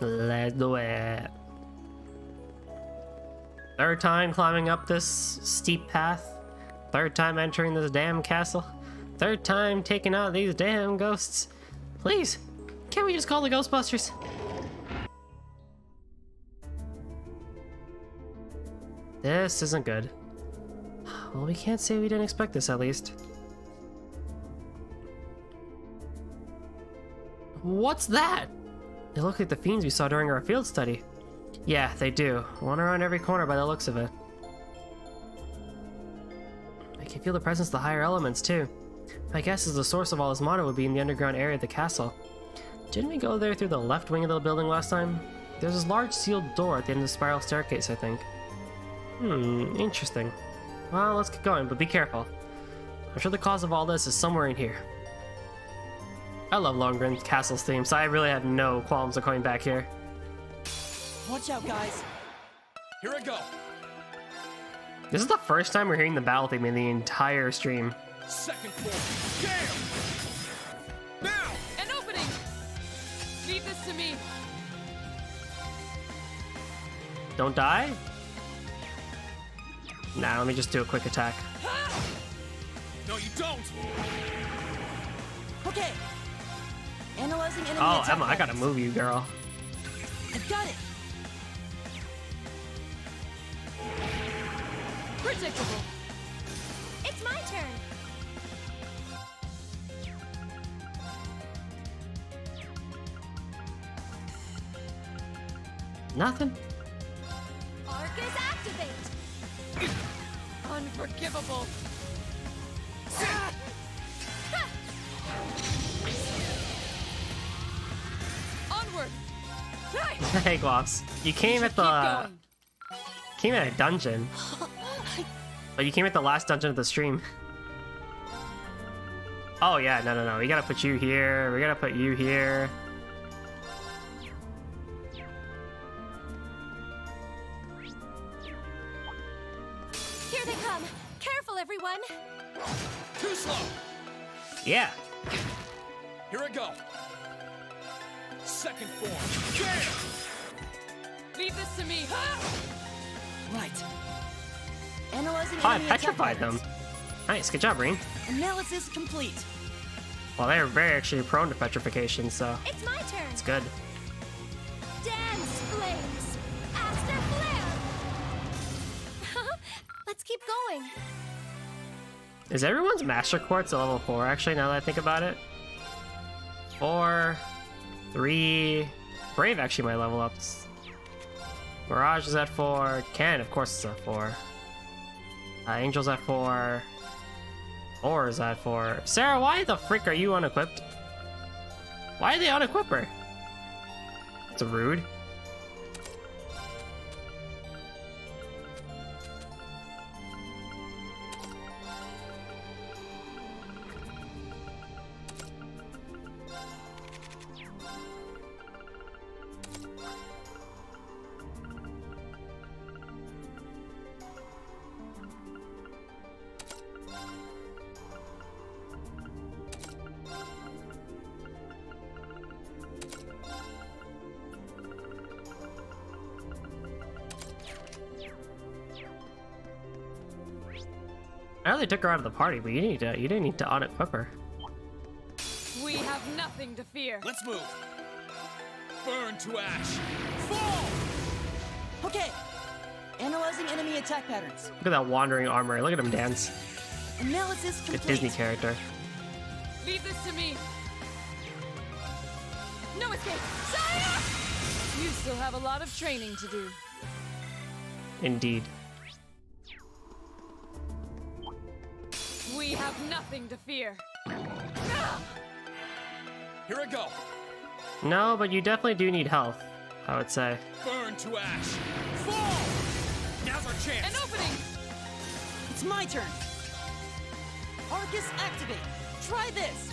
Let's do it. 3rd time climbing up this steep path. 3rd time entering this damn castle. 3rd time taking out these damn ghosts. Please, can't we just call the Ghostbusters? This isn't good. Well, we can't say we didn't expect this, at least. What's that? They look like the fiends we saw during our field study. Yeah, they do. One around every corner by the looks of it. I can feel the presence of the higher elements, too. My guess is the source of all this mana would be in the underground area of the castle. Didn't we go there through the left wing of the building last time? There's this large sealed door at the end of the spiral staircase, I think. Interesting. Well, let's get going, but be careful. I'm sure the cause of all this is somewhere in here. I love Lohengrin Castle's theme, so I really have no qualms of coming back here. Watch out, guys. Here I go. This is the first time we're hearing the battle theme in the entire stream. 2nd floor. Damn! Now! An opening! Leave this to me. Don't die? Nah, let me just do a quick attack. No, you don't! Okay. Analyzing enemy Oh, attack Emma, I gotta move you, girl. I've got it. Predictable. It's my turn. Nothing. Arcus activate! Unforgivable. Onward. Hey, Glops. You came at the came at a dungeon. But you came at the last dungeon of the stream. Oh yeah, no. We gotta put you here. We gotta put you here. Here they come. Careful, everyone. Too slow. Yeah. Here I go. Second form. Yeah. Leave this to me. Right. Analyzing Oh, I enemy attack petrified them. patterns. Nice, good job, Reen. Analysis complete. Well, they're very actually prone to petrification, so It's my turn. it's good. Dance flames. Aster flare. Let's keep going. Is everyone's Master Quartz at level 4, actually, now that I think about it? 4, 3... Brave actually might level up. Mirage is at 4. Ken, of course, is at 4. Angel's at 4. Or is at 4. Sarah, why the frick are you unequipped? Why did they unequip her? It's rude. I know they took her out of the party, but you didn't need to unequip her. We have nothing to fear. Let's move. Burn to ash. Fall! Okay. Analyzing enemy attack patterns. Look at that wandering armor. Look at him dance. Analysis Good complete. Disney character. Leave this to me. No escape. Sire! You still have a lot of training to do. Indeed. We have nothing to fear. Here I go. No, but you definitely do need health, I would say. Burn to ash. Fall! Now's our chance. An opening! It's my turn. Arcus activate. Try this.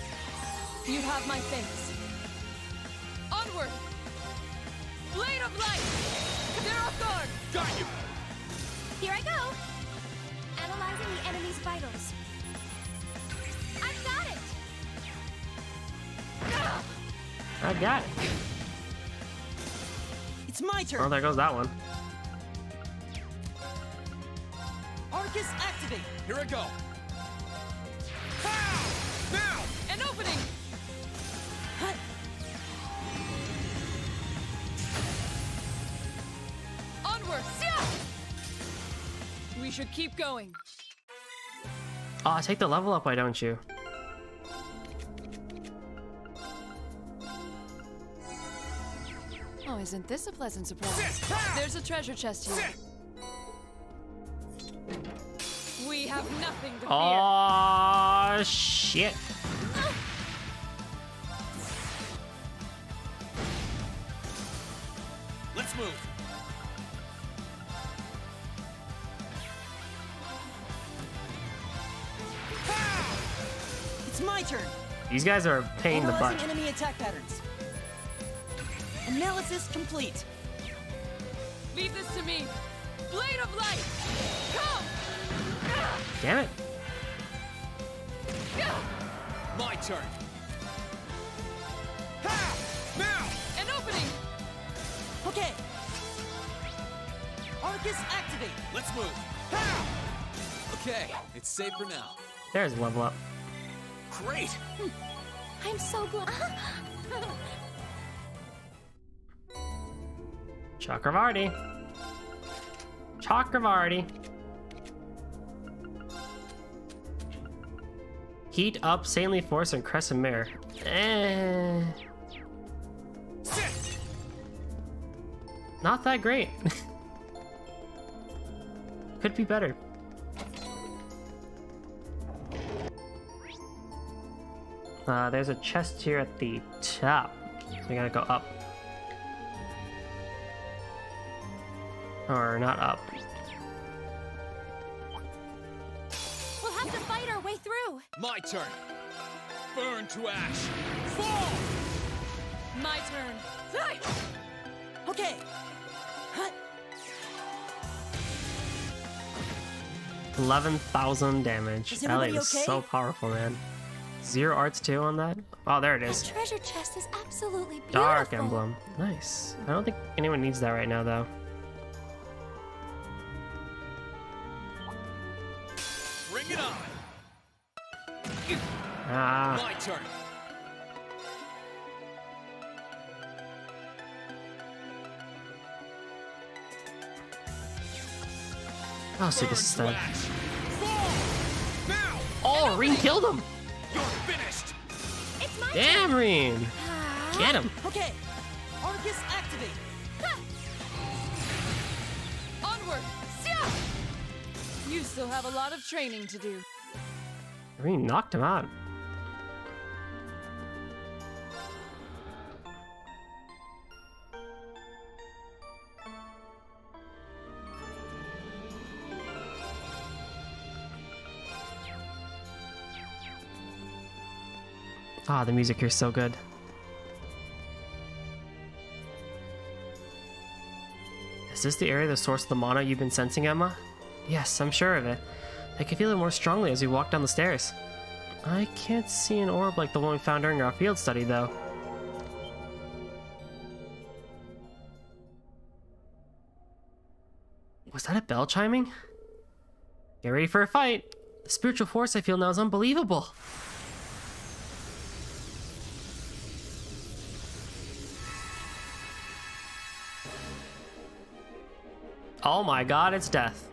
You have my thanks. Onward! Blade of light! They're off guard! Got you! Here I go. Analyzing the enemy's vitals. I've got it. I got it. It's my turn. Oh, there goes that one. Arcus activate. Here I go. Pow! Now! An opening! Hut. Onward! We should keep going. Oh, take the level up, why don't you? Oh, isn't this a pleasant surprise? There's a treasure chest here. We have nothing to fear. Oh, shit. Let's move. It's my turn. These guys are a pain in the butt. Analyzing enemy attack patterns. Analysis complete. Leave this to me. Blade of light! Come! Damn it. My turn. Pow! Now! An opening! Okay. Arcus activate. Let's move. Pow! Okay, it's safe for now. There's a level up. Great! I'm so glad. Chakravarti. Chakravarti. Heat up, Saintly Force, and Crescent Mirror. Not that great. Could be better. There's a chest here at the top, so we gotta go up. Or not up. through. My turn. Burn to ash. Fall! My turn. Okay. 11,000 damage. Is That everybody lady is okay? so powerful, man. 0 arts too on that. Oh, there it That is. treasure chest is absolutely beautiful. Dark emblem. Nice. I don't think anyone needs that right now, though. Bring it on. Ah. My turn. Oh, see this instead. Now! Oh, Reen killed him! You're finished! It's my Damn, Reen! Get him! Okay. Arcus activate. Onward! You still have a lot of training to do. Reen knocked him out. Ah, the music here is so good. Is this the area, the source of the mana you've been sensing, Emma? Yes, I'm sure of it. I can feel it more strongly as we walk down the stairs. I can't see an orb like the one we found during our field study, though. Was that a bell chiming? Get ready for a fight. The spiritual force I feel now is unbelievable. Oh my god, it's death.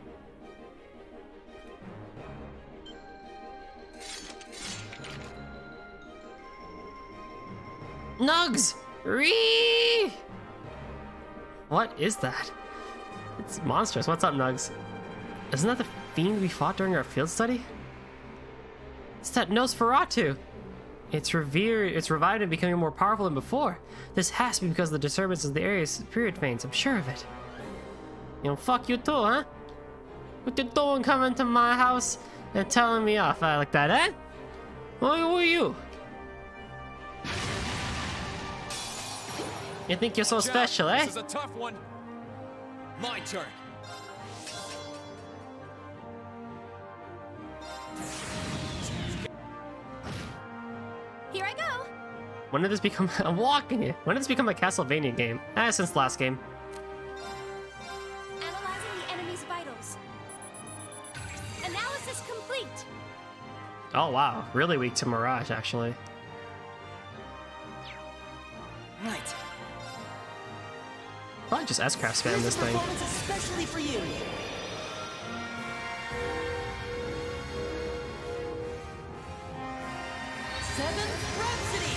Nugs! Ree! What is that? It's monstrous. What's up, Nugs? Isn't that the fiend we fought during our field study? It's that Nosferatu! It's revived and becoming more powerful than before. This has to be because of the disturbances of the area's spirit veins, I'm sure of it. You know, fuck you too, huh? What you doing coming to my house and telling me off like that, eh? Who are you? You think you're so Watch out. special, eh? This is a tough one. My turn. Here I go. When did this become I'm walking it? When did this become a Castlevania game? Since the last game. Analyzing the enemy's vitals. Analysis complete. Oh wow, really weak to Mirage actually. Right. Probably just S-Craft spam Here's this a thing. performance especially for you. Seventh Rhapsody.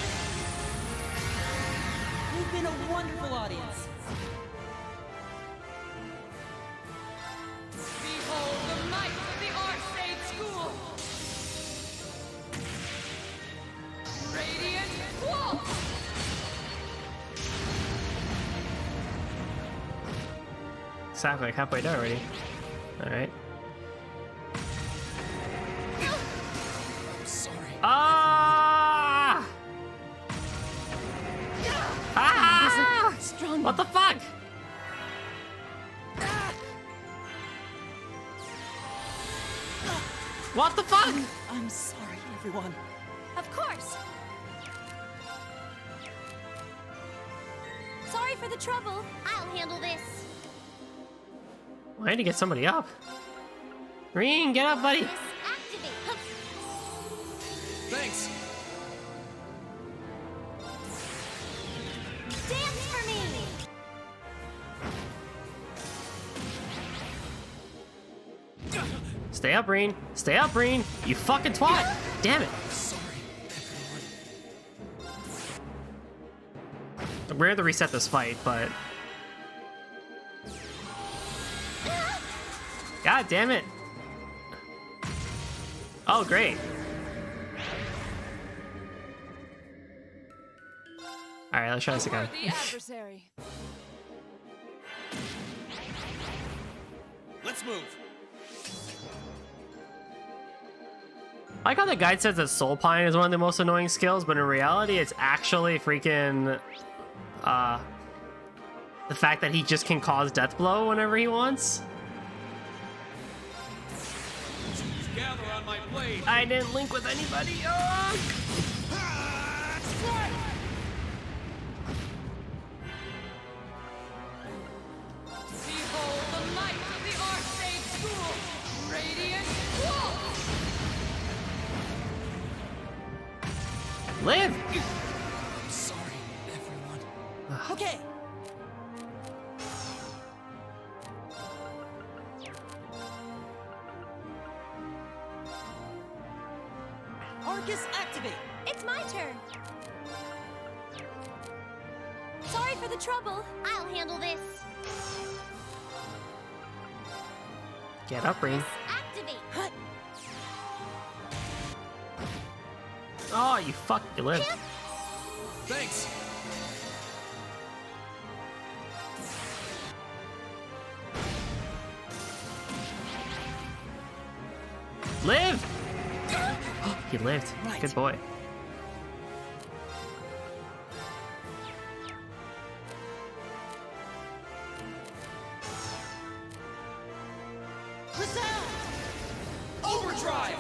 You've been a wonderful audience. Behold the might of the Arcade School! Radiant Waltz! Exactly, like halfway done already. Alright. I'm sorry. Ah! Ah! What the fuck? What the fuck? I'm sorry, everyone. Of course. Sorry for the trouble. I'll handle this. I need to get somebody up. Reen, get up, buddy. Activate. Thanks. Dance for me. Stay up, Reen. Stay up, Reen. You fucking twat. Damn it. We're gonna have to reset this fight, but... God damn it. Oh, great. Alright, let's try this again. The adversary. Let's move. I like how the guide says that Soul Pine is one of the most annoying skills, but in reality, it's actually freaking the fact that he just can cause Death Blow whenever he wants. Gather on my blade. I didn't link with anybody. Ugh. Behold the might of the Archsage School! Radiant Wolf! Live! I'm sorry, everyone. Okay. Arcus, activate! It's my turn. Sorry for the trouble. I'll handle this. Get up, Ring. Activate. Oh, you fuck, you live. Thanks. Live! He lived. Right. Good boy. Resound! Overdrive!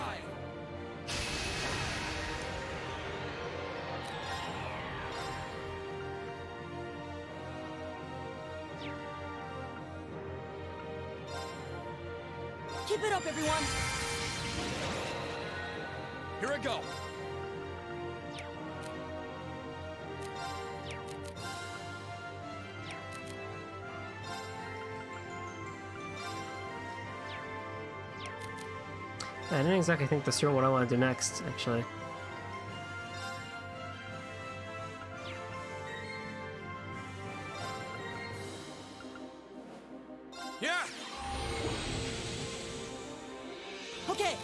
Keep it up, everyone! Here I go. I didn't exactly think this through what I want to do next, actually. Yeah. Okay.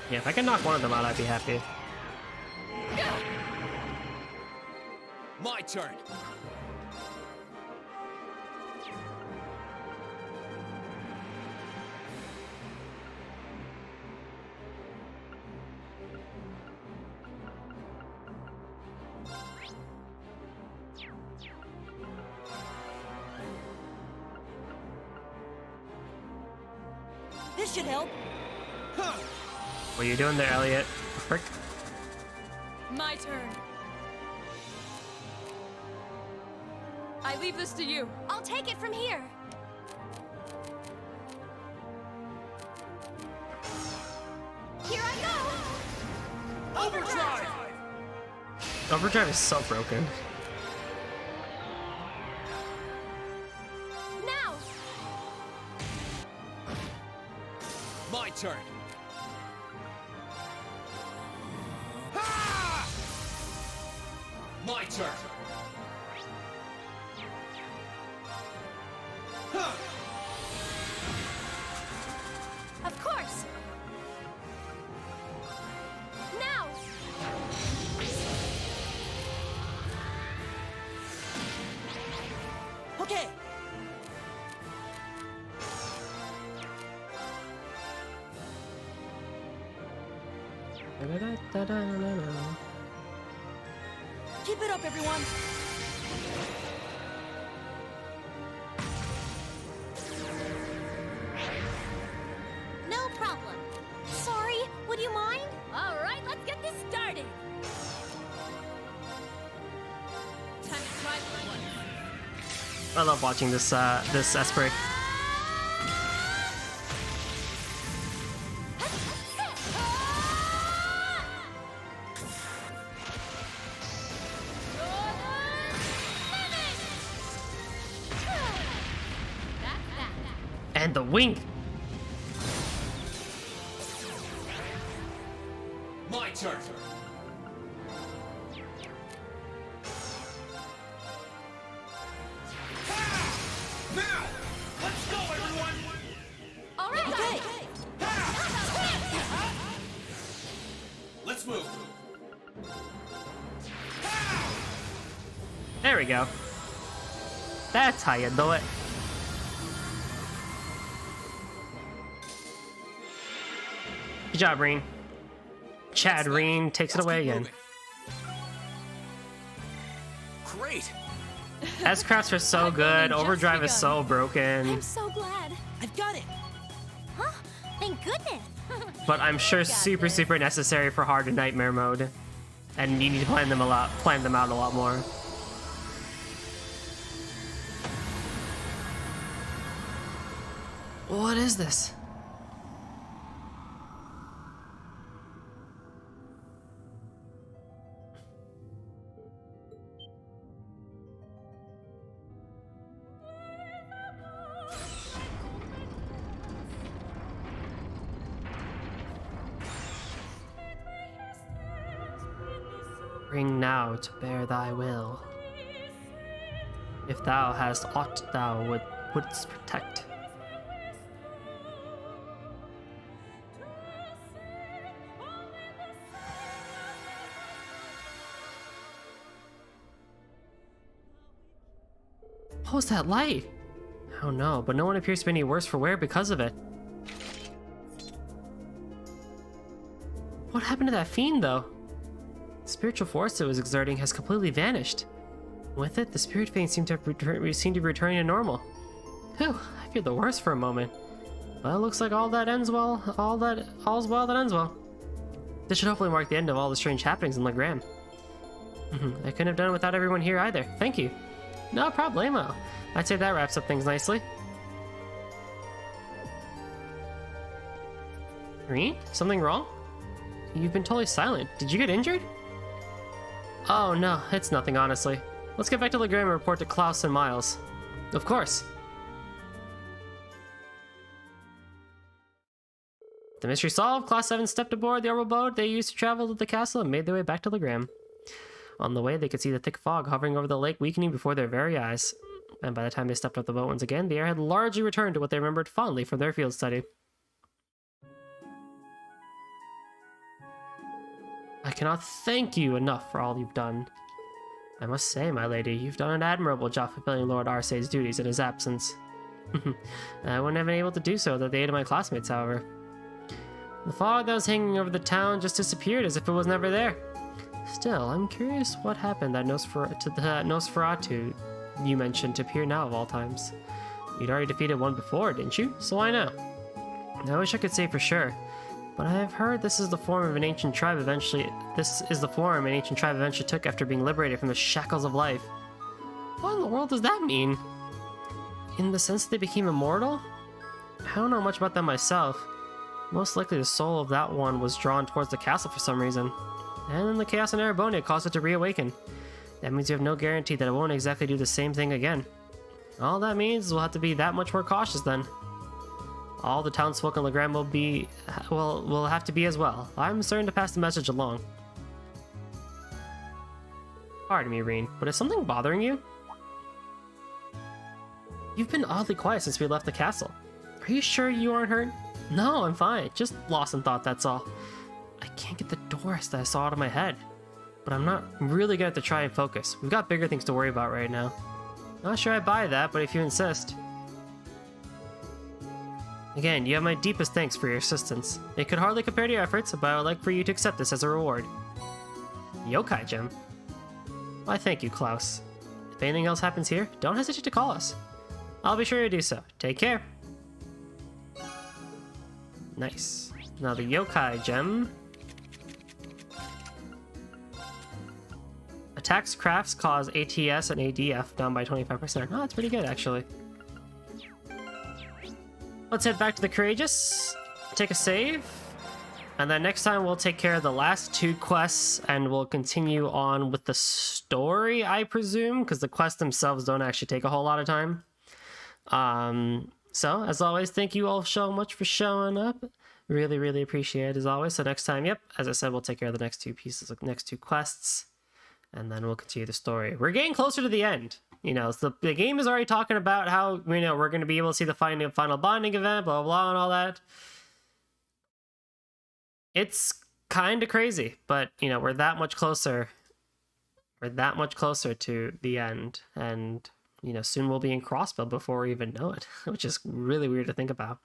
Yeah, if I can knock one of them out, I'd be happy. My turn. This should help. What are you doing there, Elliot? Frick. My turn. I leave this to you. I'll take it from here. Here I go! Overdrive! Overdrive is so broken. Now! My turn. My turn. Of course! Now! Okay. Keep it up, everyone. No problem. Sorry, would you mind? All right, let's get this started. Time to try for one. I love watching this Esper. the wing. My turn. Now, let's go, everyone. All right. Okay. Let's move. There we go. That's how you do it. Good job, Reen. Chad Reen takes it away again. Great. S-Crafts are so good. just Overdrive is begun. so broken. I'm so glad. I've got it. Huh? Thank goodness. But I'm sure super, super necessary for hard and nightmare mode. And you need to plan them out a lot more. What is this? Bring now to bear thy will. If thou hast aught thou wouldst protect. What was that light? Oh no, but no one appears to be any worse for wear because of it. What happened to that fiend, though? The spiritual force it was exerting has completely vanished. With it, the spirit fiend seemed to be returning to normal. Whew, I feared the worst for a moment. But it looks like all's well that ends well. This should hopefully mark the end of all the strange happenings in Legram. I couldn't have done it without everyone here either. Thank you. No problemo. I'd say that wraps up things nicely. Reen? Something wrong? You've been totally silent. Did you get injured? Oh no, it's nothing honestly. Let's get back to Legram and report to Klaus and Miles. Of course. The mystery solved, Class 7 stepped aboard the orbital boat they used to travel to the castle and made their way back to Legram. On the way, they could see the thick fog hovering over the lake weakening before their very eyes. And by the time they stepped off the boat once again, the air had largely returned to what they remembered fondly from their field study. I cannot thank you enough for all you've done. I must say, my lady, you've done an admirable job fulfilling Lord Arcee's duties in his absence. I wouldn't have been able to do so without the aid of my classmates, however. The fog that was hanging over the town just disappeared as if it was never there. Still, I'm curious what happened to that Nosferatu you mentioned to appear now of all times. You'd already defeated one before, didn't you? So why now? I wish I could say for sure, but I have heard this is the form an ancient tribe eventually took after being liberated from the shackles of life. What in the world does that mean? In the sense that they became immortal? I don't know much about them myself. Most likely the soul of that one was drawn towards the castle for some reason. And then the chaos in Erebonia caused it to reawaken. That means you have no guarantee that it won't exactly do the same thing again. All that means is we'll have to be that much more cautious then. All the townsfolk in Legram will have to be as well. I'm certain to pass the message along. Pardon me, Reen, but is something bothering you? You've been oddly quiet since we left the castle. Are you sure you aren't hurt? No, I'm fine. Just lost in thought, that's all. I can't get the doors that I saw out of my head. But I'm really gonna have to try and focus. We've got bigger things to worry about right now. Not sure I buy that, but if you insist. Again, you have my deepest thanks for your assistance. It could hardly compare to your efforts, but I would like for you to accept this as a reward. Yokai Gem? Why, thank you, Klaus. If anything else happens here, don't hesitate to call us. I'll be sure to do so. Take care. Nice. Now the Yokai Gem. Attacks crafts cause ATS and ADF down by 25%. Oh, that's pretty good, actually. Let's head back to the Courageous, take a save, and then next time we'll take care of the last two quests and we'll continue on with the story, I presume, because the quests themselves don't actually take a whole lot of time. So, as always, thank you all so much for showing up. Really, really appreciate it as always. So next time, yep, as I said, we'll take care of the next two pieces, the next two quests, and then we'll continue the story. We're getting closer to the end. You know, so the game is already talking about how, you know, we're going to be able to see the final bonding event, blah, blah, blah, and all that. It's kind of crazy, but, you know, we're that much closer. We're that much closer to the end, and, you know, soon we'll be in Crossbell before we even know it, which is really weird to think about.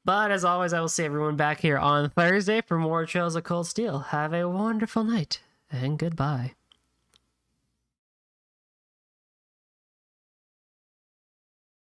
But as always, I will see everyone back here on Thursday for more Trails of Cold Steel. Have a wonderful night, and goodbye.